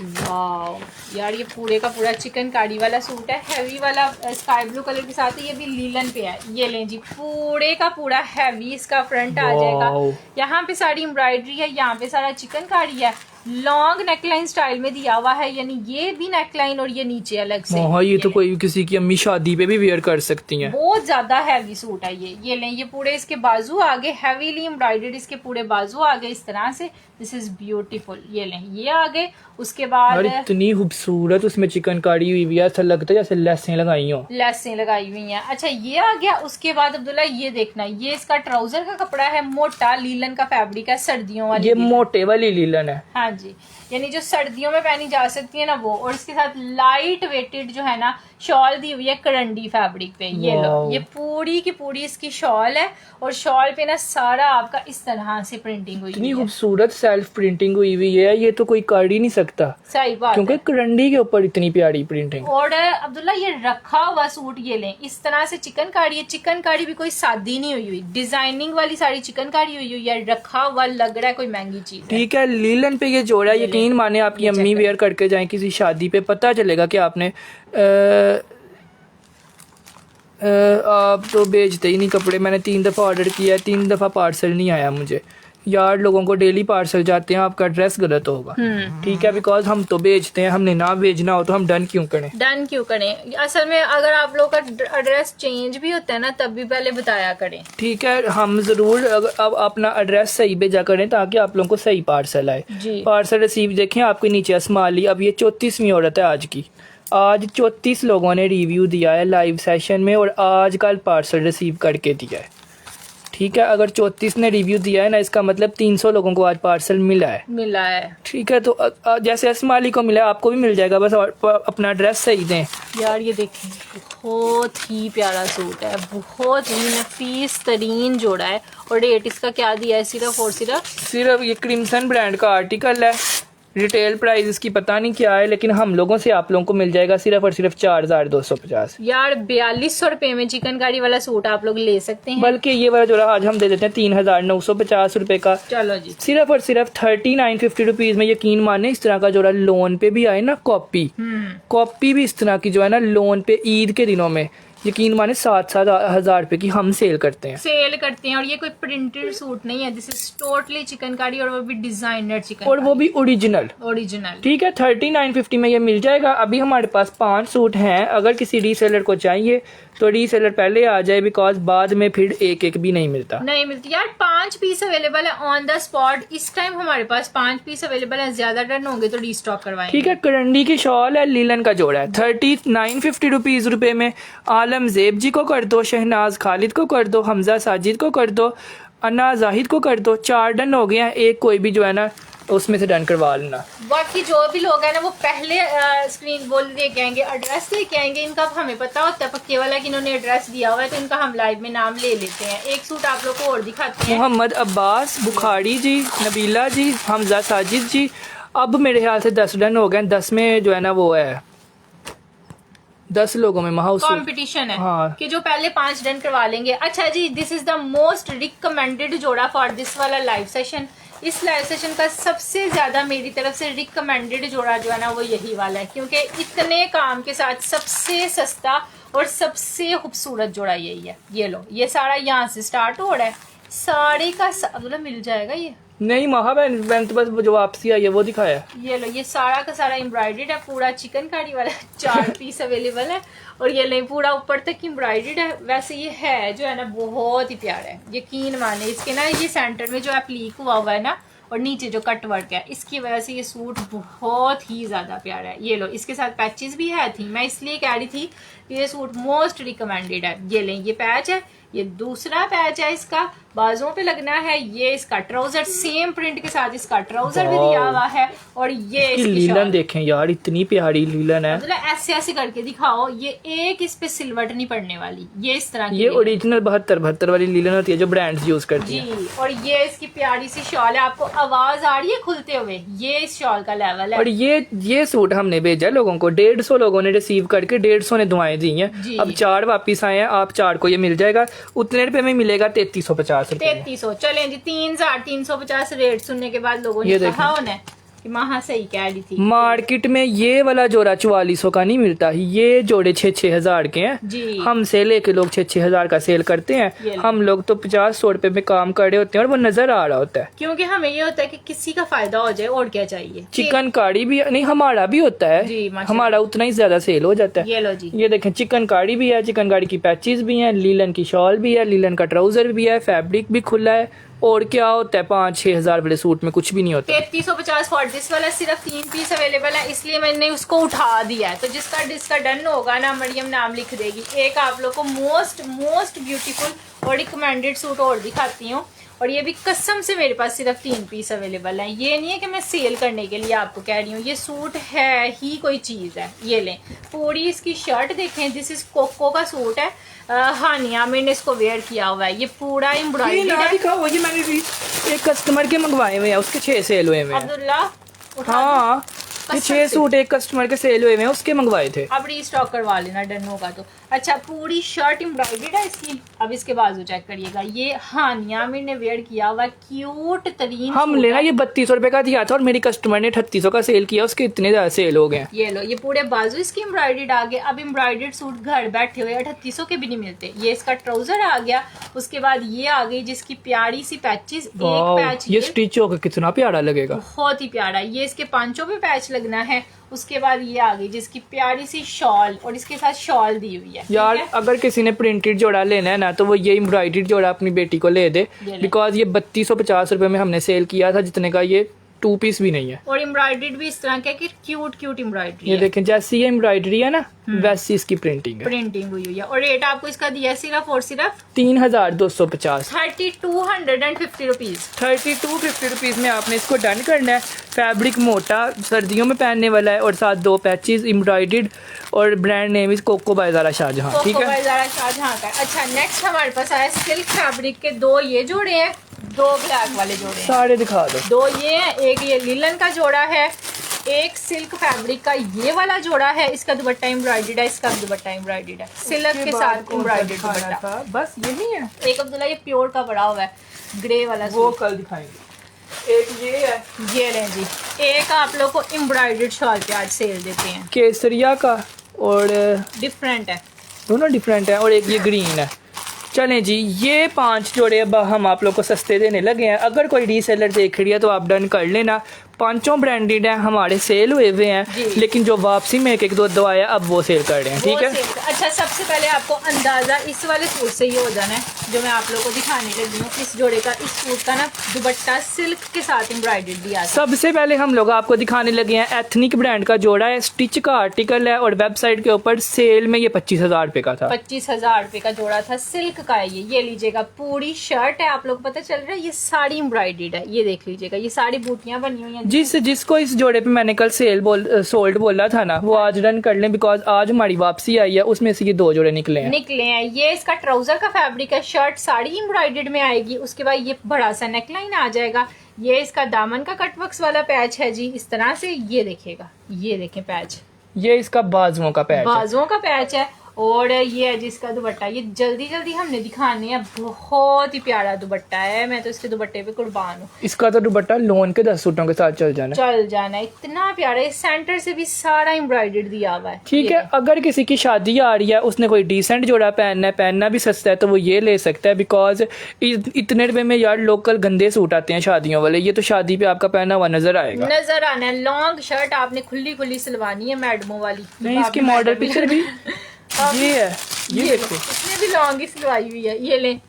B: वाओ यार, ये पूरे का पूरा चिकनकारी वाला सूट है, हैवी वाला स्काई ब्लू कलर के साथ है। ये भी लीलन पे है। ये लें जी, पूरे का पूरा हैवी इसका फ्रंट आ जाएगा। यहाँ पे सारी एम्ब्रॉयडरी है, यहाँ पे सारा चिकनकारी है, लॉन्ग नेकलाइन स्टाइल में दिया हुआ है, यानी ये भी नेकलाइन और ये नीचे अलग से।
A: ये तो कोई किसी की अम्मी शादी पे भी वेयर कर सकती हैं।
B: बहुत ज्यादा हैवी सूट है ये लें। ये पूरे इसके बाजू आगे हैवीली एम्ब्रॉयडर्ड, इसके पूरे बाजू आगे इस तरह से दिस इज ब्यूटीफुल। ये लें, ये आ गए। उसके बाद
A: और इतनी खूबसूरत उसमें चिकनकारी हुई हुई है, ऐसा लगता है जैसे लैसें लगाई हो।
B: लैसें लगाई हुई हैं। अच्छा ये आ गया। उसके बाद अब्दुल्ला ये देखना, ये इसका ट्राउजर का कपड़ा है, मोटा लीलन का फैब्रिक है, सर्दियों वाली।
A: ये मोटे वाली लीलन है।
B: हाँ जी, यानी जो सर्दियों में पहनी जा सकती है ना वो। और इसके साथ लाइट वेटेड जो है ना शॉल दी हुई है करंडी फैब्रिक पे। ये लो, ये पूरी की पूरी इसकी शॉल है और शॉल पे ना सारा आपका इस तरह से प्रिंटिंग हुई
A: इतनी
B: है।
A: खूबसूरत सेल्फ प्रिंटिंग हुई हुई है, ये तो कोई कर ही नहीं सकता।
B: सही बात
A: क्योंकि
B: है।
A: करंडी के ऊपर इतनी प्यारी प्रिंटिंग।
B: और अब्दुल्ला ये रखा हुआ सूट ये लें, इस तरह से चिकनकारी है। चिकनकारी भी कोई सादी नहीं हुई हुई, डिजाइनिंग वाली सारी चिकनकारी हुई हुई है। रखा हुआ लग रहा है कोई महंगी चीज है।
A: ठीक है, लीलन पे ये जोड़ा, यकीन माने आपकी अम्मी वेयर करके जाएं किसी शादी पे, पता चलेगा कि आपने आप तो बेचते ही नहीं कपड़े। मैंने 3 दफ़ा ऑर्डर किया है, 3 दफ़ा पार्सल नहीं आया मुझे। यार लोगों को डेली पार्सल जाते हैं, आपका एड्रेस गलत होगा। ठीक है, बिकॉज हम तो बेचते हैं, हमने ना भेजना हो तो हम डन क्यों करें?
B: डन क्यों करें? असल में अगर आप लोग का एड्रेस चेंज भी होता है ना तब भी पहले बताया करें।
A: ठीक है, हम जरूर अब अपना एड्रेस सही भेजा करें ताकि आप लोगों को सही पार्सल आए।
B: जी।
A: पार्सल रिसीव देखें आपके नीचे अस्माली। अब ये 34वीं औरत है आज की। आज 34 लोगों ने रिव्यू दिया है लाइव सेशन में और आज कल पार्सल रिसीव करके दिया है। ठीक है, अगर 34 ने रिव्यू दिया है ना, इसका मतलब 300 लोगों को आज पार्सल मिला है। ठीक है, तो जैसे अस्माली को मिला आपको भी मिल जाएगा, बस अपना एड्रेस सही दें।
B: यार ये देखें, बहुत ही प्यारा सूट है, बहुत ही नफीस तरीन जोड़ा है। और रेट इसका क्या दिया है? सिर्फ
A: ये क्रिम्सन ब्रांड का आर्टिकल है। रिटेल प्राइस इसकी पता नहीं क्या है, लेकिन हम लोगों से आप लोगों को मिल जाएगा सिर्फ और सिर्फ 4250।
B: यार 4200 रुपए में चिकनकारी वाला सूट आप लोग ले सकते हैं।
A: बल्कि ये वाला जोड़ा आज हम दे देते हैं 3950 रुपए का।
B: चलो जी,
A: सिर्फ और सिर्फ 3950 रुपीज में। यकीन माने इस तरह का जोड़ा लोन पे भी आए ना, कॉपी भी इस तरह की जो है ना लोन पे ईद के दिनों में, यकीन माने 7-7 हज़ार रुपए की हम सेल करते हैं।
B: और ये कोई प्रिंटेड सूट नहीं है, दिस इज टोटली चिकनकारी और वो भी डिजाइनर चिकन,
A: और वो भी ओरिजिनल। ठीक है, 3950 में ये मिल जाएगा। अभी हमारे पास 5 सूट हैं। अगर किसी रीसेलर को चाहिए तो रीसेलर पहले आ जाए, बिकॉज बाद में फिर एक भी नहीं मिलती
B: यार। 5 पीस अवेलेबल है ऑन द स्पॉट। इस टाइम हमारे पास 5 पीस अवेलेबल है, ज्यादा टर्न होंगे तो रीस्टॉक करवाएंगे।
A: ठीक है, करंडी की शॉल है, लीलन का जोड़ा है 3950 रुपए में। आलम ज़ेब जी को कर दो, शहनाज खालिद को कर दो, हमजा साजिद को कर दो, अन्ना जाहिद को कर दो। 4 डन हो गए हैं, एक कोई भी जो है ना उसमें से डन करवा लेना।
B: बाकी जो भी लोग हैं ना वो पहले स्क्रीन बोल लेके आएंगे, एड्रेस लेके आएंगे। इनका हमें पता होता है पक्के वाला कि इन्होंने एड्रेस दिया हुआ है, तो इनका हम लाइव में नाम ले लेते हैं। एक सूट आप लोग को और दिखाते हैं।
A: मोहम्मद अब्बास बुखारी जी, नबीला जी, हमजा साजिद जी। अब मेरे ख्याल से 10 डन हो गए। 10 में जो है ना वो है 10 लोगों में
B: कंपटीशन है।
A: हाँ।
B: कि जो पहले 5 डन करवा लेंगे। अच्छा जी, this is the most recommended जोड़ा फॉर दिस वाला लाइव सेशन। इस लाइव सेशन का सबसे ज्यादा मेरी तरफ से रिकमेंडेड जोड़ा जो है ना वो यही वाला है, क्योंकि इतने काम के साथ सबसे सस्ता और सबसे खूबसूरत जोड़ा यही है। ये लो, ये सारा यहाँ से स्टार्ट हो रहा है, साड़े का मतलब मिल जाएगा। ये
A: नहीं महाबहन तो बस जो वापसी आई है वो दिखाया।
B: ये लो, ये सारा का सारा एम्ब्रॉयडर्ड है, पूरा चिकनकारी वाला 4 पीस अवेलेबल है। और ये ले पूरा ऊपर तक एम्ब्रॉयडर्ड है। वैसे ये है जो है ना बहुत ही प्यारा है, यकीन माने। इसके ना ये सेंटर में जो एप्लीक हुआ है ना और नीचे जो कट वर्क है, इसकी वजह से ये सूट बहुत ही ज्यादा प्यारा है। ये लो, इसके साथ पैचेस भी है थी, मैं इसलिए कह रही थी कि ये सूट मोस्ट रिकमेंडेड है। ये लें, ये पैच है, ये दूसरा पैच है इसका, बाजुओं पे लगना है। ये इसका ट्राउजर सेम प्रिंट के साथ इसका ट्राउजर भी दिया हुआ है। और ये इसकी
A: लीलन देखें यार, इतनी प्यारी लीलन है।
B: मतलब ऐसे ऐसे करके दिखाओ, ये एक इस पे सिलवट नहीं पड़ने वाली। ये इस तरह की,
A: ये ओरिजिनल 72 वाली लीलन होती है जो ब्रांड्स यूज करती है
B: जी। और ये इसकी प्यारी सी शॉल है, आपको आवाज आ रही है खुलते हुए, ये इस शॉल का लेवल है।
A: और ये सूट हमने भेजा लोगों को, 150 लोगों ने रिसीव करके 150 ने दुआएं दी हैं। अब 4 वापिस आए हैं, आप 4 को ये मिल जाएगा। उतने रुपए में मिलेगा 3350 रुपए।
B: 3300 चलें जी, 3350 रेट सुनने के बाद लोगों ने कहा होना कि माँ सही कह रही थी।
A: मार्केट में ये वाला जोड़ा 4400 का नहीं मिलता, ये जोड़े 6-6 हजार के हैं
B: जी।
A: हमसे लेके लोग 6-6 हजार का सेल करते हैं। हम लोग तो 50-100 रुपए में काम कर रहे होते हैं और वो नजर आ रहा होता है,
B: क्योंकि हमें ये होता है कि किसी का फायदा हो जाए, और क्या चाहिए।
A: चिकन कारी भी नहीं हमारा भी होता है
B: जी,
A: हमारा उतना ही ज्यादा सेल हो जाता है।
B: ये लो जी,
A: ये देखें, चिकन कारी भी है, चिकन कारी की पैचेस भी हैं, लीलन की शॉल भी है, लीलन का ट्राउजर भी है, फैब्रिक भी खुला है और क्या होता है 5-6 हज़ार वाले सूट में कुछ भी नहीं होता।
B: 3350 फॉर दिस वाला सिर्फ 3 पीस अवेलेबल है, इसलिए मैंने उसको उठा दिया है। तो जिसका डन होगा ना, मरियम नाम लिख देगी। एक आप लोग को मोस्ट ब्यूटीफुल और रिकमेंडेड सूट और दिखाती हूँ, और ये भी कसम से मेरे पास सिर्फ 3 पीस अवेलेबल है। ये नहीं है कि मैं सेल करने के लिए आपको कह रही हूँ, ये सूट है ही कोई चीज़ है। ये लें, पूरी इसकी शर्ट देखें, दिस इज कोको का सूट है। हानिया मैंने इसको वेयर किया हुआ है, ये पूरा एम्ब्रॉयडरी है।
A: ये मैंने भी एक कस्टमर के मंगवाए हुए हैं, उसके 6 सेल हुए हुए हैं।
B: अब्दुल्ला
A: हाँ, ये 6 सूट एक कस्टमर के सेल हुए हैं, उसके मंगवाए थे।
B: अब रीस्टॉक करवा लेना डन होगा तो। अच्छा, पूरी शर्ट एम्ब्रॉयडर्ड है इसकी। अब इसके बाजू चेक करिएगा, ये हानिया ने वेयर किया हुआ क्यूट तरीन।
A: हम लेना ये 3200 रुपए का दिया था और मेरी कस्टमर ने 3800 का सेल किया, उसके इतने ज्यादा सेल हो गए।
B: ये लो, ये पूरे बाजू इसकी एम्ब्रॉयडर्ड आ गया। अब एम्ब्रॉयडर्ड सूट घर बैठे हुए 3800 के भी नहीं मिलते। ये इसका ट्राउजर आ गया, उसके बाद ये आ गई जिसकी प्यारी सी पैचेस। एक पैच
A: ये स्टिच होकर कितना प्यारा लगेगा,
B: बहुत ही प्यारा। ये इसके पांचों पे पैच लगना है। उसके बाद ये आ गई जिसकी प्यारी सी शॉल, और इसके साथ शॉल दी हुई है।
A: यार अगर किसी ने प्रिंटेड जोड़ा लेना है ना, तो वो ये एम्ब्रॉयडर्ड जोड़ा अपनी बेटी को ले दे, बिकॉज ये 3250 रुपए में हमने सेल किया था, जितने का ये 2 पीस भी नहीं है।
B: और एम्ब्रॉयडर्ड भी इस तरह का कि क्यूट एम्ब्रॉयडरी
A: ये देखें, जैसी ये एम्ब्रॉयडरी है ना, वैसी इसकी प्रिंटिंग है।
B: प्रिंटिंग हुई हुई है। और रेट आपको इसका दिया सिर्फ और सिर्फ
A: 3250,
B: 3250 रुपीज।
A: 3250 रुपीज में आपने इसको डन करना है। फैब्रिक मोटा, सर्दियों में पहनने वाला है, और साथ 2 पैचेस एम्ब्रॉयडर्ड, और brand name is Coco by Zara Shahjahan. ठीक है,
B: ज़ारा शाहजहां का। अच्छा, नेक्स्ट हमारे पास आया सिल्क फैब्रिक के 2 ये जोड़े हैं, 2 ब्लैक वाले जोड़े हैं।
A: सारे दिखा दो।
B: 2 ये हैं, एक ये लिलन का जोड़ा है, एक सिल्क फैब्रिक का ये वाला जोड़ा है। इसका दुपट्टा एम्ब्रॉयडर्ड है, इसका दुपट्टा एम्ब्रॉयडर्ड है, सिल्क के साथ एम्ब्रॉयडर्ड दुपट्टा।
A: बस यही है।
B: एक अब्दुल्ला ये प्योर का पड़ा हुआ है, ग्रे वाला,
A: वो कल दिखाएंगे। एक ये है,
B: ये लें जी। एक आप लोग को एम्ब्रॉयडर्ड शॉल पे आज सेल देते हैं,
A: केसरिया का, और
B: डिफरेंट है,
A: दोनों डिफरेंट है, और एक ये ग्रीन है। चलें जी, ये 5 जोड़े अब हम आप लोग को सस्ते देने लगे हैं। अगर कोई रीसेलर देख रही है तो आप डन कर लेना। 5 ब्रांडेड हैं, हमारे सेल हुए हुए हैं, लेकिन जो वापसी में एक दो आया अब वो सेल कर रहे हैं। ठीक है।
B: अच्छा, सबसे पहले आपको अंदाजा इस वाले सूट से ही हो जाना है, जो मैं आप लोग को दिखाने लगी हूँ। इस जोड़े का, इस सूट का ना दुपट्टा सिल्क के साथ एम्ब्रॉयडर्ड दिया है।
A: सबसे पहले हम लोग आपको दिखाने लगे हैं एथनिक ब्रांड का जोड़ा है, स्टिच का आर्टिकल है, और वेबसाइट के ऊपर सेल में ये 25,000 रुपए का था।
B: 25,000 रुपए का जोड़ा था, सिल्क का है ये लीजिएगा। पूरी शर्ट है, आप लोग को पता चल रहा है, ये साड़ी एम्ब्रॉयडर्ड है। ये देख लीजिएगा, ये सारी बूटियां बनी हुई हैं।
A: जिसको इस जोड़े पे मैंने कल सोल्ड बोला था ना, वो आज रन कर लें, बिकॉज आज हमारी वापसी आई है, उसमें से ये 2 जोड़े निकले हैं।
B: ये इसका ट्राउजर का फैब्रिक है, शर्ट साड़ी एम्ब्रॉयडर्ड में आएगी। उसके बाद ये बड़ा सा नेकलाइन आ जाएगा। ये इसका दामन का कटवर्क्स वाला पैच है जी, इस तरह से। ये देखिएगा, ये देखें पैच,
A: ये इसका बाजुओं का
B: पैच है। और ये है जिसका दुपट्टा, ये जल्दी हमने दिखाने है। बहुत ही प्यारा दुपट्टा है, मैं तो इसके दुपट्टे पे कुर्बान हूँ।
A: इसका तो दुपट्टा लोन के 10 सूटों के साथ चल जाना है।
B: इतना प्यारा है, सेंटर से भी सारा एम्ब्रॉयडर्ड दिया हुआ है।
A: ठीक है, अगर किसी की शादी आ रही है, उसने कोई डिसेंट जोड़ा पहनना भी सस्ता है, तो वो ये ले सकता है, बिकॉज इतने रुपए में यार लोकल गंदे सूट आते हैं शादियों वाले, ये तो शादी पे आपका पहना हुआ नजर आना है।
B: लॉन्ग शर्ट आपने खुली सिलवानी है, मैडमों वाली।
A: नहीं, इसकी मॉडल पिक्चर भी ये है, ये देखो,
B: इसने भी लॉन्ग ही सिलवाई हुई है। ये लें,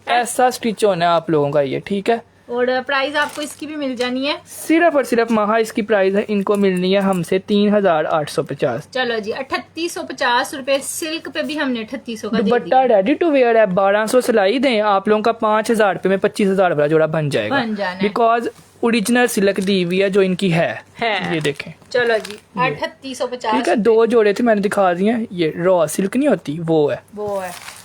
A: ऐसा स्टिच होना है आप लोगों का ये। ठीक है,
B: और प्राइस आपको इसकी भी मिल जानी है,
A: सिर्फ और सिर्फ महा इसकी प्राइस है, इनको मिलनी है हमसे 3850।
B: चलो जी, 3850 रुपए। सिल्क पे भी हमने 3800 का
A: दुपट्टा रेडी टू वेयर है, 1200 सिलाई दें, आप लोगों का 5000 रुपए में 25,000 वाला जोड़ा बन जाएगा, बिकॉज ओरिजिनल सिल्क दी हुई है जो इनकी है। ये देखें।
B: चलो जी, 3850।
A: ठीक है, 2 जोड़े थे मैंने दिखा दिए हैं। ये रॉ सिल्क नहीं होती, वो है।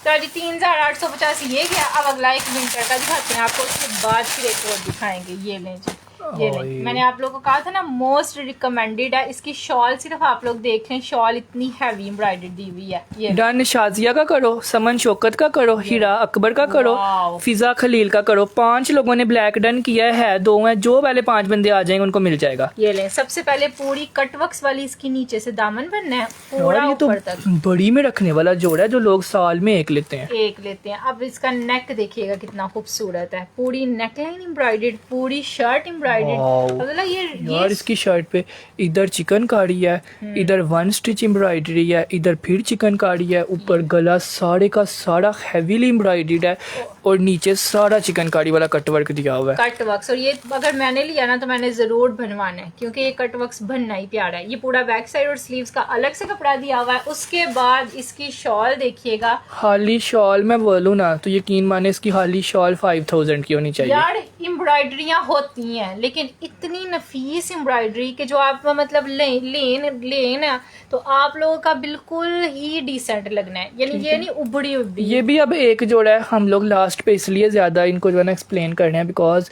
B: तो जी 3850 ये गया। अब अगला एक विंटर का दिखाते हैं आपको, उसके बाद फिर एक और दिखाएंगे। ये लें जी, ये लें। मैंने आप लोगों को कहा था ना, मोस्ट रिकमेंडेड है। इसकी शॉल सिर्फ आप लोग देख लें, शॉल इतनी हैवी एम्ब्रॉयडर्ड दी हुई है। ये
A: डन शाजिया का करो, समन शौकत का करो, हीरा अकबर का करो, फिजा खलील का करो। 5 लोगों ने ब्लैक डन किया है, 2 हैं, जो पहले 5 बंदे आ जाएंगे उनको मिल जाएगा।
B: ये लें, सबसे पहले पूरी कटवर्क्स वाली इसकी नीचे से दामन बनना है पूरा ऊपर तक।
A: बड़ी में रखने वाला जोड़ा है, जो लोग साल में एक लेते हैं।
B: अब इसका नेक देखिएगा कितना खूबसूरत है, पूरी नेकलाइन एम्ब्रॉयडर्ड, पूरी शर्ट एम्ब्रॉयडर्ड एम्ब्रॉयडर्ड। मतलब
A: यार इसकी शर्ट पे इधर चिकनकारी है, इधर 1 स्टिच एम्ब्रॉयडरी है, इधर फिर चिकनकारी है, ऊपर गला सारे का सारा हैवीली एम्ब्रॉयडर्ड है और नीचे सारा चिकनकारी वाला कटवर्क दिया हुआ है।
B: Cut works. और ये अगर मैंने लिया ना तो मैंने जरूर बनवाना है क्योंकि ये कट वर्क्स बनना ही प्यारा है। ये पूरा बैक साइड और स्लीव्स का अलग से कपड़ा दिया हुआ है। उसके बाद इसकी शॉल देखिएगा।
A: हाली शॉल मैं बोलूँ ना तो यकीन माने इसकी हाली शॉल 5000 की होनी चाहिए।
B: यार एम्ब्रॉयडरियां होती हैं लेकिन इतनी नफीस एम्ब्रॉयडरी के जो आप मतलब लें ना तो आप लोगों का बिल्कुल ही डिसेंट लगना है। यानी ये नहीं उबड़ी उबड़ी।
A: ये भी अब एक जोड़ा है, हम लोग लास्ट पे इसलिए ज्यादा इनको जो है ना एक्सप्लेन करने हैं बिकॉज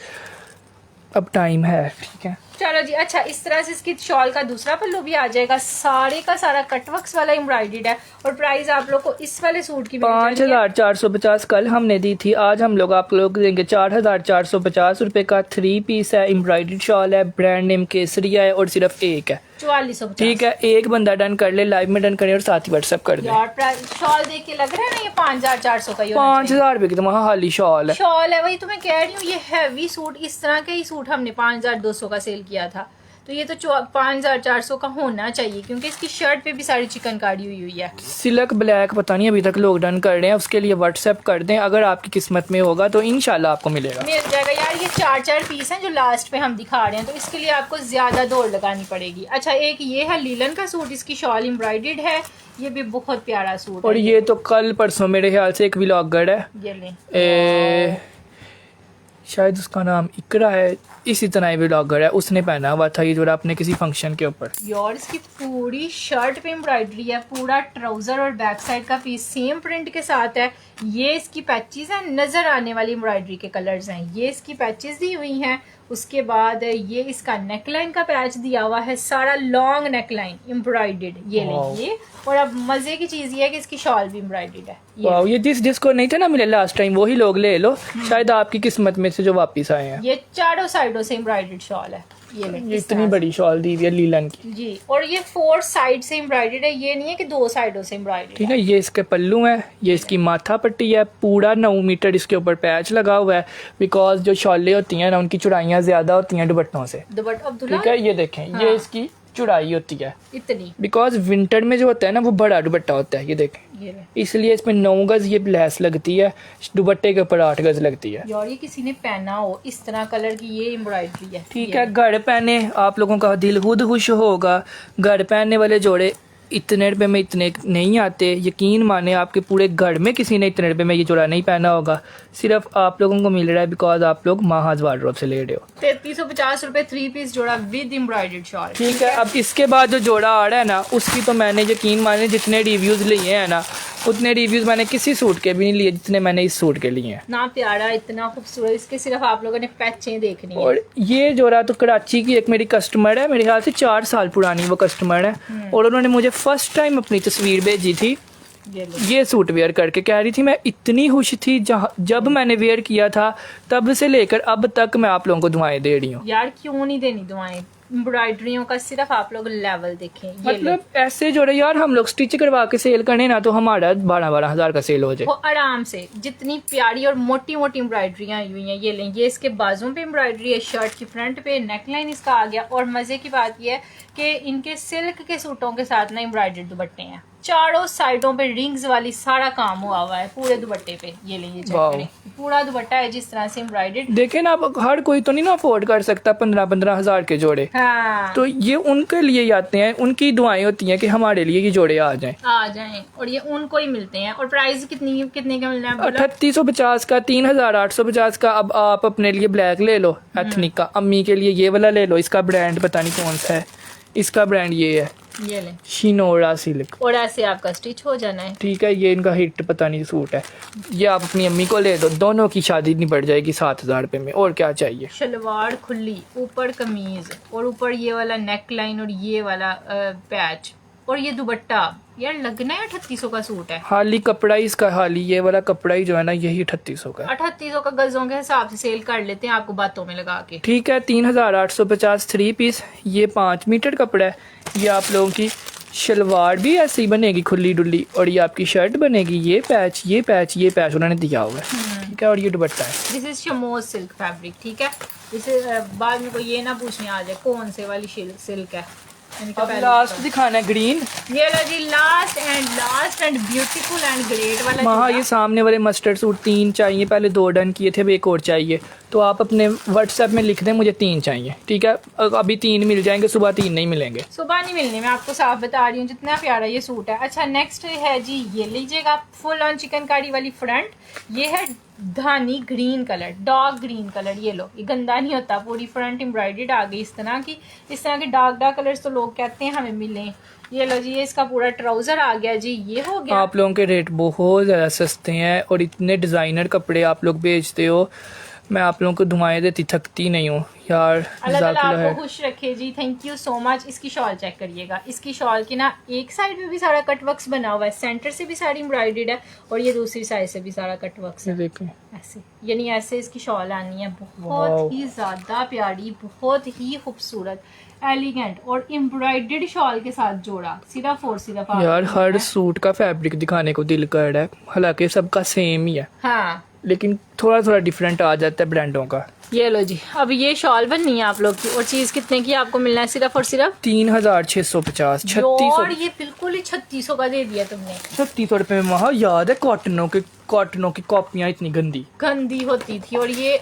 A: अब टाइम है। ठीक है
B: चलो जी। अच्छा इस तरह से इसकी शॉल का दूसरा पल्लू भी आ जाएगा। सारे का सारा कटवर्क्स वाला एम्ब्रॉयडर्ड है। और प्राइस आप लोग को इस वाले सूट की
A: 5450 कल हमने दी थी, आज हम लोग आप लोग देंगे 4450 रुपए का। 3 पीस है, एम्ब्रॉयडर्ड शॉल है, ब्रांड नेम केसरिया है और सिर्फ एक है।
B: 4450।
A: ठीक है, एक बंदा डन कर ले, लाइव में डन करें और साथ ही व्हाट्सएप कर दे।
B: यार शॉल देख के लग रहा है ना ये 5400 का ही होना
A: 5000 रुपए की तो वहाँ हाली शॉल है।
B: शॉल है। वही तो मैं कह रही हूँ, ये हैवी सूट इस तरह का ही सूट हमने 5200 का सेल किया था तो ये तो 5400 का होना चाहिए क्योंकि इसकी शर्ट पे भी सारी चिकनकारी हुई है।
A: सिल्क ब्लैक पता नहीं अभी तक लोग डन कर रहे हैं, उसके लिए व्हाट्सएप कर दें। अगर आपकी किस्मत में होगा तो इंशाल्लाह आपको मिल
B: जाएगा। यार ये 4 पीस हैं जो लास्ट पे हम दिखा रहे हैं तो इसके लिए आपको ज्यादा दौड़ लगानी पड़ेगी। अच्छा एक ये है लीलन का सूट, इसकी शॉल एम्ब्रॉयडर्ड है। ये भी बहुत प्यारा सूट
A: और
B: है।
A: ये तो कल परसों मेरे ख्याल से एक व्लॉगर है,
B: ये ले
A: शायद उसका नाम इकरा है, इसी तरह ही व्लॉगर है, उसने पहना हुआ था ये जो अपने किसी फंक्शन के ऊपर।
B: यार इसकी पूरी शर्ट पे एम्ब्रॉयडरी है, पूरा ट्राउजर और बैक साइड का पीस सेम प्रिंट के साथ है। ये इसकी पैचेस हैं, नजर आने वाली एम्ब्रॉयडरी के कलर्स हैं। ये इसकी पैचेस दी हुई हैं। उसके बाद ये इसका नेकलाइन का पैच दिया हुआ है, सारा लॉन्ग नेकलाइन एम्ब्रॉयडर्ड। ये लेंगे। और अब मजे की चीज ये है कि इसकी शॉल भी एम्ब्रॉयडर्ड है।
A: वाह, ये जिसको नहीं था ना मिले लास्ट टाइम वही लोग ले लो, शायद आपकी किस्मत में से जो वापस आए हैं।
B: ये चारों साइडों से एम्ब्रॉयडर्ड शॉल है। ये
A: इतनी बड़ी शॉल दी हुई है लीलन की
B: जी। और ये 4 साइड से एम्ब्रॉयडर्ड है, ये नहीं है कि 2 साइडों से एम्ब्रॉयडर्ड।
A: ठीक है, ये इसके पल्लू है, ये इसकी माथा पट्टी है, पूरा 9 मीटर इसके ऊपर पैच लगा हुआ है बिकॉज जो शॉलें होती हैं ना उनकी चौड़ाइयाँ ज्यादा होती हैं दुपट्टों से। ठीक है, ये देखें हाँ। ये इसकी चौड़ाई होती है इतनी बिकॉज विंटर में जो होता है ना वो बड़ा दुपट्टा होता है। ये देखें इसलिए इसमें 9 गज ये लेस लगती है, दुपट्टे के ऊपर 8 गज लगती है।
B: यार ये किसी ने पहना हो इस तरह कलर की ये एम्ब्रॉयडरी है।
A: ठीक है, घर पहने आप लोगों का दिल खुद खुश होगा। घर पहनने वाले जोड़े इतने रुपए में इतने नहीं आते, यकीन माने आपके पूरे घर में किसी ने इतने रुपए में ये जोड़ा नहीं पहना होगा। सिर्फ आप लोगों को मिल रहा है बिकॉज आप लोग महाज वार्डरोब से ले रहे हो।
B: 3350 रुपए 3 पीस जोड़ा विद एम्ब्रॉयडर्ड शॉल।
A: ठीक है, अब इसके बाद जो जोड़ा आ रहा है ना उसकी तो मैंने यकीन माने जितने रिव्यूज लिए हैं ना उतने रिव्यूज मैंने किसी सूट के भी नहीं लिए जितने मैंने इस सूट के लिए हैं।
B: ना प्यारा, इतना खूबसूरत, इसके सिर्फ आप लोगों ने पैचें देखनी है।
A: और ये जोड़ा तो कराची की एक मेरी कस्टमर है, मेरे ख्याल से 4 साल पुरानी वो कस्टमर है और उन्होंने मुझे फर्स्ट टाइम अपनी तस्वीर भेजी थी ये सूट वेयर करके। कह रही थी मैं इतनी खुश थी जब मैंने वेयर किया था, तब से लेकर अब तक मैं आप लोगों को दुआएं दे रही हूँ।
B: यार क्यों नहीं देनी दुआएं, एम्ब्रॉयडरियों का सिर्फ आप लोग लेवल देखें।
A: मतलब ऐसे जोड़े यार हम लोग स्टिच करवा के सेल करने ना तो हमारा 12-12 हजार का सेल हो जाए
B: वो आराम से। जितनी प्यारी और मोटी मोटी एम्ब्रॉयडरियां आई हुई हैं ये लें। ये इसके बाजू पे एम्ब्रॉयडरी है, शर्ट की फ्रंट पे नेकलाइन इसका आ गया। और मजे की बात यह है कि इनके सिल्क के सूटों के साथ ना एम्ब्रॉयडर्ड दुपट्टे हैं, चारों साइडों पे रिंग्स वाली सारा काम हुआ हुआ है पूरे दुपट्टे पे। ये लेंगे चेक करें, पूरा दुपट्टा है जिस तरह से एम्ब्रॉयडर्ड।
A: देखें ना, अब हर कोई तो नहीं ना अफोर्ड कर सकता 15-15 हजार के जोड़े।
B: हाँ।
A: तो ये उनके लिए ही आते हैं, उनकी दुआएं होती हैं कि हमारे लिए ये जोड़े आ जाएं
B: और ये उनको ही मिलते हैं। और प्राइस कितने के मिलना है?
A: 3850 का, 3850 का। अब आप अपने लिए ब्लैक ले लो एथनिक का, अम्मी के लिए ये वाला ले लो, इसका ब्रांड पता नहीं कौन सा है, इसका ब्रांड ये है,
B: ये ले
A: शिनोरा सिल्क।
B: और ऐसे आपका स्टिच हो जाना है।
A: ठीक है, ये इनका हिट पता नहीं सूट है, ये आप अपनी अम्मी को ले दो, दोनों की शादी निपट जाएगी 7000 रुपए में। और क्या चाहिए?
B: शलवार खुली, ऊपर कमीज और ऊपर ये वाला नेक लाइन और ये वाला पैच और ये दुपट्टा। यार लगना है 3800 का सूट है।
A: हाली कपड़ा ही इसका, हाली ये वाला कपड़ा ही जो है ना यही 3800 का।
B: 3800 का गजों के हिसाब से सेल कर लेते हैं आपको बातों में लगा के।
A: ठीक है, 3850 3 पीस। ये 5 मीटर कपड़ा है। ये आप लोगों की शलवार भी ऐसी बनेगी खुली डुली और ये आपकी शर्ट बनेगी। ये पैच उन्होंने दिया हुआ है। ठीक है, और ये दुपट्टा है।
B: दिस इज शमोज सिल्क फैब्रिक, ठीक है। इसे बाद में कोई ये ना पूछने आ जाए कौन से वाली सिल्क है। मैंने कहा
A: अब
B: पहले
A: लास्ट दिखाना है ग्रीन।
B: ये लो जी, last and beautiful and great वाला
A: वहाँ
B: जोड़ा।
A: ये सामने वाले मस्टर्ड सूट 3 चाहिए, पहले 2 डन किए थे, अब एक और चाहिए, तो आप अपने व्हाट्सएप में लिख दें मुझे 3 चाहिए, ठीक है। अभी 3 मिल जाएंगे, सुबह 3 नहीं मिलेंगे।
B: सुबह नहीं मिलने, मैं आपको साफ बता रही हूँ, जितना प्यारा ये सूट है। अच्छा नेक्स्ट है जी, ये लीजिएगा फुल ऑन चिकनकारी वाली फ्रंट। ये है धानी green colour, dark green colour. ये लो, ये गंदा नहीं होता, पूरी फ्रंट एम्ब्रॉयडर्ड आ गई इस तरह के डार्क कलर्स तो लोग कहते हैं हमें मिले। ये लो जी, ये इसका पूरा ट्राउजर आ गया जी, ये हो गया।
A: आप लोगों के रेट बहुत ज़्यादा सस्ते हैं और इतने डिज़ाइनर कपड़े आप लोग बेचते हो, मैं आप लोगों को दुआएं देती थकती नहीं हूँ यार।
B: अल्लाह ताला
A: जाकिर है।
B: आपको खुश रखे जी, थैंक यू सो मच। इसकी शॉल चेक करिएगा, इसकी शॉल की ना एक साइड में भी सारा कट वर्क्स बना हुआ है, सेंटर से भी सारी एम्ब्रॉयडर्ड है और ये दूसरी साइड से भी सारा कट वर्क्स
A: ये
B: है।
A: देखें,
B: ऐसे यानी ऐसे इसकी शॉल आनी है,
A: वाओ।
B: बहुत ही ज्यादा प्यारी, बहुत ही खूबसूरत, एलिगेंट और एम्ब्रॉयडर्ड शॉल के साथ जोड़ा, सिर्फ और सिर्फ आप
A: यार
B: लोगों
A: हर
B: को है।
A: सूट का फैब्रिक दिखाने को दिल कर रहा है, हालांकि सबका सेम ही है,
B: हाँ
A: लेकिन थोड़ा थोड़ा डिफरेंट आ जाता है ब्रांडों का।
B: ये लो जी, अब ये शॉल बननी है आप लोग की, और चीज कितने की आपको मिलना है? सिर्फ और सिर्फ
A: 3650, 3600,
B: और ये बिल्कुल ही 3600 का दे दिया तुमने।
A: 3600 रुपये में। वहाँ याद है कॉटनों की कॉपियाँ इतनी गंदी।
B: गंदी होती थी, और ये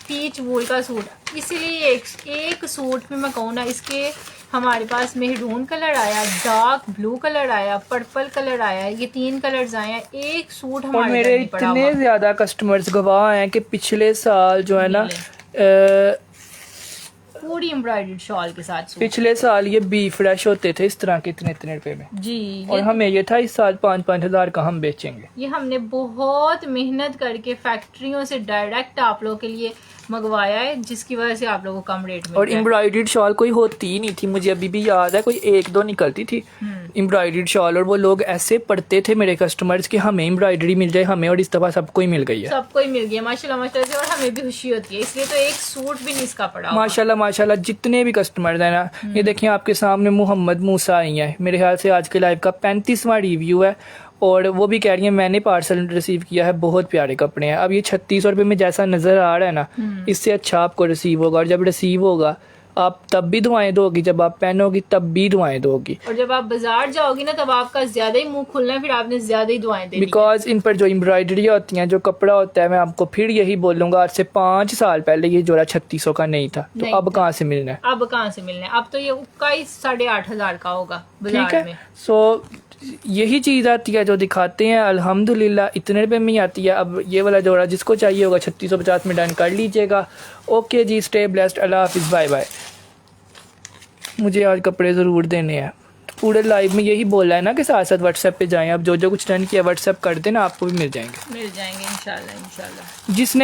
B: पीच वूल का सूट, इसीलिए एक सूट में मैं कहूँ ना, इसके हमारे पास मेहरून कलर आया, डार्क ब्लू कलर आया, पर्पल कलर आया, ये 3 कलर्स आए हैं, एक सूट
A: और
B: हमारे
A: मेरे
B: घर नहीं पड़ा
A: इतने
B: हुआ।
A: ज्यादा कस्टमर्स गवाह हैं कि पिछले साल जो है ना,
B: पूरी एम्ब्रॉयडर्ड शॉल के साथ सूट।
A: पिछले साल ये बी फ्रेश होते थे इस तरह के इतने रुपए में,
B: जी,
A: और हमें ये था इस साल 5-5 हजार का हम बेचेंगे।
B: ये हमने बहुत मेहनत करके फैक्ट्रियों से डायरेक्ट आप लोगों के लिए मंगवाया है, जिसकी वजह से आप लोगों को कम रेट में
A: और एम्ब्रॉयडर्ड शॉल कोई होती ही नहीं थी, मुझे अभी भी याद है, कोई 1-2 निकलती थी एम्ब्रॉयडर्ड शॉल, और वो लोग ऐसे पढ़ते थे मेरे कस्टमर्स कि हमें एम्ब्रॉयडरी मिल जाए हमें, और इस दफा सबको ही मिल गई है।
B: सबको ही मिल गया माशाल्लाह माशाल्लाह से, और हमें भी खुशी होती है, इसलिए तो एक सूट भी नहीं इसका पड़ा हुआ।
A: माशाल्लाह माशाल्लाह, जितने भी कस्टमर्स हैं ना, ये देखिए आपके सामने मोहम्मद मूसा आई हैं, मेरे ख्याल से आज के लाइव का 35वां रिव्यू है, और वो भी कह रही है मैंने पार्सल रिसीव किया है, बहुत प्यारे कपड़े हैं। अब ये 3600 रुपये में जैसा नज़र आ रहा है ना, इससे अच्छा आपको रिसीव होगा, और जब रिसीव होगा आप तब भी दुआएं दोगी, जब आप पहनोगी तब भी दुआएं दोगी,
B: और जब आप बाजार जाओगी ना, तब आपका ज्यादा ही मुंह खुलना है, फिर आपने ज्यादा ही दुआएं देनी है।
A: बिकॉज इन पर जो एम्ब्रॉयडरी होती हैं, जो कपड़ा होता है, मैं आपको फिर यही बोलूँगा, आज से 5 साल पहले ये जोड़ा 3600 का नहीं था, तो
B: नहीं
A: अब
B: था।
A: कहाँ से मिलना है?
B: अब कहाँ से मिलने, अब तो ये उक्का ही 8500 का होगा
A: ठीक
B: बाजार
A: है।
B: में।
A: सो यही चीज़ आती है जो दिखाते हैं, अल्हम्दुलिल्लाह इतने रुपए में ही आती है। अब ये वाला जोड़ा जिसको चाहिए होगा 3650 में डन कर लीजिएगा। ओके जी, स्टे ब्लेस्ड, अल्लाह हाफिज़, बाय बाय। मुझे आज कपड़े ज़रूर देने हैं, पूरे लाइव में यही बोला है ना कि साथ साथ व्हाट्सएप पे जाएं, अब जो जो कुछ डन किया व्हाट्सएप कर देना, आपको भी मिल जाएंगे।
B: मिल जाएंगे इंशाल्लाह इंशाल्लाह।
A: जिसने